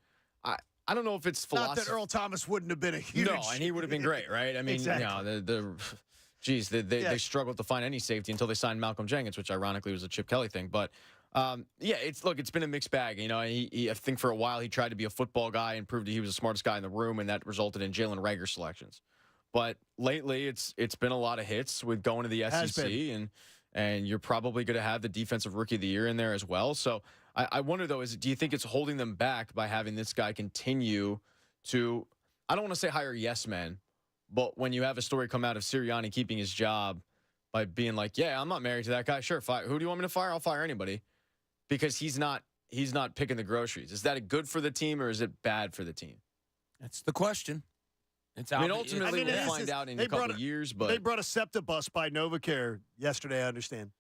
I don't know if it's philosophy. Not that Earl Thomas wouldn't have been a huge. No, and he would have been great, right? I mean, exactly. They struggled to find any safety until they signed Malcolm Jenkins, which ironically was a Chip Kelly thing. But it's been a mixed bag. I think for a while he tried to be a football guy and proved he was the smartest guy in the room, and that resulted in Jalen Reagor selections. But lately, it's been a lot of hits with going to the SEC, and you're probably going to have the defensive rookie of the year in there as well. So I wonder, though, do you think it's holding them back by having this guy continue to, I don't want to say hire yes men, but when you have a story come out of Sirianni keeping his job by being like, yeah, I'm not married to that guy. Sure, fire. Who do you want me to fire? I'll fire anybody, because he's not picking the groceries. Is that good for the team or is it bad for the team? That's the question. Ultimately, we'll find out in a couple of years. But they brought a SEPTA bus by NovaCare yesterday, I understand.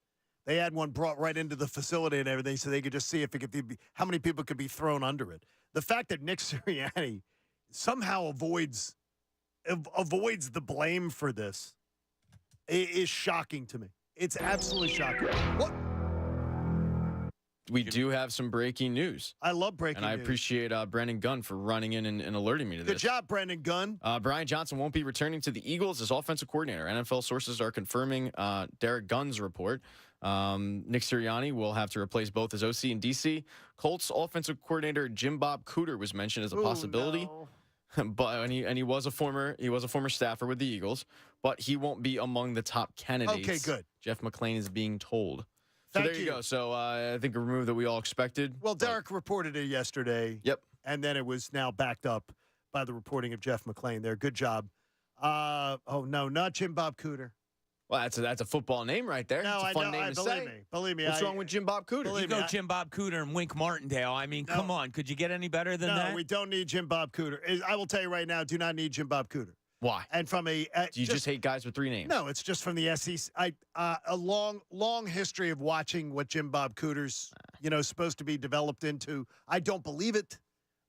They had one brought right into the facility and everything so they could just see if it could be, how many people could be thrown under it. The fact that Nick Sirianni somehow avoids the blame for this is shocking to me. It's absolutely shocking. What? We do have some breaking news. I love breaking news. And I appreciate Brandon Gunn for running in and alerting me to this. Good job, Brandon Gunn. Brian Johnson won't be returning to the Eagles as offensive coordinator. NFL sources are confirming Derek Gunn's report. Nick Sirianni will have to replace both his OC and DC. Colts offensive coordinator Jim Bob Cooter was mentioned as a possibility. No. But he was a former staffer with the Eagles, but he won't be among the top candidates. Okay, good. Jeff McClain is being told. So Thank there you go. So I think a move that we all expected. Well, Derek reported it yesterday. Yep. And then it was now backed up by the reporting of Jeff McClain there. Good job. Oh, no, not Jim Bob Cooter. Well, that's a football name right there. No, it's a fun name to say. Believe me. What's wrong with Jim Bob Cooter? You go Jim Bob Cooter and Wink Martindale. I mean, come on. Could you get any better than that? No, we don't need Jim Bob Cooter. I will tell you right now, do not need Jim Bob Cooter. Why? And from a do you just hate guys with three names? No, it's just from the SEC. A long history of watching what Jim Bob Cooter's supposed to be developed into. I don't believe it.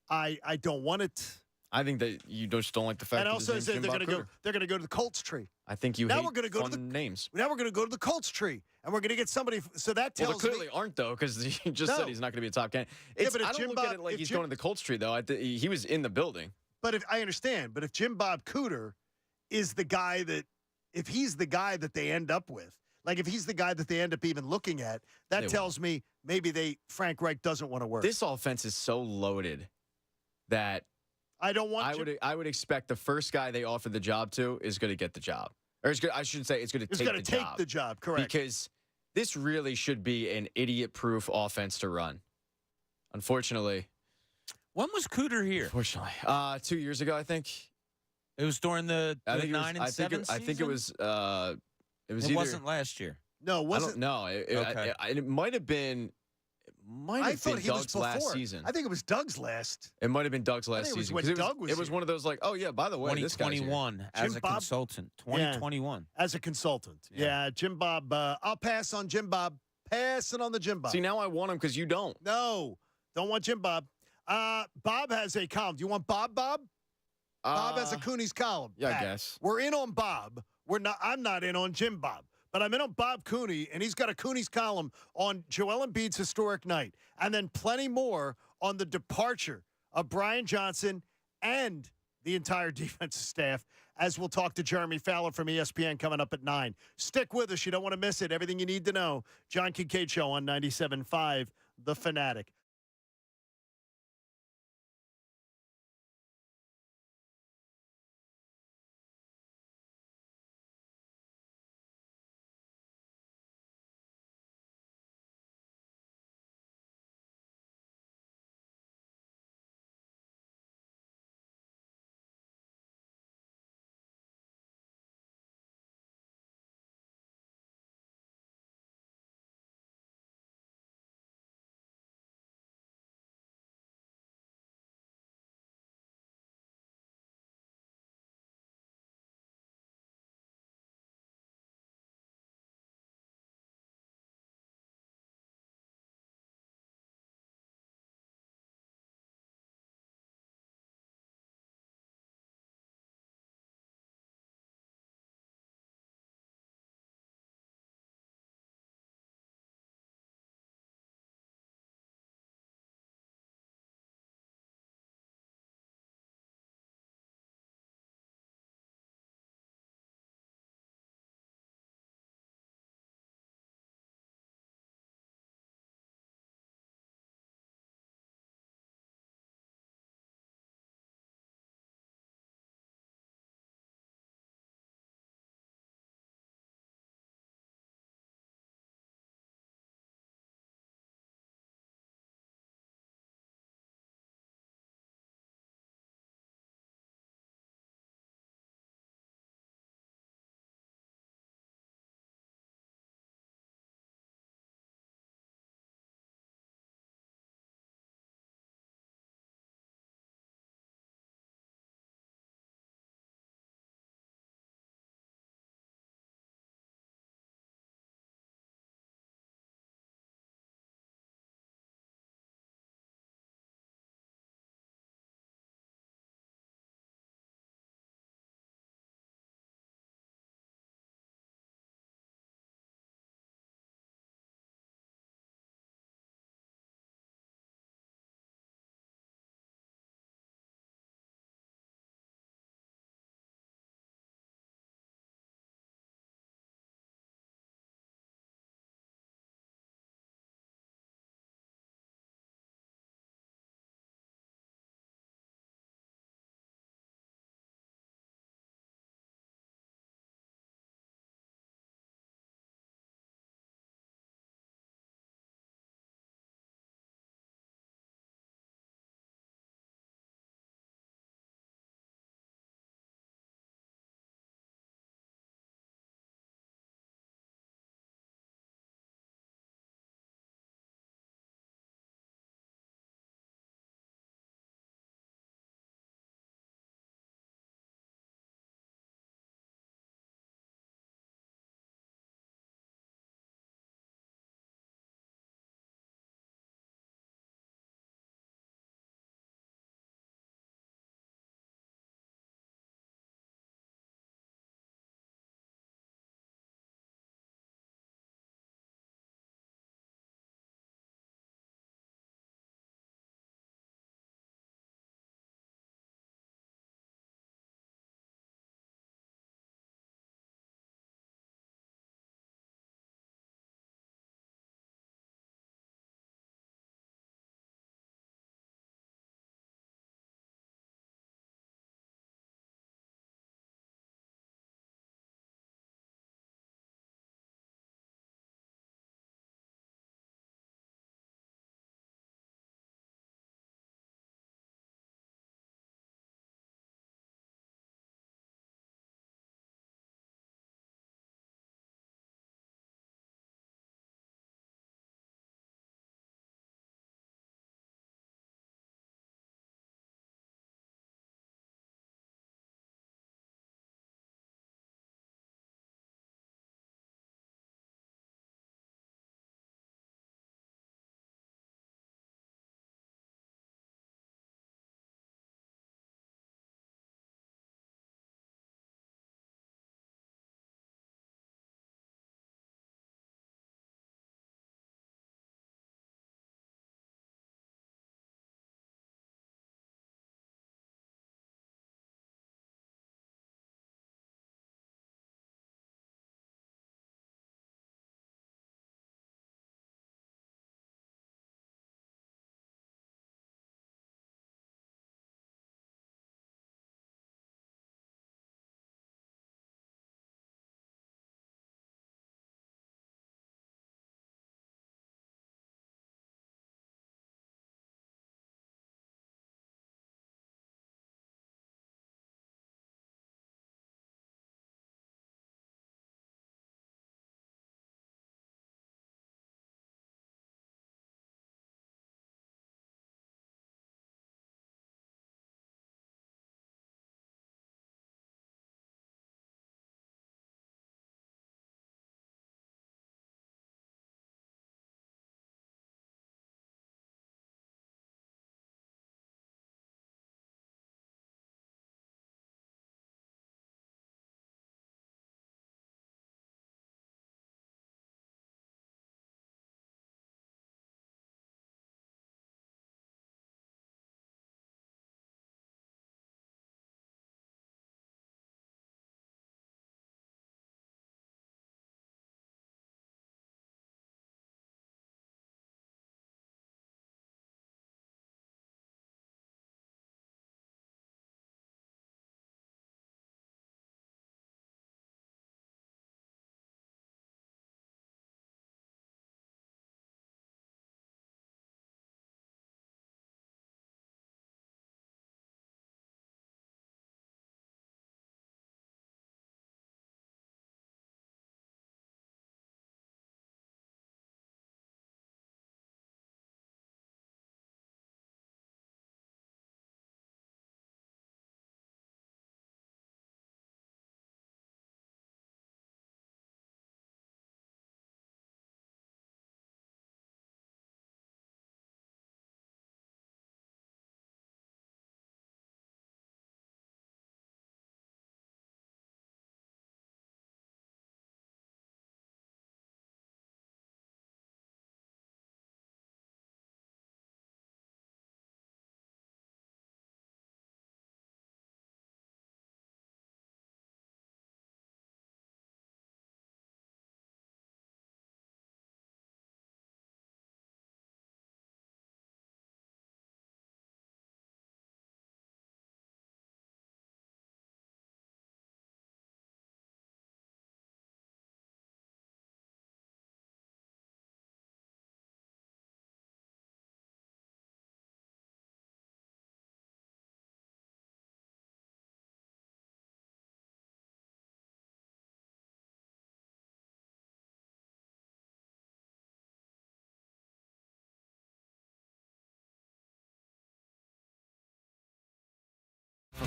I don't want it. I think that you just don't like the fact. And that also, his name's they're going to go to the Colts tree. I think you now hate we're going to go fun to the names. Now we're going to go to the Colts tree, and we're going to get somebody. So that tells they clearly aren't, though, because he just said he's not going to be a top candidate. But I don't look at it like he's going to the Colts tree, though. He was in the building. But I understand. But if Jim Bob Cooter is the guy if he's the guy that they end up with, like if he's the guy that they end up even looking at, that tells me maybe Frank Reich doesn't want to work. This offense is so loaded that I don't want. I would expect the first guy they offer the job to is going to get the job, or I should say, it's going to take the job. Correct. Because this really should be an idiot-proof offense to run. Unfortunately, when was Cooter here? Unfortunately, 2 years ago, I think. It was during the 9 and 7 season? I think it was. It wasn't last year. No, it wasn't. No, it might have been. I thought he was last season. I think it was Doug's last. It might have been Doug's last season. It was one of those like, oh yeah, by the way, this guy's 2021 as a consultant. 2021 as a consultant. Yeah, Jim Bob. I'll pass on Jim Bob. Passing on the Jim Bob. See, now I want him because you don't. No, don't want Jim Bob. Bob has a column. Do you want Bob? Bob has a Cooney's column. Yeah, I guess. We're in on Bob. I'm not in on Jim Bob. But I'm in on Bob Cooney, and he's got a Cooney's column on Joel Embiid's historic night, and then plenty more on the departure of Brian Johnson and the entire defensive staff, as we'll talk to Jeremy Fowler from ESPN coming up at 9. Stick with us. You don't want to miss it. Everything you need to know. John Kincade Show on 97.5, The Fanatic.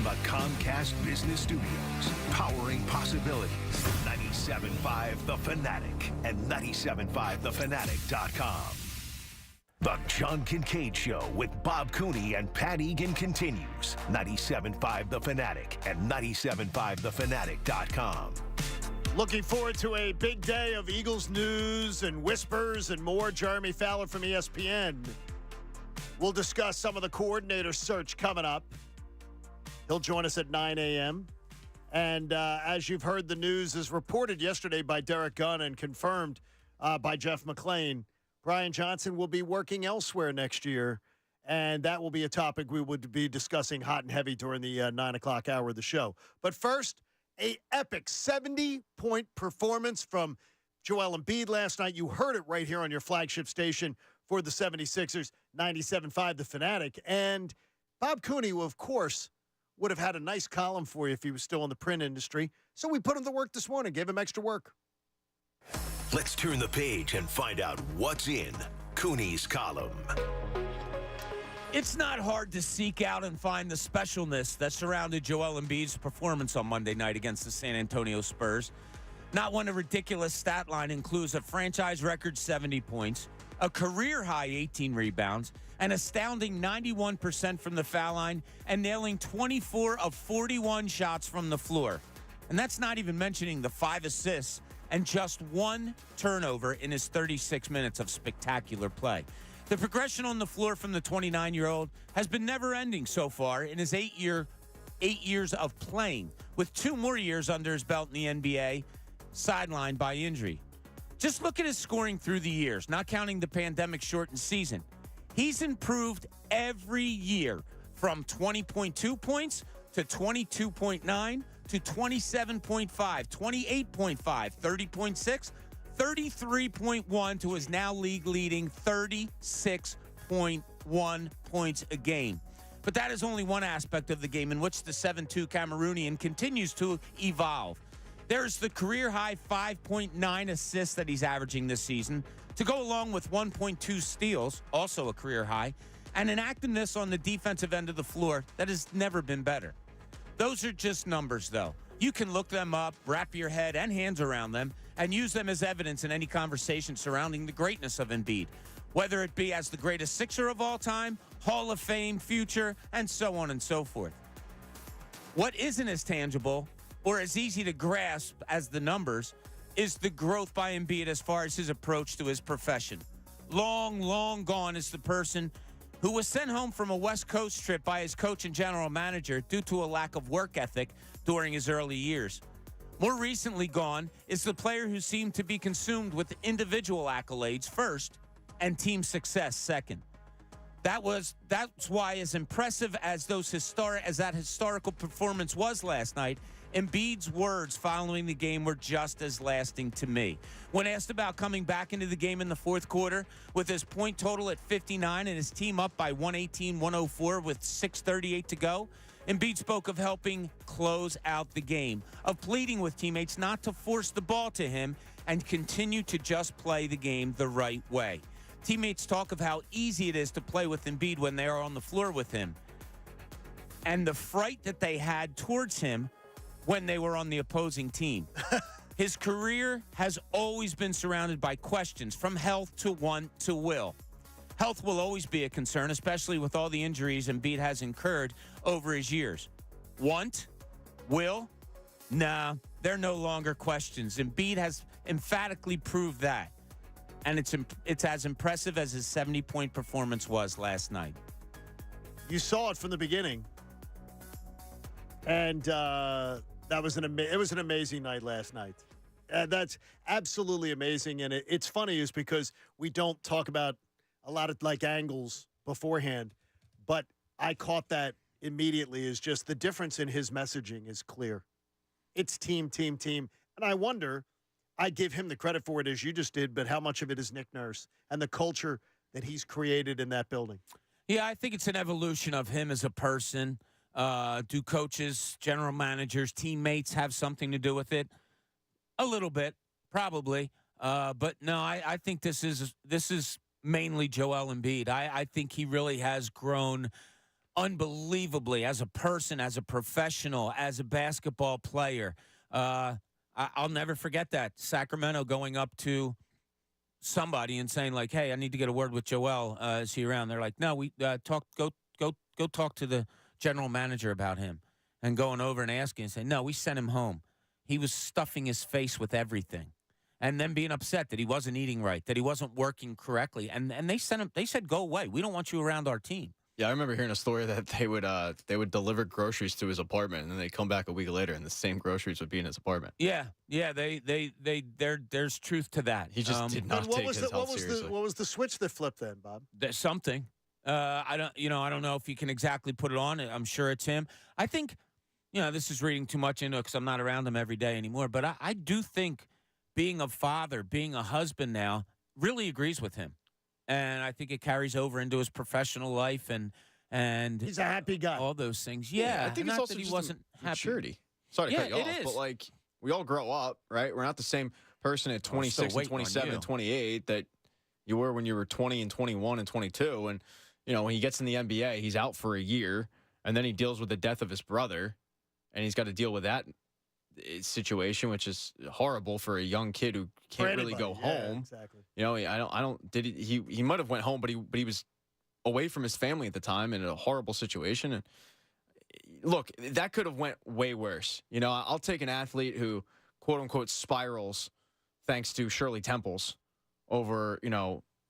the Comcast Business Studios, powering possibilities. 97.5 The Fanatic and 97.5thefanatic.com. The John Kincade Show with Bob Cooney and Pat Egan continues. 97.5 The Fanatic and 97.5thefanatic.com. Looking forward to a big day of Eagles news and whispers and more. Jeremy Fowler from ESPN. We'll discuss some of the coordinator search coming up. He'll join us at 9 a.m. And as you've heard, the news is reported yesterday by Derek Gunn and confirmed by Jeff McClain. Brian Johnson will be working elsewhere next year, and that will be a topic we would be discussing hot and heavy during the 9 o'clock hour of the show. But first, a epic 70-point performance from Joel Embiid last night. You heard it right here on your flagship station for the 76ers, 97.5 The Fanatic. And Bob Cooney, of course, would have had a nice column for you if he was still in the print industry. So we put him to work this morning, gave him extra work. Let's turn the page and find out what's in Cooney's column. It's not hard to seek out and find the specialness that surrounded Joel Embiid's performance on Monday night against the San Antonio Spurs. Not one, a ridiculous stat line includes a franchise record 70 points, a career-high 18 rebounds, an astounding 91% from the foul line, and nailing 24 of 41 shots from the floor. And that's not even mentioning the 5 assists and just 1 turnover in his 36 minutes of spectacular play. The progression on the floor from the 29-year-old has been never-ending so far in his 8 years of playing, with 2 more years under his belt in the NBA, sidelined by injury. Just look at his scoring through the years, not counting the pandemic-shortened season. He's improved every year from 20.2 points to 22.9 to 27.5, 28.5, 30.6, 33.1 to his now league-leading 36.1 points a game. But that is only one aspect of the game in which the 7'2 Cameroonian continues to evolve. There's the career-high 5.9 assists that he's averaging this season, to go along with 1.2 steals, also a career high, and an activeness on the defensive end of the floor that has never been better. Those are just numbers, though. You can look them up, wrap your head and hands around them, and use them as evidence in any conversation surrounding the greatness of Embiid, whether it be as the greatest Sixer of all time, Hall of Fame, future, and so on and so forth. What isn't as tangible or as easy to grasp as the numbers is the growth by Embiid as far as his approach to his profession. Long, long gone is the person who was sent home from a West Coast trip by his coach and general manager due to a lack of work ethic during his early years. More recently gone is the player who seemed to be consumed with individual accolades first and team success second. That's why, as impressive as that historical performance was last night, Embiid's words following the game were just as lasting to me. When asked about coming back into the game in the fourth quarter with his point total at 59 and his team up by 118-104 with 6:38 to go, Embiid spoke of helping close out the game, of pleading with teammates not to force the ball to him and continue to just play the game the right way. Teammates talk of how easy it is to play with Embiid when they are on the floor with him, and the fright that they had towards him when they were on the opposing team. His career has always been surrounded by questions, from health to want to will. Health will always be a concern, especially with all the injuries Embiid has incurred over his years. Want? Will? Nah, they're no longer questions. Embiid has emphatically proved that. And it's as impressive as his 70-point performance was last night. You saw it from the beginning. And it was an amazing night last night. That's absolutely amazing. And it's funny is because we don't talk about a lot of like angles beforehand, but I caught that immediately is just the difference in his messaging is clear. It's team, team, team. And I wonder, I give him the credit for it as you just did, but how much of it is Nick Nurse and the culture that he's created in that building? Yeah, I think it's an evolution of him as a person. Do coaches, general managers, teammates have something to do with it? A little bit, probably. But no, I think this is mainly Joel Embiid. I think he really has grown unbelievably as a person, as a professional, as a basketball player. I'll never forget that. Sacramento going up to somebody and saying, like, hey, I need to get a word with Joel. Is he around? They're like, no, we go talk to the general manager about him. And going over and asking and saying, no, we sent him home. He was stuffing his face with everything. And then being upset that he wasn't eating right, that he wasn't working correctly. And they sent him, they said, go away. We don't want you around our team. Yeah, I remember hearing a story that they would deliver groceries to his apartment, and then they come back a week later, and the same groceries would be in his apartment. Yeah, there's truth to that. He just did not take his health seriously. What was the switch that flipped then, Bob? There's something. I don't know if you can exactly put it on. I'm sure it's him. I think, this is reading too much into it because I'm not around him every day anymore. But I do think being a father, being a husband now, really agrees with him. And I think it carries over into his professional life and he's a happy guy. All those things. Yeah, I think not it's also that he just wasn't happy. maturity. Sorry to cut you off, but like we all grow up, right? We're not the same person at 26 and 27 and 28 that you were when you were 20 and 21 and 22. And when he gets in the NBA, he's out for a year, and then he deals with the death of his brother, and he's got to deal with that situation, which is horrible for a young kid who can't really go home. Exactly. He might have went home, but he was away from his family at the time in a horrible situation. And look, that could have went way worse. I'll take an athlete who quote unquote spirals thanks to Shirley Temples over,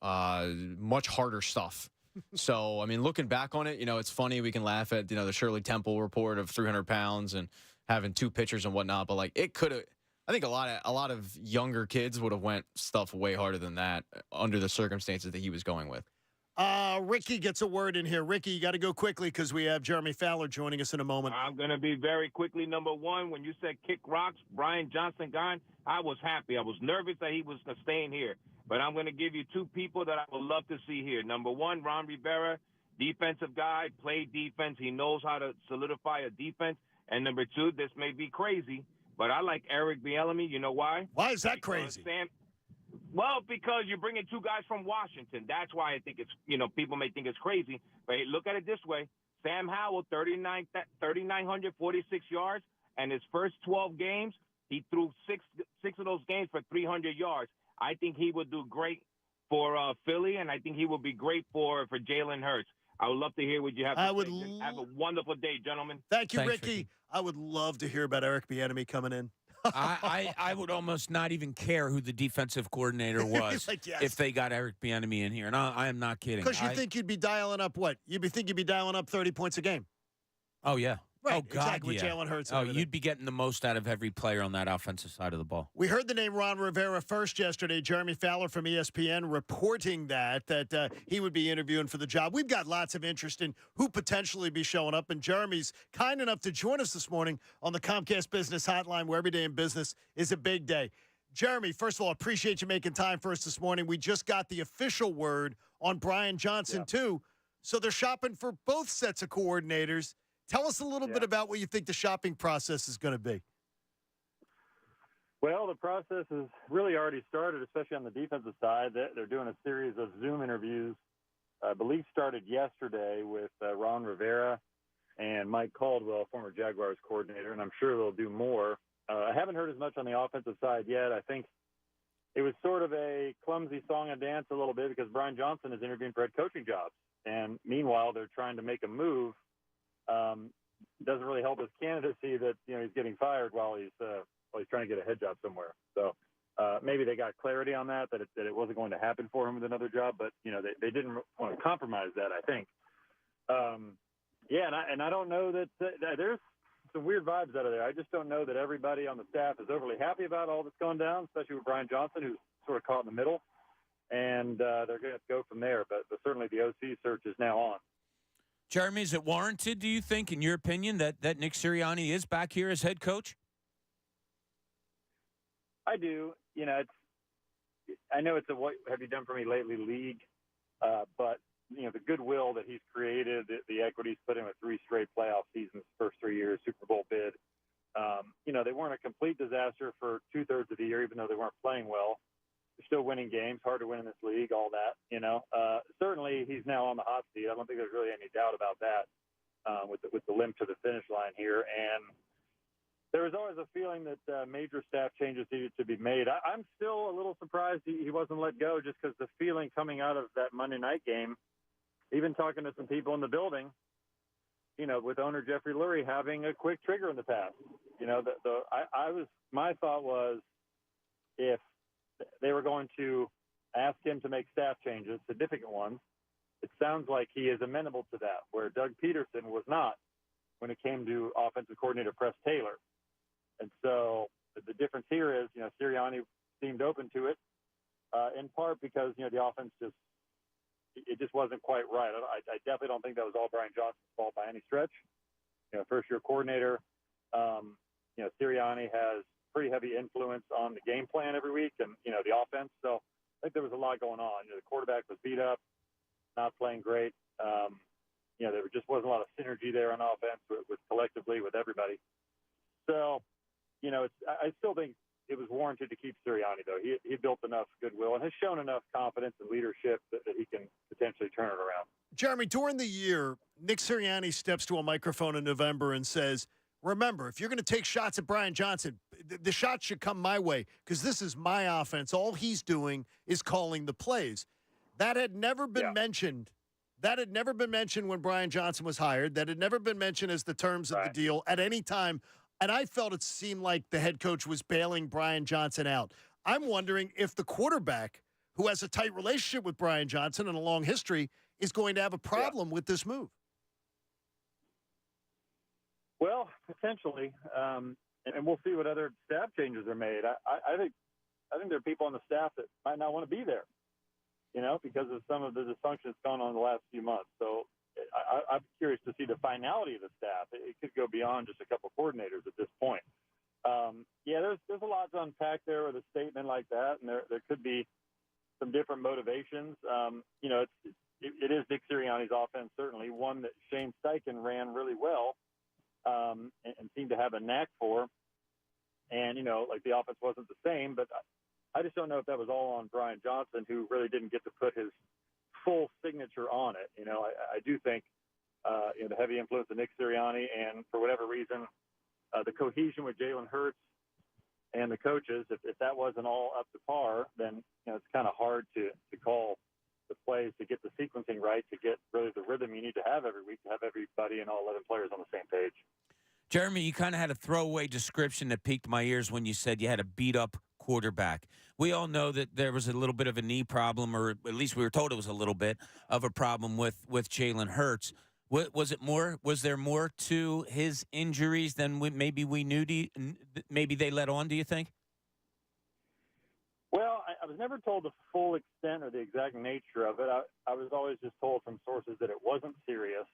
much harder stuff. So, I mean, looking back on it, it's funny. We can laugh at, the Shirley Temple report of 300 pounds and having 2 pitchers and whatnot. But, like, it could have – I think a lot of younger kids would have went stuff way harder than that under the circumstances that he was going with. Ricky gets a word in here. Ricky, you got to go quickly because we have Jeremy Fowler joining us in a moment. I'm going to be very quickly. Number one, when you said kick rocks, Brian Johnson gone, I was happy. I was nervous that he was staying here. But I'm going to give you 2 people that I would love to see here. Number one, Ron Rivera, defensive guy, played defense. He knows how to solidify a defense. And number 2, this may be crazy, but I like Eric Bieniemy. You know why? Why is that crazy? Well, because you're bringing 2 guys from Washington. That's why I think it's, people may think it's crazy. But hey, look at it this way. Sam Howell, 3,946 yards, and his first 12 games, he threw six of those games for 300 yards. I think he would do great for Philly, and I think he will be great for Jalen Hurts. I would love to hear what you have to say. Have a wonderful day, gentlemen. Thanks, Ricky. I would love to hear about Eric Bieniemy coming in. I would almost not even care who the defensive coordinator was if they got Eric Bieniemy in here, and I am not kidding. Because you think you'd be dialing up what? You'd be dialing up 30 points a game. Oh, yeah. Right, oh, God, exactly, with Jalen Hurts. Oh, you'd be getting the most out of every player on that offensive side of the ball. We heard the name Ron Rivera first yesterday. Jeremy Fowler from ESPN reporting that he would be interviewing for the job. We've got lots of interest in who potentially be showing up, and Jeremy's kind enough to join us this morning on the Comcast Business Hotline, where every day in business is a big day. Jeremy, first of all, appreciate you making time for us this morning. We just got the official word on Brian Johnson, too. So they're shopping for both sets of coordinators. Tell us a little bit about what you think the shopping process is going to be. Well, the process has really already started, especially on the defensive side. They're doing a series of Zoom interviews, I believe started yesterday with Ron Rivera and Mike Caldwell, former Jaguars coordinator, and I'm sure they'll do more. I haven't heard as much on the offensive side yet. I think it was sort of a clumsy song and dance a little bit because Brian Johnson is interviewing for head coaching jobs. And meanwhile, they're trying to make a move. Doesn't really help his candidacy that he's getting fired while he's trying to get a head job somewhere. So maybe they got clarity on that it wasn't going to happen for him with another job, but they didn't want to compromise that. I think. And I don't know that there's some weird vibes out of there. I just don't know that everybody on the staff is overly happy about all that's going down, especially with Brian Johnson, who's sort of caught in the middle, and they're going to go from there. But certainly the OC search is now on. Jeremy, is it warranted, do you think, in your opinion, that Nick Sirianni is back here as head coach? I do. I know it's a what have you done for me lately league, but the goodwill that he's created, the equity he's put in with 3 straight playoff seasons, first 3 years, Super Bowl bid. They weren't a complete disaster for 2/3 of the year, even though they weren't playing well. They're still winning games, hard to win in this league, all that, Certainly he's now on the hot seat. I don't think there's really any doubt about that. with the limp to the finish line here. And there was always a feeling that major staff changes needed to be made. I'm still a little surprised he wasn't let go, just because the feeling coming out of that Monday night game, even talking to some people in the building, with owner Jeffrey Lurie having a quick trigger in the past. My thought was, if they were going to ask him to make staff changes, significant ones, it sounds like he is amenable to that, where Doug Peterson was not when it came to offensive coordinator Press Taylor. And so the difference here is, Sirianni seemed open to it, in part because, the offense just wasn't quite right. I definitely don't think that was all Brian Johnson's fault by any stretch. First-year coordinator, Sirianni has pretty heavy influence on the game plan every week and, the offense. So I think there was a lot going on. The quarterback was beat up, not playing great. There just wasn't a lot of synergy there on offense with collectively with everybody. So, I still think it was warranted to keep Sirianni, though. He built enough goodwill and has shown enough confidence and leadership that he can potentially turn it around. Jeremy, during the year, Nick Sirianni steps to a microphone in November and says, remember, if you're going to take shots at Brian Johnson, the shots should come my way because this is my offense. All he's doing is calling the plays. That had never been mentioned. That had never been mentioned when Brian Johnson was hired. That had never been mentioned as the terms of the deal at any time. And I felt it seemed like the head coach was bailing Brian Johnson out. I'm wondering if the quarterback, who has a tight relationship with Brian Johnson and a long history, is going to have a problem with this move. Well, potentially, and we'll see what other staff changes are made. I think there are people on the staff that might not want to be there, because of some of the dysfunction that's gone on in the last few months. So I'm curious to see the finality of the staff. It could go beyond just a couple coordinators at this point. There's a lot to unpack there with a statement like that, and there could be some different motivations. It is Nick Sirianni's offense, certainly one that Shane Steichen ran really well. And seemed to have a knack for. And, the offense wasn't the same, but I just don't know if that was all on Brian Johnson, who really didn't get to put his full signature on it. I do think, the heavy influence of Nick Sirianni and, for whatever reason, the cohesion with Jalen Hurts and the coaches, if that wasn't all up to par, then, it's kind of hard to call the plays to get the sequencing right, to get really the rhythm you need to have every week to have everybody and all 11 players on the same page. Jeremy, you kind of had a throwaway description that piqued my ears when you said you had a beat-up quarterback. We all know that there was a little bit of a knee problem, or at least we were told it was a little bit of a problem with Jalen Hurts. Was it more? Was there more to his injuries than maybe we knew? Maybe they let on, do you think? Well, I was never told the full extent or the exact nature of it. I was always just told from sources that it wasn't serious.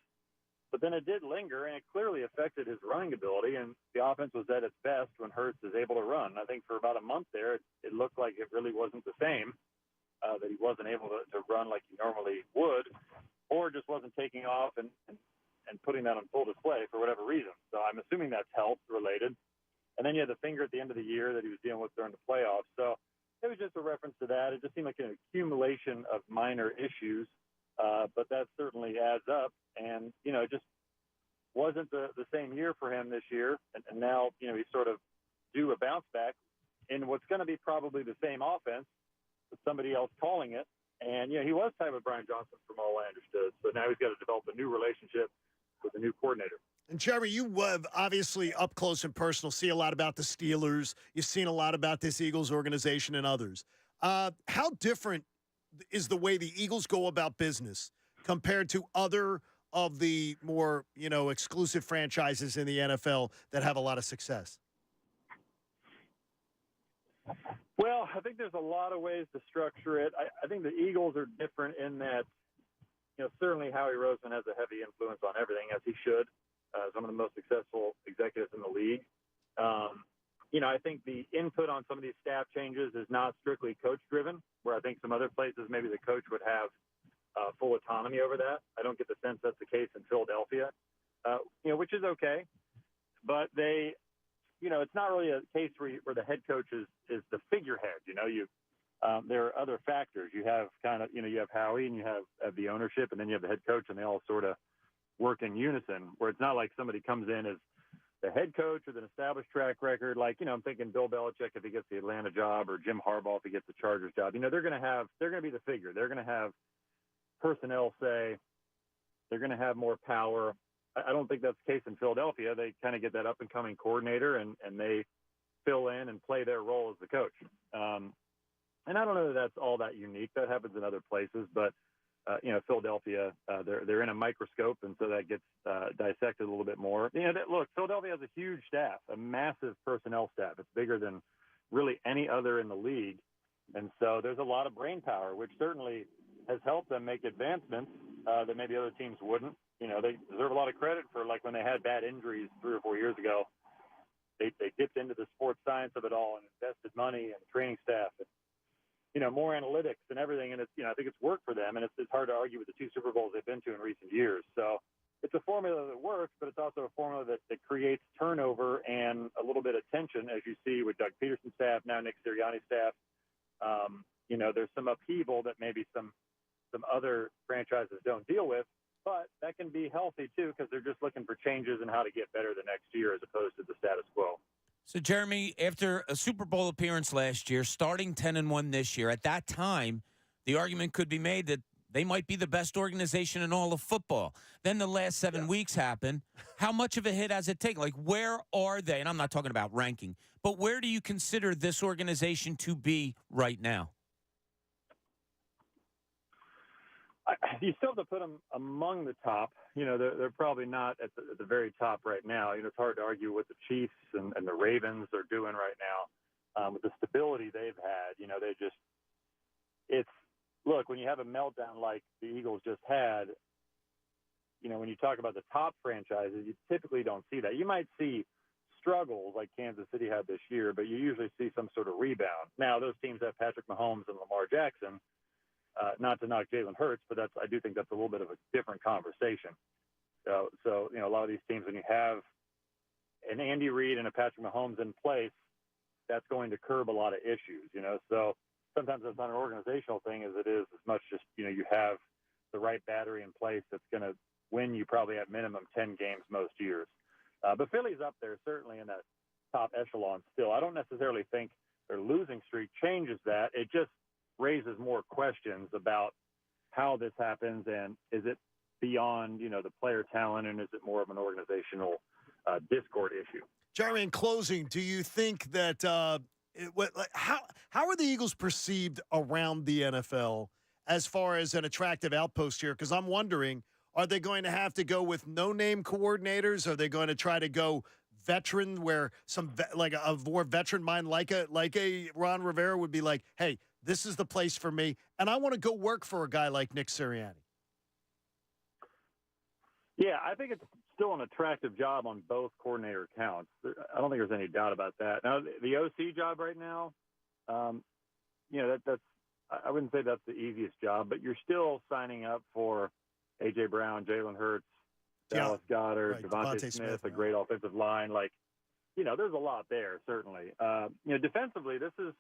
But then it did linger, and it clearly affected his running ability, and the offense was at its best when Hurts is able to run. I think for about a month there, it looked like it really wasn't the same, that he wasn't able to run like he normally would, or just wasn't taking off and putting that on full display for whatever reason. So I'm assuming that's health-related. And then you had the finger at the end of the year that he was dealing with during the playoffs. So it was just a reference to that. It just seemed like an accumulation of minor issues, but that certainly adds up. And, it just wasn't the same year for him this year. And now, he's sort of due a bounce back in what's going to be probably the same offense with somebody else calling it. And, he was tied with Brian Johnson from all I understood. So now he's got to develop a new relationship with a new coordinator. And, Jeremy, you obviously up close and personal see a lot about the Steelers. You've seen a lot about this Eagles organization and others. How different is the way the Eagles go about business compared to other of the more, exclusive franchises in the NFL that have a lot of success? Well, I think there's a lot of ways to structure it. I think the Eagles are different in that, certainly Howie Roseman has a heavy influence on everything, as he should. Some of the most successful executives in the league. I think the input on some of these staff changes is not strictly coach-driven, where I think some other places maybe the coach would have full autonomy over that. I don't get the sense that's the case in Philadelphia, which is okay. But they, it's not really a case where the head coach is the figurehead. There are other factors. You have you have Howie and you have the ownership, and then you have the head coach, and they all sort of work in unison, where it's not like somebody comes in as the head coach with an established track record. Like, I'm thinking Bill Belichick if he gets the Atlanta job, or Jim Harbaugh if he gets the Chargers job. They're going to be the figure. They're going to have personnel say. They're going to have more power. I don't think that's the case in Philadelphia. They kind of get that up-and-coming coordinator, and they fill in and play their role as the coach. And I don't know that that's all that unique. That happens in other places, but Philadelphia, they're in a microscope, and so that gets dissected a little bit more. Look, Philadelphia has a huge staff, a massive personnel staff. It's bigger than really any other in the league, and so there's a lot of brain power, which certainly has helped them make advancements that maybe other teams wouldn't. They deserve a lot of credit for, like, when they had bad injuries 3 or 4 years ago, they dipped into the sports science of it all and invested money and training staff and, more analytics and everything. And it's, I think it's worked for them, and it's hard to argue with the 2 Super Bowls they've been to in recent years. So it's a formula that works, but it's also a formula that creates turnover and a little bit of tension, as you see with Doug Peterson's staff, now Nick Sirianni's staff. There's some upheaval that maybe some other franchises don't deal with, but that can be healthy too, because they're just looking for changes in how to get better the next year as opposed to the status quo. So, Jeremy, after a Super Bowl appearance last year, starting 10-1 this year, at that time, the argument could be made that they might be the best organization in all of football. Then the last 7 weeks happened. How much of a hit has it taken? Like, where are they? And I'm not talking about ranking, but where do you consider this organization to be right now? You still have to put them among the top. They're probably not at the very top right now. It's hard to argue what the Chiefs and the Ravens are doing right now with the stability they've had. Look, when you have a meltdown like the Eagles just had, when you talk about the top franchises, you typically don't see that. You might see struggles like Kansas City had this year, but you usually see some sort of rebound. Now, those teams have Patrick Mahomes and Lamar Jackson. Not to knock Jalen Hurts, but I do think that's a little bit of a different conversation. So a lot of these teams, when you have an Andy Reid and a Patrick Mahomes in place, that's going to curb a lot of issues. So sometimes it's not an organizational thing as it is as much just you have the right battery in place that's going to win you probably at minimum 10 games most years. But Philly's up there certainly in that top echelon still. I don't necessarily think their losing streak changes that. It just raises more questions about how this happens, and is it beyond the player talent, and is it more of an organizational discord issue? Jeremy, in closing, do you think that how are the Eagles perceived around the NFL as far as an attractive outpost here? Because I'm wondering, are they going to have to go with no-name coordinators? Are they going to try to go veteran, where like a more veteran mind like a Ron Rivera would be like, hey, this is the place for me, and I want to go work for a guy like Nick Sirianni? Yeah, I think it's still an attractive job on both coordinator counts. I don't think there's any doubt about that. Now, the OC job right now, that's I wouldn't say that's the easiest job, but you're still signing up for A.J. Brown, Jalen Hurts, Dallas Goedert, right, Devontae Smith, a great offensive line. There's a lot there, certainly. Defensively, this is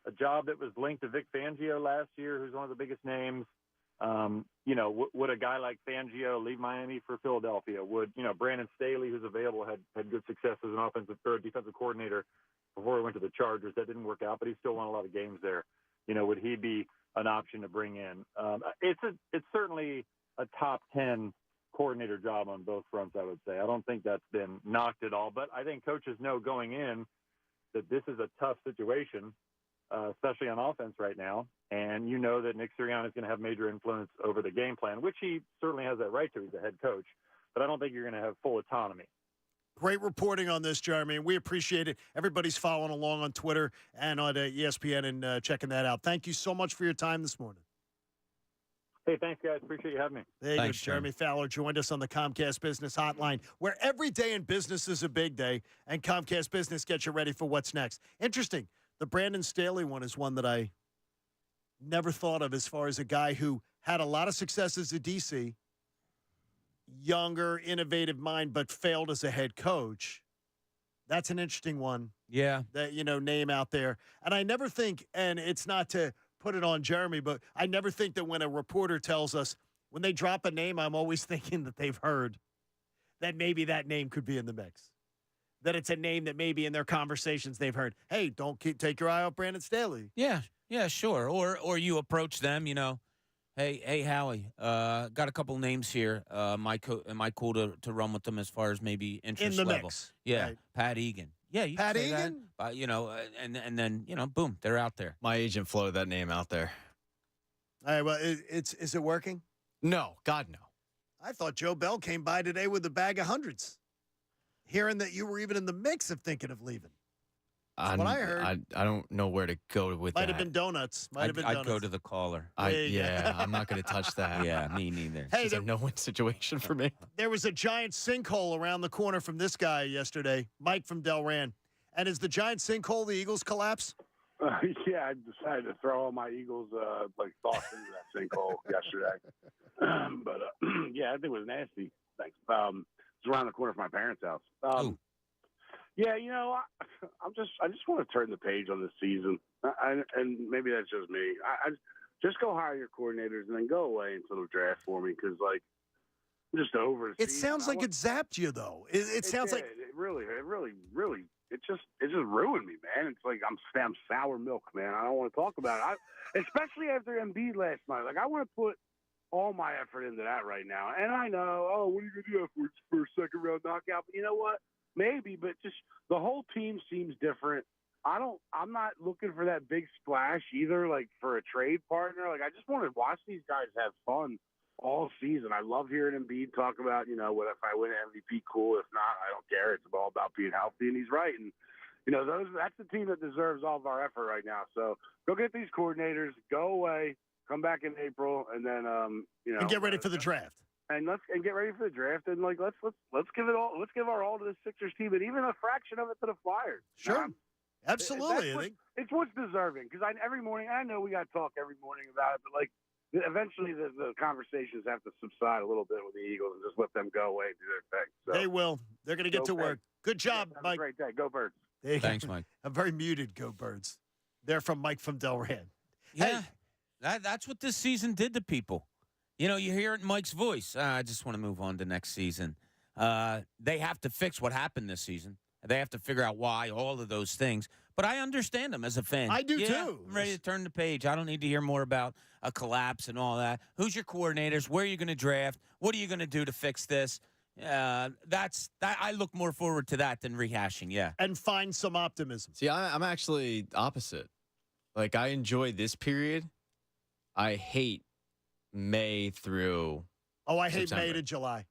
a job that was linked to Vic Fangio last year, who's one of the biggest names. Would a guy like Fangio leave Miami for Philadelphia? Would, Brandon Staley, who's available, had good success as an offensive or defensive coordinator before he went to the Chargers. That didn't work out, but he still won a lot of games there. Would he be an option to bring in? It's certainly a top 10 coordinator job on both fronts, I would say. I don't think that's been knocked at all, but I think coaches know going in that this is a tough situation, especially on offense right now. And that Nick Sirianni is going to have major influence over the game plan, which he certainly has that right to. He's the head coach. But I don't think you're going to have full autonomy. Great reporting on this, Jeremy, and we appreciate it. Everybody's following along on Twitter and on ESPN and checking that out. Thank you so much for your time this morning. Hey, thanks, guys. Appreciate you having me. There you go. Jeremy Fowler joined us on the Comcast Business Hotline, where every day in business is a big day, and Comcast Business gets you ready for what's next. Interesting. The Brandon Staley one is one that I never thought of as far as a guy who had a lot of success as a DC, younger, innovative mind, but failed as a head coach. That's an interesting one. Yeah. That, name out there. And I never think, and it's not to put it on Jeremy, but I never think that when a reporter tells us When they drop a name, I'm always thinking that they've heard that maybe that name could be in the mix. That it's a name that maybe in their conversations they've heard, hey, don't take your eye off Brandon Staley. Yeah, sure. Or you approach them, hey, Howie, got a couple names here. Am I cool to run with them as far as maybe interest In the level? mix. Yeah, Right. Pat Egan. Yeah, you Pat can say Egan? that. And then boom, they're out there. My agent floated that name out there. All right, well, is it working? No, God, no. I thought Joe Bell came by today with a bag of hundreds. Hearing that you were even in the mix of thinking of leaving. That's what I heard. I don't know where to go with Might that. have been donuts. I'd go to the caller. I'm not going to touch that. Yeah, me neither. Hey, It's a no-win situation for me. There was a giant sinkhole around the corner from this guy yesterday, Mike from Delran. And is the giant sinkhole the Eagles collapse? Yeah, I decided to throw all my Eagles thoughts into that sinkhole yesterday. Yeah, I think it was nasty. Thanks. It's around the corner from my parents' house. Yeah, I just want to turn the page on this season, and maybe that's just me. I just go hire your coordinators and then go away until the draft for me because I'm just over the It season. sounds like it zapped you, though. It sounds like it really, it just ruined me, man. It's like I'm sour milk, man. I don't want to talk about it, especially after Embiid last night. Like I want to put all my effort into that right now. And I know, what are you going to do for a second round knockout? But you know what? Maybe, but just the whole team seems different. I'm not looking for that big splash either, like for a trade partner. Like I just want to watch these guys have fun all season. I love hearing Embiid talk about, what if I win MVP, cool. If not, I don't care. It's all about being healthy, and he's right. And that's the team that deserves all of our effort right now. So go get these coordinators, go away, come back in April, and then and get ready for the draft. And get ready for the draft, and let's give it all. Let's give our all to the Sixers team, and even a fraction of it to the Flyers. Sure, absolutely. It's what's deserving because every morning I know we got to talk every morning about it, but eventually the conversations have to subside a little bit with the Eagles and just let them go away and do their thing. So, they will. They're going to get to work. Good job, Mike. Great day. Go Birds. Thanks, Mike. I'm very muted. Go Birds. They're from Mike from Delran. Yeah, that's what this season did to people. You hear it in Mike's voice. I just want to move on to next season. They have to fix what happened this season. They have to figure out why, all of those things. But I understand them as a fan. I do, too. I'm ready to turn the page. I don't need to hear more about a collapse and all that. Who's your coordinators? Where are you going to draft? What are you going to do to fix this? I look more forward to that than rehashing, yeah. And find some optimism. See, I'm actually opposite. Like, I enjoy this period. I hate May through I hate September. May to July.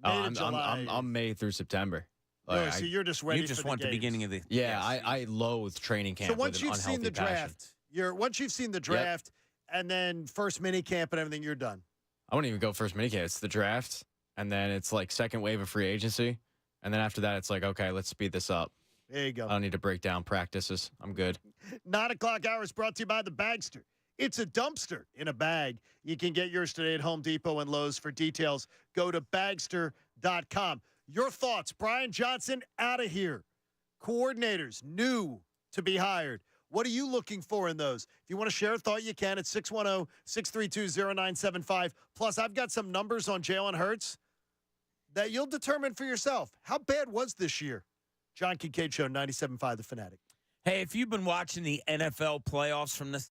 I'm May through September. Really? So you're just ready. You just for want the games. beginning of the. Yeah, I loathe training camp. So once with an you've seen the unhealthy passion. draft, once you've seen the draft, and then first mini camp and everything, you're done. I wouldn't even go first minicamp. It's the draft, and then it's like second wave of free agency, and then after that, it's like, okay, let's speed this up. There you go. I don't need to break down practices. I'm good. 9 o'clock hour is brought to you by the Bagster. It's a dumpster in a bag. You can get yours today at Home Depot and Lowe's. For details, go to Bagster.com. Your thoughts, Brian Johnson, out of here. Coordinators, new to be hired. What are you looking for in those? If you want to share a thought, you can at 610-632-0975. Plus, I've got some numbers on Jalen Hurts that you'll determine for yourself. How bad was this year? John Kincade Show, 97.5 The Fanatic. Hey, if you've been watching the NFL playoffs from the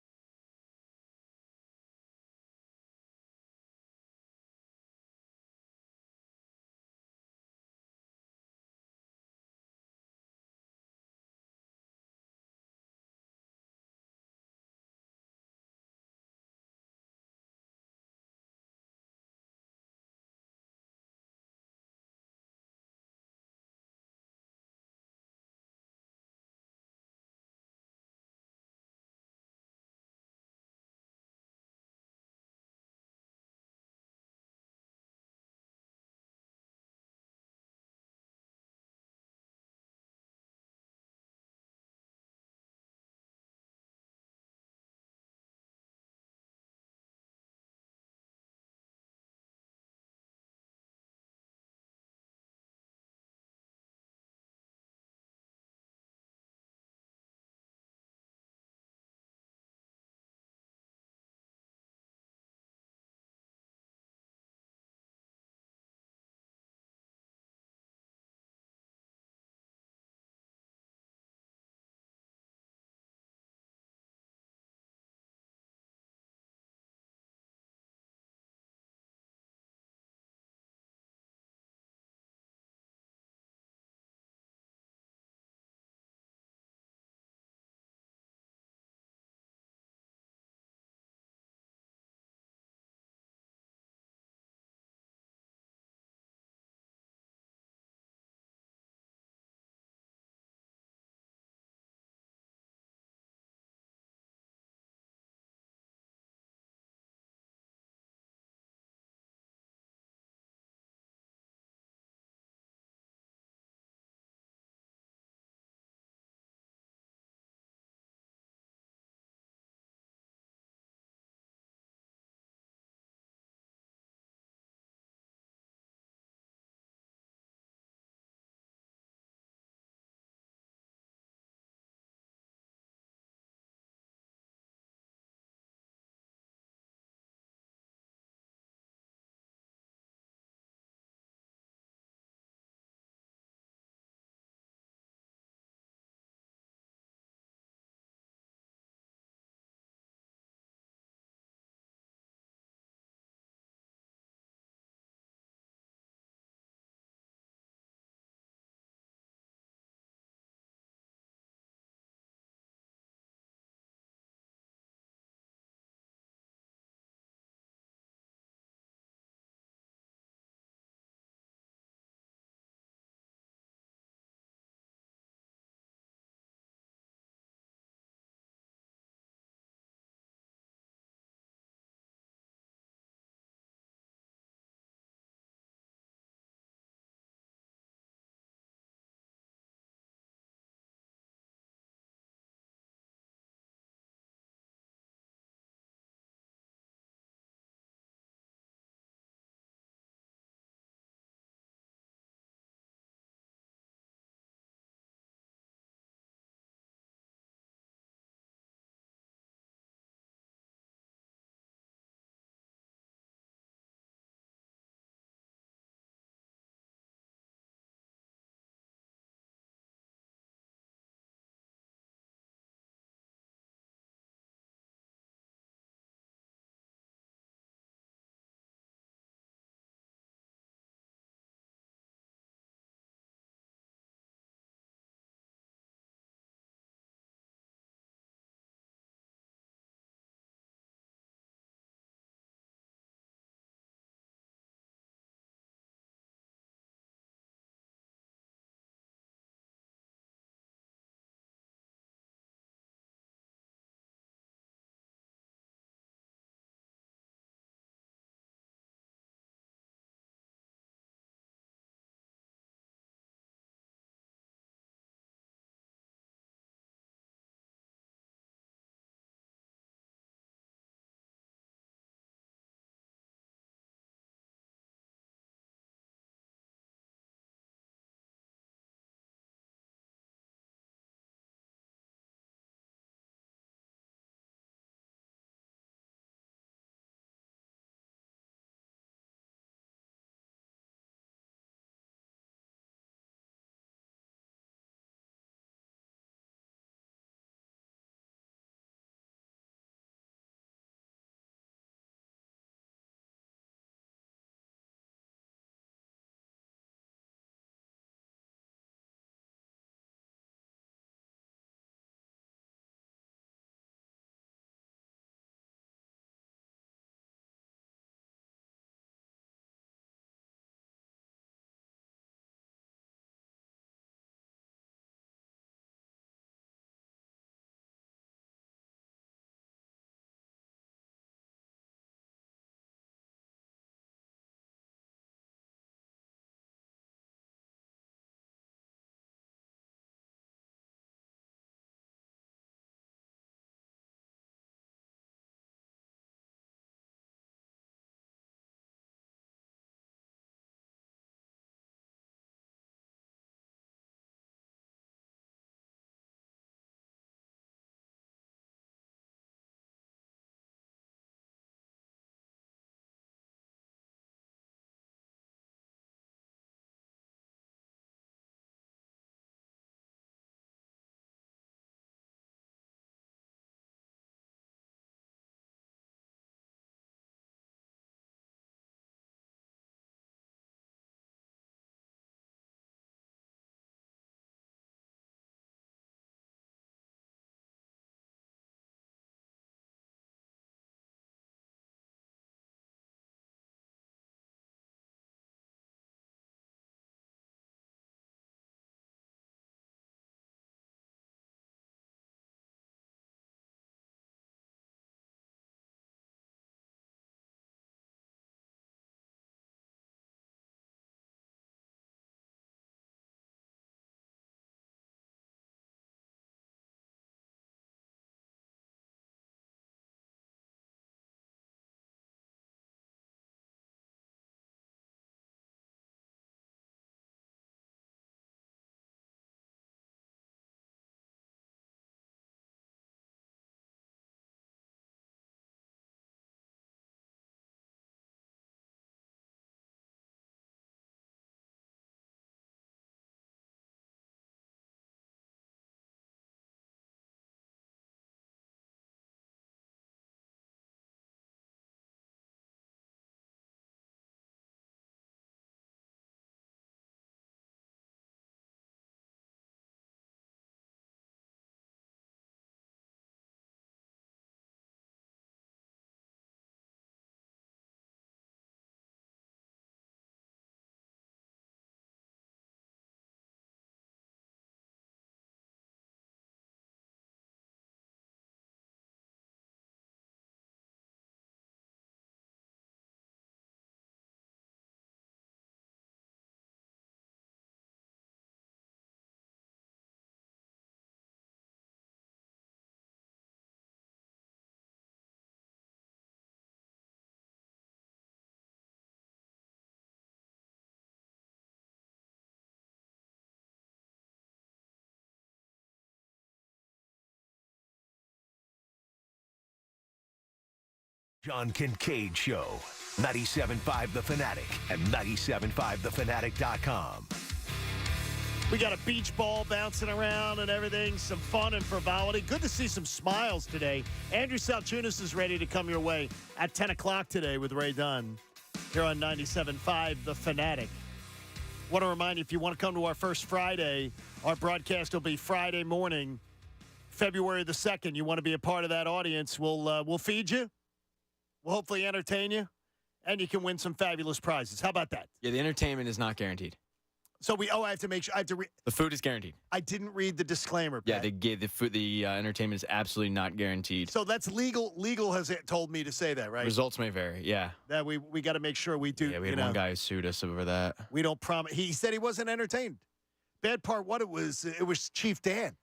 John Kincade Show. 97.5 The Fanatic and 97.5thefanatic.com. We got a beach ball bouncing around and everything, some fun and frivolity. Good to see some smiles today. Andrew Salchunas is ready to come your way at 10 o'clock today with Ray Dunn here on 97.5 The Fanatic. Want to remind you, if you want to come to our first Friday, our broadcast will be Friday morning, February the 2nd. You want to be a part of that audience, we'll feed you. We'll hopefully entertain you, and you can win some fabulous prizes. How about that? Yeah, the entertainment is not guaranteed. So I have to make sure the food is guaranteed. I didn't read the disclaimer. Yeah, Pat. they gave the food. The entertainment is absolutely not guaranteed. So that's legal. Legal has told me to say that, right? Results may vary. Yeah. That we got to make sure we do. Yeah, we had one guy who sued us over that. We don't promise. He said he wasn't entertained. Bad part, what it was Chief Dan.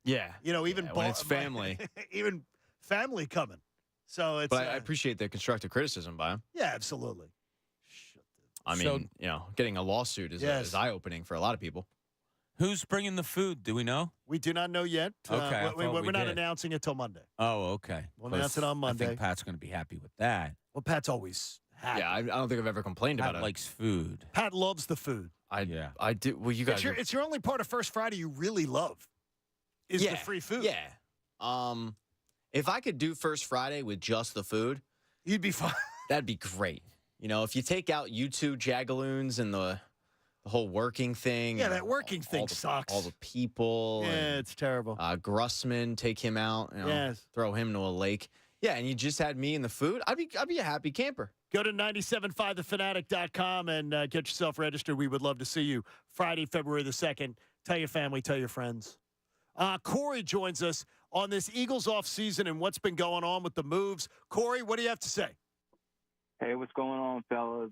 Yeah. Even when it's family, even family coming. So it's. But I appreciate the constructive criticism by him. Yeah, absolutely. I mean, getting a lawsuit is eye-opening for a lot of people. Who's bringing the food? Do we know? We do not know yet. Okay, we're not announcing it till Monday. Oh, okay. We'll announce it on Monday. I think Pat's going to be happy with that. Well, Pat's always happy. Yeah, I don't think I've ever complained about it. Pat likes food. Pat loves the food. I do. Well, you guys. It's your only part of First Friday you really love. Is the free food? Yeah. If I could do First Friday with just the food, you'd be fine. That'd be great. If you take out you two jagaloons and the whole working thing. Yeah, that working thing sucks. All the people. Yeah, it's terrible. Grussman, take him out. Throw him into a lake. Yeah, and you just had me and the food. I'd be a happy camper. Go to 975thefanatic.com and get yourself registered. We would love to see you Friday, February the 2nd. Tell your family, tell your friends. Corey joins us on this Eagles offseason and what's been going on with the moves. Corey, what do you have to say? Hey, what's going on, fellas?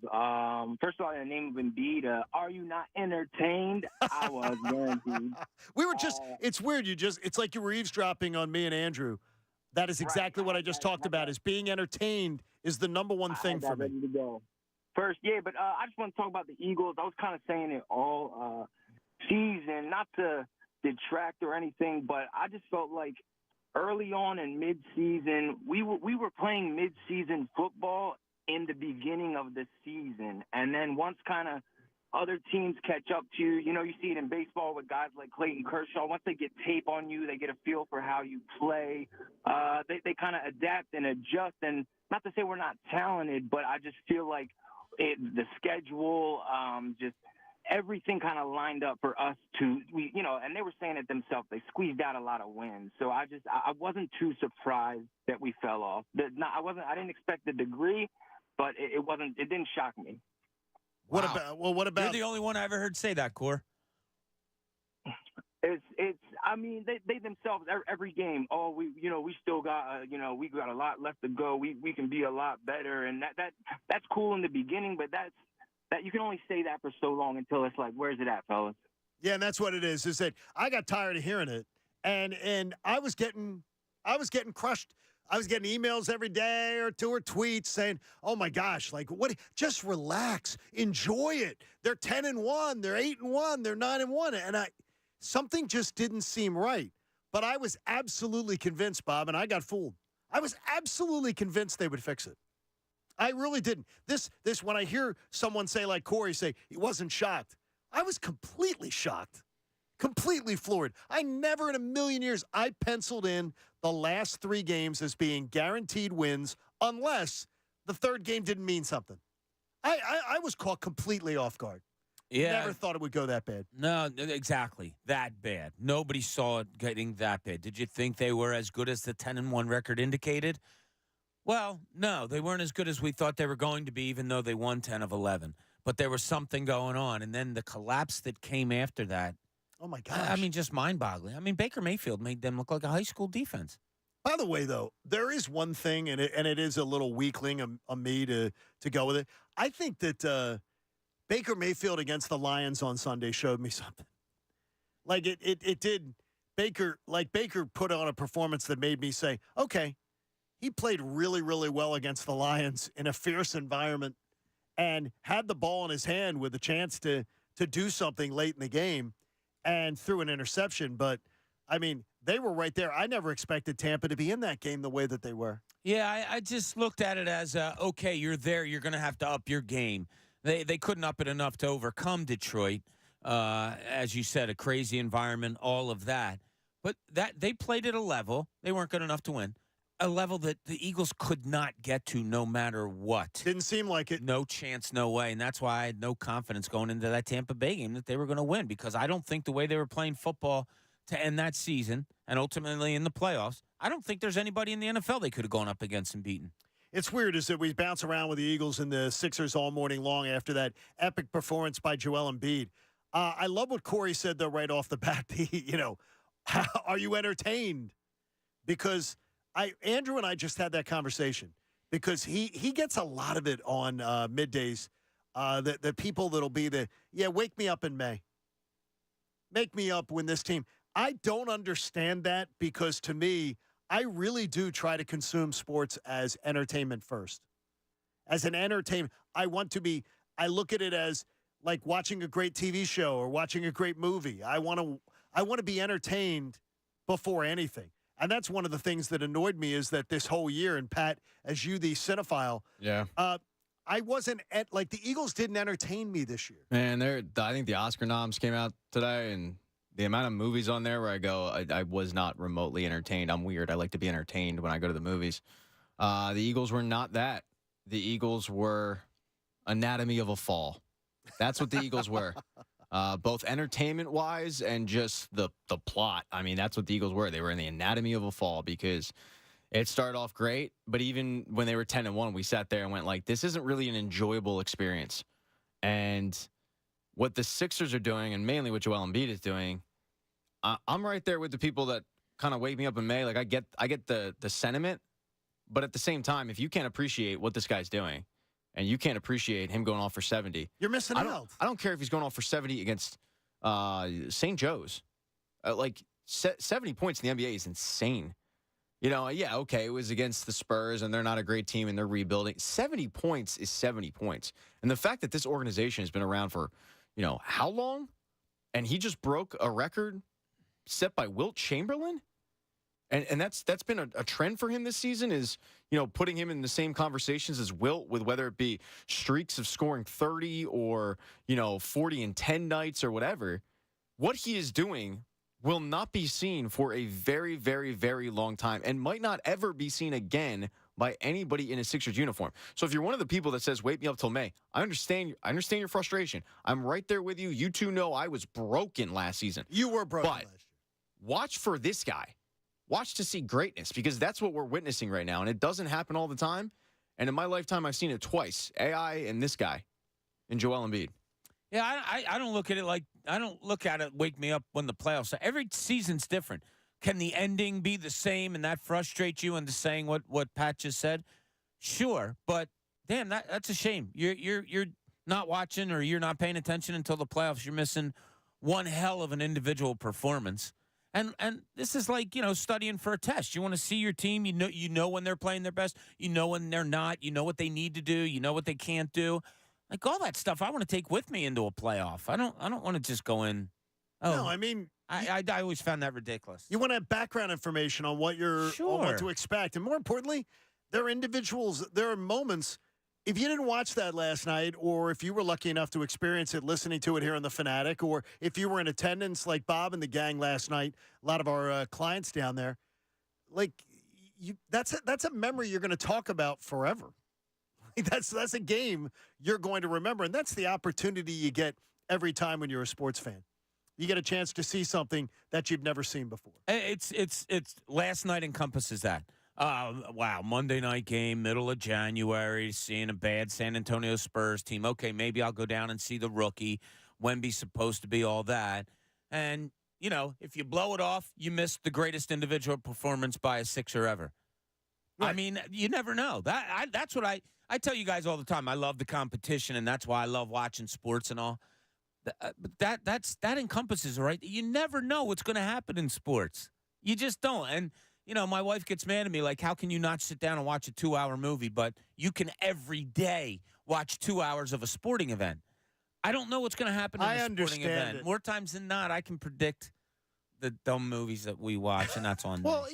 First of all, in the name of Embiid, are you not entertained? I was guaranteed. We were just, it's weird. It's like you were eavesdropping on me and Andrew. That is exactly what I just talked about, is being entertained is the number one thing for me. Ready to go. First, but I just want to talk about the Eagles. I was kind of saying it all season, not to detract or anything, but I just felt like early on in mid-season, we were playing mid-season football in the beginning of the season. And then once kind of other teams catch up to you, you see it in baseball with guys like Clayton Kershaw. Once they get tape on you, they get a feel for how you play. They kind of adapt and adjust. And not to say we're not talented, but I just feel like the schedule, just everything kind of lined up for us to, and they were saying it themselves, they squeezed out a lot of wins. So I wasn't too surprised that we fell off. I didn't expect the degree, but it didn't shock me. What about? You're the only one I ever heard say that, Core. I mean, they themselves every game. Oh, we still got we got a lot left to go. We can be a lot better, and that's cool in the beginning, but that you can only say that for so long until it's like, where's it at, fellas? Yeah, and that's what it is. Is that I got tired of hearing it, and I was getting crushed. I was getting emails every day or two or tweets saying, "Oh my gosh, like what? Just relax, enjoy it. They're 10-1, they're 8-1, they're 9-1," and something just didn't seem right. But I was absolutely convinced, Bob, and I got fooled. I was absolutely convinced they would fix it. I really didn't. This when I hear someone say, like Corey say, he wasn't shocked. I was completely shocked. Completely floored. I never in a million years, I penciled in the last 3 games as being guaranteed wins unless the third game didn't mean something. I was caught completely off guard. Yeah. Never thought it would go that bad. No, exactly. That bad. Nobody saw it getting that bad. Did you think they were as good as the 10-1 record indicated? Well, no, they weren't as good as we thought they were going to be, even though they won 10 of 11. But there was something going on. And then the collapse that came after that. Oh, my gosh. I mean, just mind-boggling. I mean, Baker Mayfield made them look like a high school defense. By the way, though, there is one thing, and it is a little weakling of me to go with it. I think that Baker Mayfield against the Lions on Sunday showed me something. Like it did. Baker put on a performance that made me say, okay, he played really, really well against the Lions in a fierce environment and had the ball in his hand with a chance to do something late in the game and threw an interception. But, I mean, they were right there. I never expected Tampa to be in that game the way that they were. Yeah, I just looked at it as, okay, you're there. You're going to have to up your game. They couldn't up it enough to overcome Detroit. As you said, a crazy environment, all of that. But that they played at a level. They weren't good enough to win. A level that the Eagles could not get to no matter what. Didn't seem like it. No chance, no way. And that's why I had no confidence going into that Tampa Bay game that they were going to win, because I don't think the way they were playing football to end that season and ultimately in the playoffs, I don't think there's anybody in the NFL they could have gone up against and beaten. It's weird is that we bounce around with the Eagles and the Sixers all morning long after that epic performance by Joel Embiid. I love what Corey said, though, right off the bat. Are you entertained? Because Andrew and I just had that conversation, because he gets a lot of it on middays. The people that'll be wake me up in May. Make me up when this team. I don't understand that, because to me, I really do try to consume sports as entertainment first. As an entertainment, I look at it as like watching a great TV show or watching a great movie. I want to be entertained before anything. And that's one of the things that annoyed me, is that this whole year, and Pat, as you, the cinephile, I wasn't the Eagles didn't entertain me this year. Man, I think the Oscar noms came out today, and the amount of movies on there where I go, I was not remotely entertained. I'm weird. I like to be entertained when I go to the movies. The Eagles were not that. The Eagles were Anatomy of a Fall. That's what the Eagles were. Both entertainment-wise and just the plot. I mean, that's what the Eagles were. They were in the anatomy of a fall, because it started off great, but even when they were 10-1, we sat there and went like, this isn't really an enjoyable experience. And what the Sixers are doing, and mainly what Joel Embiid is doing, I'm right there with the people that kind of wake me up in May. Like, I get the sentiment, but at the same time, if you can't appreciate what this guy's doing, and you can't appreciate him going off for 70. You're missing out. I don't care if he's going off for 70 against St. Joe's. 70 points in the NBA is insane. Okay, it was against the Spurs, and they're not a great team, and they're rebuilding. 70 points is 70 points. And the fact that this organization has been around for, how long? And he just broke a record set by Wilt Chamberlain? And that's been a trend for him this season, is, putting him in the same conversations as Wilt, with whether it be streaks of scoring 30 or, 40 and 10 nights or whatever. What he is doing will not be seen for a very, very, very long time, and might not ever be seen again by anybody in a Sixers uniform. So if you're one of the people that says, wait me up till May, I understand your frustration. I'm right there with you. You two know I was broken last season. You were broken but last year. Watch for this guy. Watch to see greatness, because that's what we're witnessing right now, and it doesn't happen all the time. And in my lifetime, I've seen it twice. AI and this guy, and Joel Embiid. Yeah, I don't look at it wake me up when the playoffs are. Every season's different. Can the ending be the same and that frustrates you into saying what Pat just said? Sure, but damn, that's a shame. You're not watching, or you're not paying attention until the playoffs. You're missing one hell of an individual performance. And this is like, studying for a test. You want to see your team. You know when they're playing their best. You know when they're not. You know what they need to do. You know what they can't do. Like, all that stuff I want to take with me into a playoff. I don't want to just go in. Oh, No, I mean, I always found that ridiculous. you want to have background information on what on what to expect. And more importantly, there are individuals, there are moments. If you didn't watch that last night, or if you were lucky enough to experience it listening to it here on The Fanatic, or if you were in attendance like Bob and the gang last night, a lot of our clients down there, that's a memory you're going to talk about forever. That's a game you're going to remember, and that's the opportunity you get every time when you're a sports fan. You get a chance to see something that you've never seen before. It's last night encompasses that. Wow, Monday night game, middle of January, seeing a bad San Antonio Spurs team. Okay, maybe I'll go down and see the rookie. Wemby's supposed to be all that. And, if you blow it off, you miss the greatest individual performance by a Sixer ever. Right. I mean, you never know. That's what I tell you guys all the time. I love the competition, and that's why I love watching sports and all. But that encompasses, right? You never know what's going to happen in sports. You just don't. And my wife gets mad at me, like, how can you not sit down and watch a 2-hour movie? But you can every day watch 2 hours of a sporting event. I don't know what's going to happen in a sporting event. It. More times than not, I can predict the dumb movies that we watch, and that's on. Well,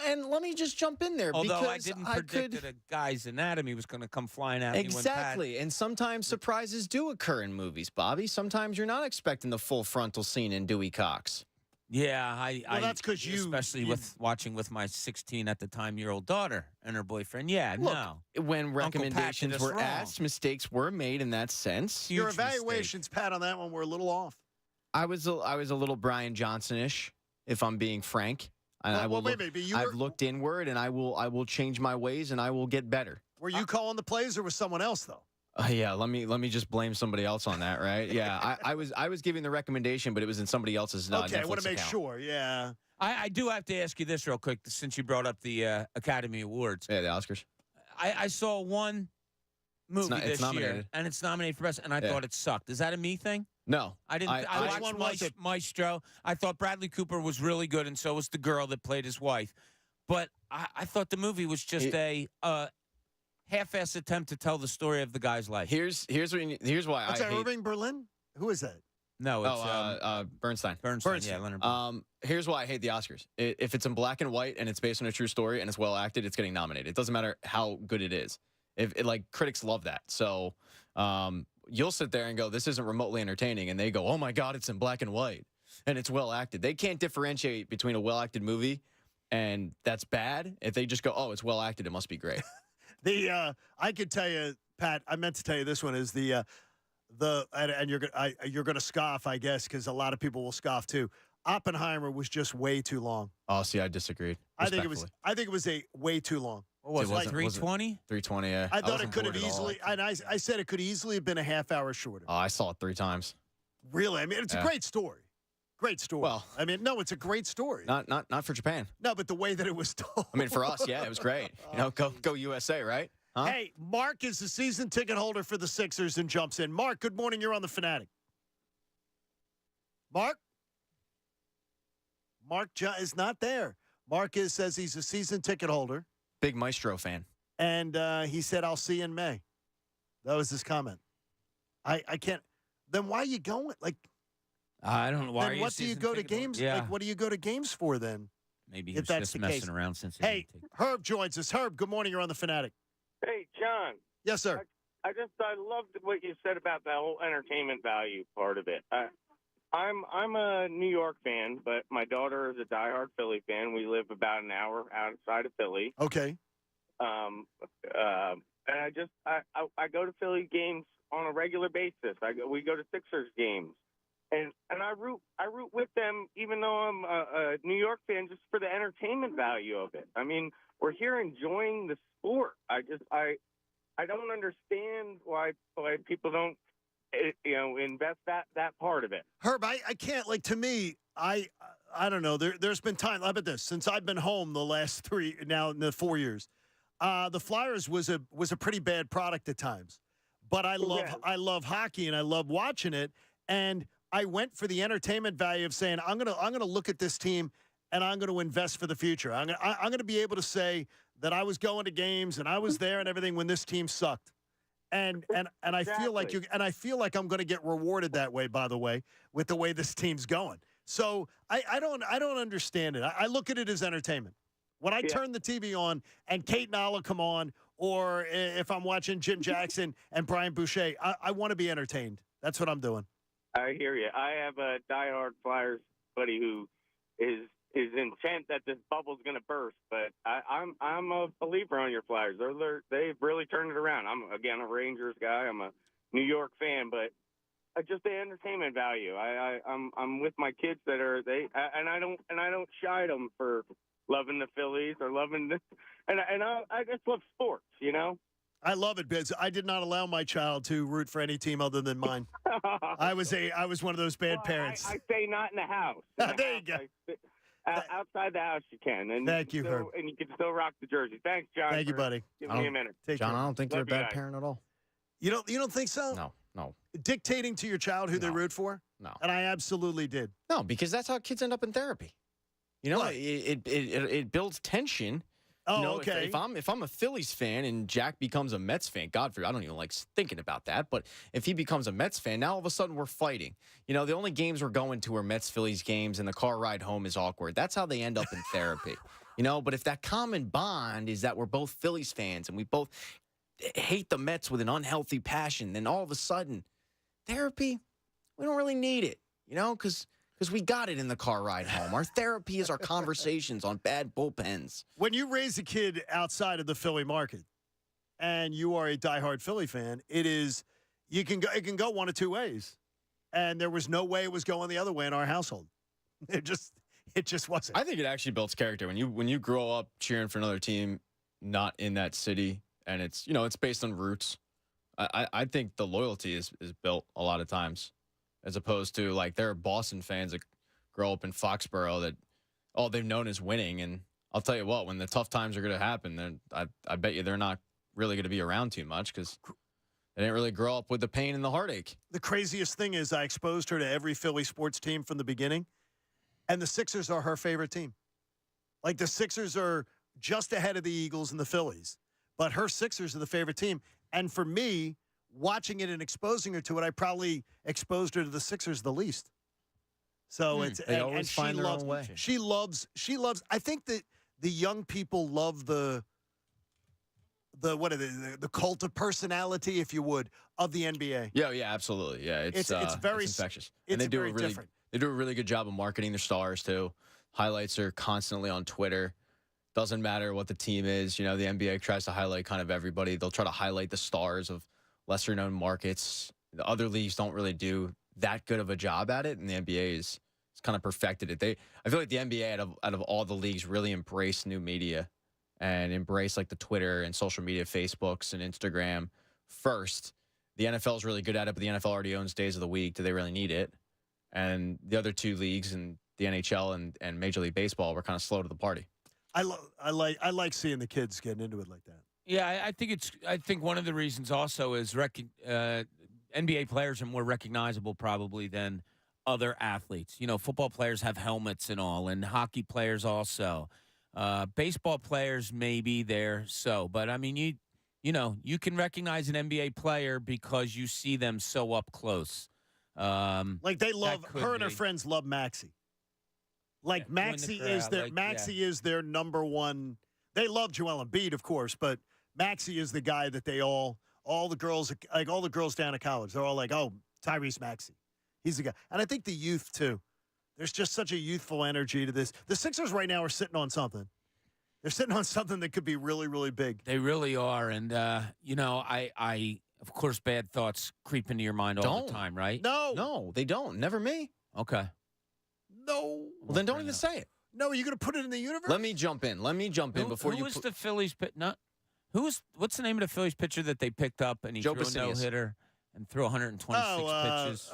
and let me just jump in there. Although I because didn't predict that a guy's anatomy was going to come flying out. Exactly. And sometimes surprises do occur in movies, Bobby. Sometimes you're not expecting the full frontal scene in Dewey Cox. Yeah, that's because especially with watching with my 16 at the time year old daughter and her boyfriend. Yeah, Look, no. When Uncle Pat did recommendations us were wrong. asked, mistakes were made in that sense. Your evaluations, Pat, on that one were a little off. I was a little Brian Johnson-ish, if I'm being frank. I will wait, but I've looked inward, and I will change my ways, and I will get better. Were you calling the plays, or was someone else though? Yeah, let me just blame somebody else on that, right? Yeah, I was giving the recommendation, but it was in somebody else's. Okay, Netflix I want to make account. sure. Yeah. I do have to ask you this real quick, since you brought up the Academy Awards. Yeah, the Oscars. I saw one movie it's this year, nominated. and it's nominated for best, and I thought it sucked. Is that a me thing? No, I didn't. I watched Maestro. I thought Bradley Cooper was really good, and so was the girl that played his wife. But I thought the movie was just a half-ass attempt to tell the story of the guy's life. Here's why What's I that, hate. Irving Berlin? Who is that? No, it's Bernstein. Bernstein. Yeah, Leonard. Bernstein. Here's why I hate the Oscars. If it's in black and white and it's based on a true story and it's well acted, it's getting nominated. It doesn't matter how good it is. Critics love that. So you'll sit there and go, "This isn't remotely entertaining," and they go, "Oh my God, it's in black and white and it's well acted." They can't differentiate between a well acted movie and that's bad. If they just go, "Oh, it's well acted, it must be great." I could tell you, Pat. I meant to tell you this one is and you're gonna scoff, I guess, because a lot of people will scoff too. Oppenheimer was just way too long. Oh, see, I disagreed. I think it was way too long. What was it? 320? 320. Yeah. I thought it could have easily. And I said it could easily have been a half hour shorter. Oh, I saw it 3 times. Really? I mean, it's a great story. Great story. Well, I mean, no, it's a great story. Not for Japan. No, but the way that it was told. I mean, for us, yeah, it was great. Go USA, right? Huh? Hey, Mark is the season ticket holder for the Sixers and jumps in. Mark, good morning. You're on the Fanatic. Mark is not there. Mark says he's a season ticket holder. Big Maestro fan. And he said, "I'll see you in May." That was his comment. I can't. Then why are you going? I don't know. Why then are what do you go to games? Yeah. What do you go to games for then? Maybe if he's that's just the messing case. around since. Hey, Herb joins us. Herb, good morning. You're on the Fanatic. Hey, John. Yes, sir. I loved what you said about the whole entertainment value part of it. I'm a New York fan, but my daughter is a diehard Philly fan. We live about an hour outside of Philly. Okay. And I go to Philly games on a regular basis. We go to Sixers games, and I root with them, even though I'm a New York fan, just for the entertainment value of it. I mean, we're here enjoying the sport. I don't understand why people don't invest that part of it. Herb, I can't, to me, I don't know. There's been time. How about this? Since I've been home the last 4 years, the Flyers was a pretty bad product at times. But I love hockey and I love watching it. And I went for the entertainment value of saying I'm gonna look at this team and I'm going to invest for the future. I'm going to be able to say that I was going to games and I was there and everything when this team sucked. And I feel like I feel like I'm going to get rewarded that way, by the way, with the way this team's going. So I don't understand it. I look at it as entertainment. When I turn the TV on and Kate Nala come on, or if I'm watching Jim Jackson and Brian Boucher, I want to be entertained. That's what I'm doing. I hear you. I have a diehard Flyers buddy who is intent that this bubble's going to burst, but I'm a believer on your Flyers. They've really turned it around. I'm again a Rangers guy. I'm a New York fan, but just the entertainment value. I'm with my kids that are and I don't chide them for loving the Phillies or loving this, and I just love sports, you know. I love it, Biz. I did not allow my child to root for any team other than mine. I was one of those bad parents. I say not in the house. There you go. Outside the house, you can. And thank you, Herb. And you can still rock the jersey. Thanks, John. Thank you, buddy. Give me a minute. John, I don't think you're a bad parent at all. You don't think so? No. Dictating to your child who they root for? No. And I absolutely did. No, because that's how kids end up in therapy. You know, it builds tension Oh, You know, okay. if I'm a Phillies fan and Jack becomes a Mets fan, God forbid, I don't even like thinking about that. But if he becomes a Mets fan, now all of a sudden we're fighting. You know, the only games we're going to are Mets Phillies games, and the car ride home is awkward. That's how they end up in therapy. You know, but if that common bond is that we're both Phillies fans and we both hate the Mets with an unhealthy passion, then all of a sudden, therapy, we don't really need it. You know, because we got it in the car ride home. Our therapy is our conversations on bad bullpens. When you raise a kid outside of the Philly market and you are a diehard Philly fan, it can go one of two ways. And there was no way it was going the other way in our household. It just wasn't. I think it actually builds character when you grow up cheering for another team not in that city, and it's based on roots. I think the loyalty is built a lot of times, as opposed to like there are Boston fans that grow up in Foxborough that all they've known is winning. And I'll tell you what, when the tough times are going to happen, then I bet you they're not really going to be around too much because they didn't really grow up with the pain and the heartache. The craziest thing is I exposed her to every Philly sports team from the beginning, and the Sixers are her favorite team. Like the Sixers are just ahead of the Eagles and the Phillies, but her Sixers are the favorite team. And for me, watching it and exposing her to it, I probably exposed her to the Sixers the least. So They always find their own way. She loves. I think that the young people love the cult of personality, if you would, of the NBA. Yeah, absolutely. Yeah, it's very infectious. It's and very different. They do a really good job of marketing their stars too. Highlights are constantly on Twitter. Doesn't matter what the team is. You know, the NBA tries to highlight kind of everybody. They'll try to highlight the stars of lesser known markets. The other leagues don't really do that good of a job at it, and the NBA is kind of perfected it. I feel like the NBA out of all the leagues really embrace new media and embrace like the Twitter and social media, Facebooks and Instagram first. The NFL is really good at it, but the NFL already owns days of the week. Do they really need it? And the other two leagues, and the NHL and Major League Baseball, were kind of slow to the party. I like seeing the kids getting into it like that. Yeah, I think one of the reasons also is NBA players are more recognizable probably than other athletes. You know, football players have helmets and all, and hockey players also. Baseball players maybe but I mean you can recognize an NBA player because you see them so up close. Like they love her and her friends love Maxie. Like Maxie is their number one. They love Joel Embiid, of course, but Maxie is the guy that all the girls down at college, they're all like, oh, Tyrese Maxey. He's the guy. And I think the youth, too. There's just such a youthful energy to this. The Sixers right now are sitting on something. They're sitting on something that could be really, really big. They really are. And, I of course, bad thoughts creep into your mind all the time, right? No, they don't. Never me. Okay. No. Well, then don't even say it. No, are you going to put it in the universe? Let me jump in before you. Who was the Phillies? What's the name of the Phillies pitcher that they picked up and he Joe threw a Pasinius. no-hitter and threw 126 pitches?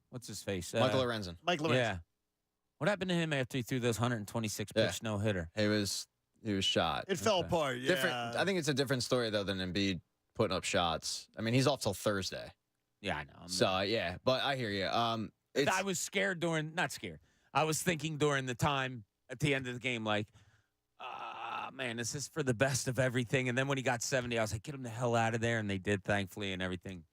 What's his face? Michael Lorenzen. Yeah. What happened to him after he threw those 126 pitch no-hitter? He was shot. It fell apart. Yeah. Different. I think it's a different story though than Embiid putting up shots. I mean, he's off till Thursday. Yeah, I know. So but I hear you. I was scared not scared. I was thinking during the time at the end of the game, like, man, this is for the best of everything. And then when he got 70, I was like, get him the hell out of there. And they did, thankfully, and everything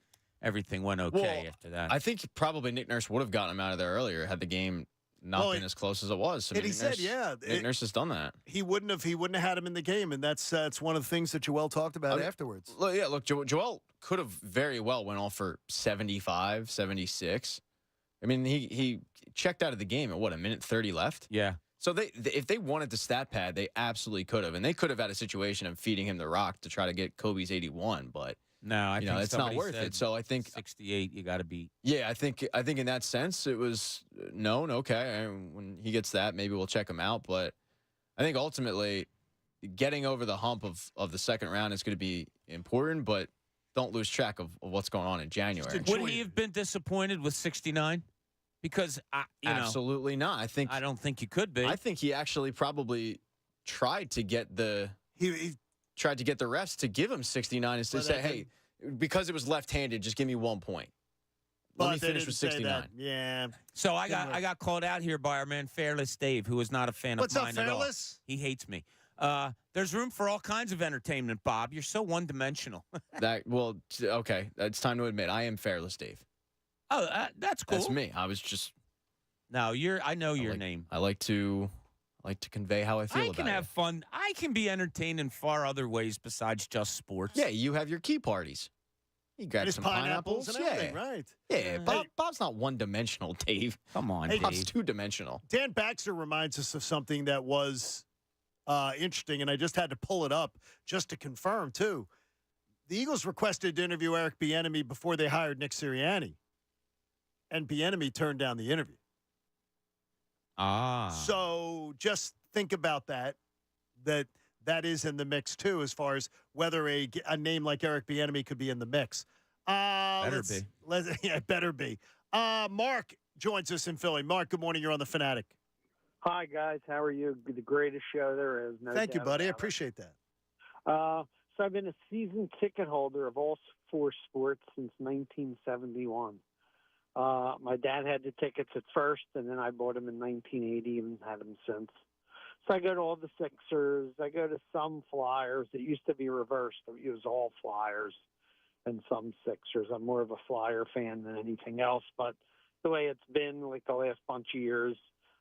went okay after that. I think probably Nick Nurse would have gotten him out of there earlier had the game not been as close as it was. And he said, Nick Nurse has done that. He wouldn't have had him in the game, and that's one of the things that Joel talked about afterwards. Look, Joel could have very well went off for 75, 76. I mean, he checked out of the game at, a minute 30 left? Yeah. So if they wanted the stat pad, they absolutely could have. And they could have had a situation of feeding him the rock to try to get Kobe's 81, but no, I think it's not worth it. So I think 68, you got to beat. Yeah, I think in that sense it was known. Okay, and when he gets that, maybe we'll check him out. But I think ultimately getting over the hump of the second round is going to be important. But don't lose track of what's going on in January. Would he have been disappointed with 69? Because absolutely not. I don't think you could be. I think he actually probably tried to get the tried to get the refs to give him 69 and to say, hey, because it was left-handed, just give me 1 point. Let me finish with 69. Yeah. So I got called out here by our man Fearless Dave, who is not a fan What's of up, mine at all. Fearless? He hates me. There's room for all kinds of entertainment, Bob. You're so one-dimensional. Okay. It's time to admit I am Fairless Dave. Oh, that's cool. That's me. I was just. No, I know your name. I like to convey how I feel about it. I can have fun. I can be entertained in far other ways besides just sports. Yeah, you have your key parties. You got some pineapples and everything, right? Yeah, Bob's not one-dimensional, Dave. Come on, Hey, Bob's two-dimensional. Dan Baxter reminds us of something that was interesting, and I just had to pull it up just to confirm, too. The Eagles requested to interview Eric Bieniemy before they hired Nick Sirianni, and Bieniemy turned down the interview. So just think about that is in the mix, too, as far as whether a name like Eric Bieniemy could be in the mix. Better be. Yeah, better be. Mark joins us in Philly. Mark, good morning. You're on The Fanatic. Hi, guys. How are you? The greatest show there is. No Thank you, doubt buddy. I about it. appreciate that. So I've been a season ticket holder of all four sports since 1971. My dad had the tickets at first, and then I bought them in 1980 and had them since. So I go to all the Sixers. I go to some Flyers. It used to be reversed. It was all Flyers and some Sixers. I'm more of a Flyer fan than anything else. But the way it's been, like the last bunch of years,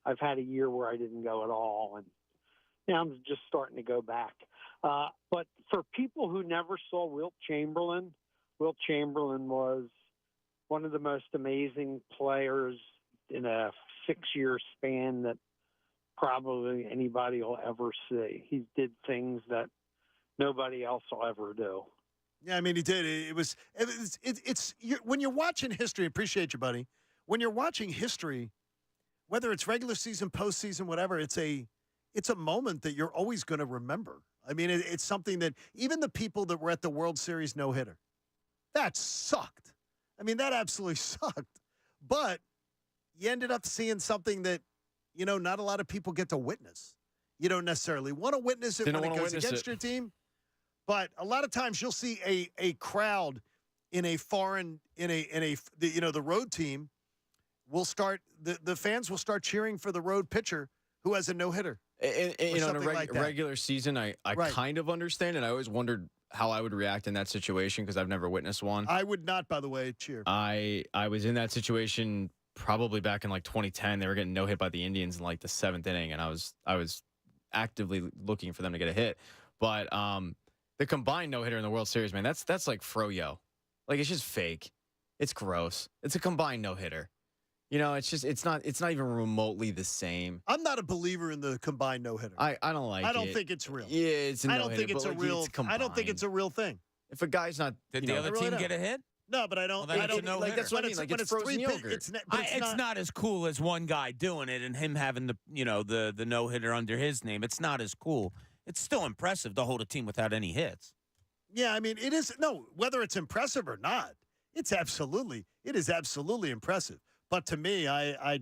I've had a year where I didn't go at all. And now I'm just starting to go back. But for people who never saw Wilt Chamberlain was one of the most amazing players in a 6-year span that probably anybody will ever see. He did things that nobody else will ever do. Yeah, I mean, he did. When you're watching history, appreciate you, buddy. When you're watching history, whether it's regular season, postseason, whatever, it's a moment that you're always going to remember. I mean, it's something that even the people that were at the World Series no-hitter, that sucked. I mean, that absolutely sucked. But you ended up seeing something that, not a lot of people get to witness. You don't necessarily want to witness it when it goes against your team. But a lot of times you'll see a crowd in a foreign, the road team will start, the fans will start cheering for the road pitcher who has a no-hitter. In a regular season, I kind of understand, and I always wondered how I would react in that situation because I've never witnessed one. I would not, by the way, cheer. I was in that situation probably back in 2010. They were getting no hit by the Indians in the 7th inning, and I was actively looking for them to get a hit. But the combined no hitter in the World Series, man, that's like froyo. It's just fake. It's gross. It's a combined no hitter. It's not even remotely the same. I'm not a believer in the combined no-hitter. I don't like it. I don't think it's real. Yeah, it's a no-hitter. I don't think it's a real. I don't think it's a real thing. If a guy's not, did the other team get a hit? No, but I don't. Well, I don't no that's what I mean. It's frozen yogurt. It's not as cool as one guy doing it and him having the no hitter under his name. It's not as cool. It's still impressive to hold a team without any hits. Yeah, I mean, it is. No, whether it's impressive or not, it is absolutely impressive. But to me, I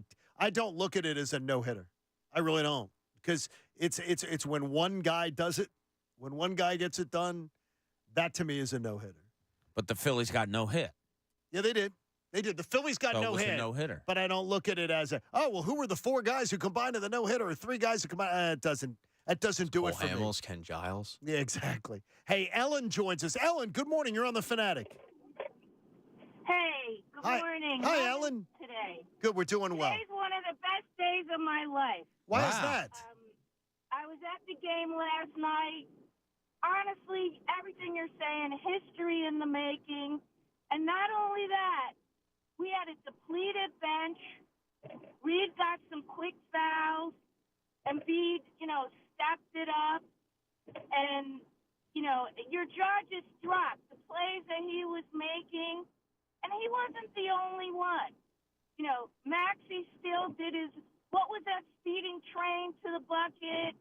don't look at it as a no-hitter. I really don't, because it's when one guy does it, when one guy gets it done, that to me is a no-hitter. But the Phillies got no hit. Yeah, they did. They did. The Phillies got no hit. No-hitter. But I don't look at it as who were the 4 guys who combined to the no-hitter or 3 guys who combined? That doesn't do it for Hamels, me. Ken Giles. Yeah, exactly. Hey, Ellen joins us. Ellen, good morning. You're on The Fanatic. Hey, good morning. Hi, Ellen. Today. Good, we're doing well. Today's one of the best days of my life. Why is that? I was at the game last night. Honestly, everything you're saying, history in the making. And not only that, we had a depleted bench. Reed got some quick fouls. Embiid, stepped it up. And, your jaw just dropped. The plays that he was making. And he wasn't the only one. Maxey still did what was that speeding train to the bucket?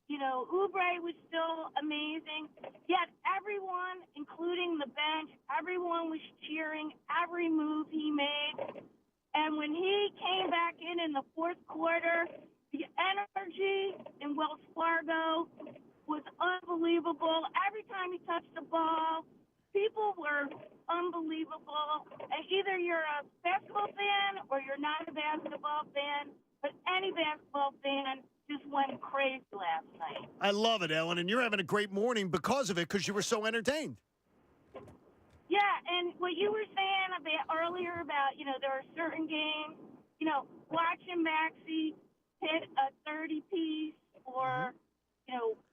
Oubre was still amazing. Yet everyone, including the bench, everyone was cheering every move he made. And when he came back in the fourth quarter, the energy in Wells Fargo was unbelievable. Every time he touched the ball, people were unbelievable. And either you're a basketball fan or you're not a basketball fan, but any basketball fan just went crazy last night. I love it, Ellen, and you're having a great morning because of it, because you were so entertained. Yeah, and what you were saying earlier about, there are certain games, watching Maxey hit a 30-piece or,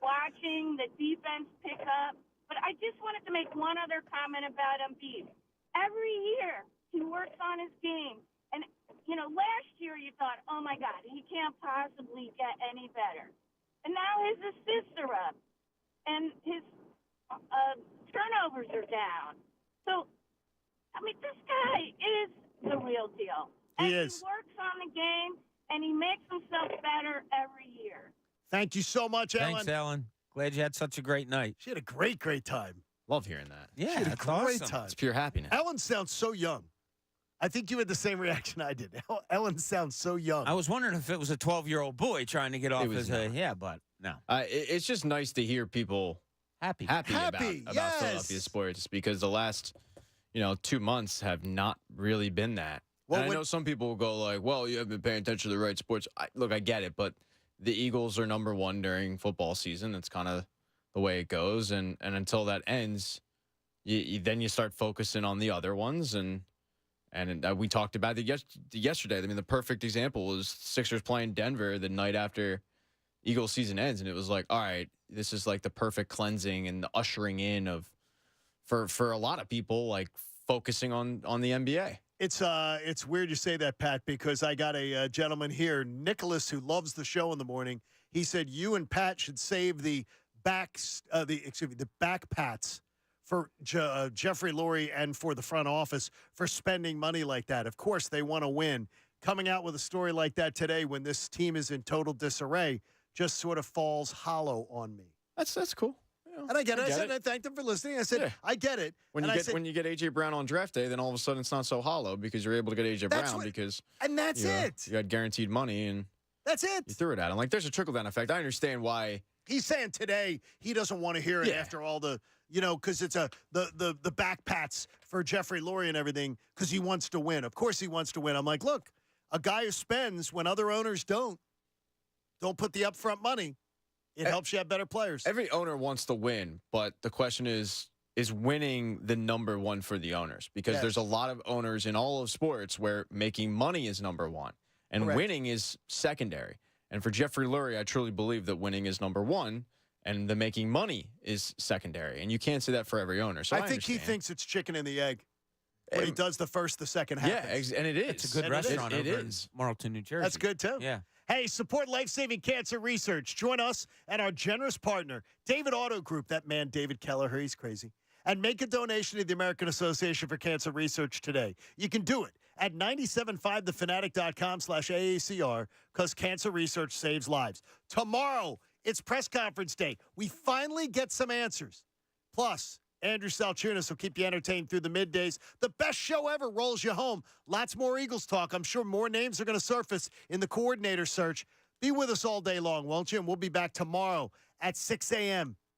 watching the defense pick up. But I just wanted to make one other comment about Embiid. Every year he works on his game. And, last year you thought, oh, my God, he can't possibly get any better. And now his assists are up. And his turnovers are down. So, this guy is the real deal. And He is. He works on the game, and he makes himself better every year. Thank you so much, Ellen. Thanks, Ellen. Glad you had such a great night. She had a great, great time. Love hearing that. She Yeah, had a that's great awesome. time. It's pure happiness. Ellen sounds so young. I think you had the same reaction I did. Ellen sounds so young. I was wondering if it was a 12-year-old boy trying to get off his but no. It's just nice to hear people happy about yes. Philadelphia sports, because the last 2 months have not really been that. Well, and I know some people will go like, well, you haven't been paying attention to the right sports. Look, I get it, but the Eagles are number one during football season. That's kind of the way it goes. And until that ends, then you start focusing on the other ones. And we talked about it yesterday. I mean, the perfect example was Sixers playing Denver the night after Eagles season ends. And it was like, all right, this is like the perfect cleansing and the ushering in of, for a lot of people, like focusing on the NBA. It's weird you say that, Pat, because I got a gentleman here, Nicholas, who loves the show in the morning. He said you and Pat should save the back pats for Jeffrey Lurie and for the front office for spending money like that. Of course, they want to win. Coming out with a story like that today when this team is in total disarray just sort of falls hollow on me. That's cool. And I get it. I thanked him for listening. I said, I get it. When you get A.J. Brown on draft day, then all of a sudden it's not so hollow because you're able to get A.J. Brown because that's it. You had guaranteed money and that's it. You threw it at him. Like, there's a trickle-down effect. I understand why. He's saying today he doesn't want to hear it after all the, because it's the back pats for Jeffrey Lurie and everything because he wants to win. Of course he wants to win. I'm like, look, a guy who spends when other owners don't put the upfront money. It helps you have better players. Every owner wants to win, but the question is winning the number one for the owners? Because there's a lot of owners in all of sports where making money is number one and winning is secondary. And for Jeffrey Lurie, I truly believe that winning is number one and the making money is secondary. And you can't say that for every owner. So I think he thinks it's chicken and the egg. When he does the first, the second happens. Yeah, and it is. It's a good restaurant over in Marlton, New Jersey. That's good, too. Yeah. Hey, support life-saving cancer research. Join us and our generous partner, David Auto Group, that man, David Kelleher, he's crazy, and make a donation to the American Association for Cancer Research today. You can do it at 975thefanatic.com/AACR because cancer research saves lives. Tomorrow, it's press conference day. We finally get some answers. Plus, Andrew Salchunas will keep you entertained through the middays. The best show ever rolls you home. Lots more Eagles talk. I'm sure more names are going to surface in the coordinator search. Be with us all day long, won't you? And we'll be back tomorrow at 6 a.m.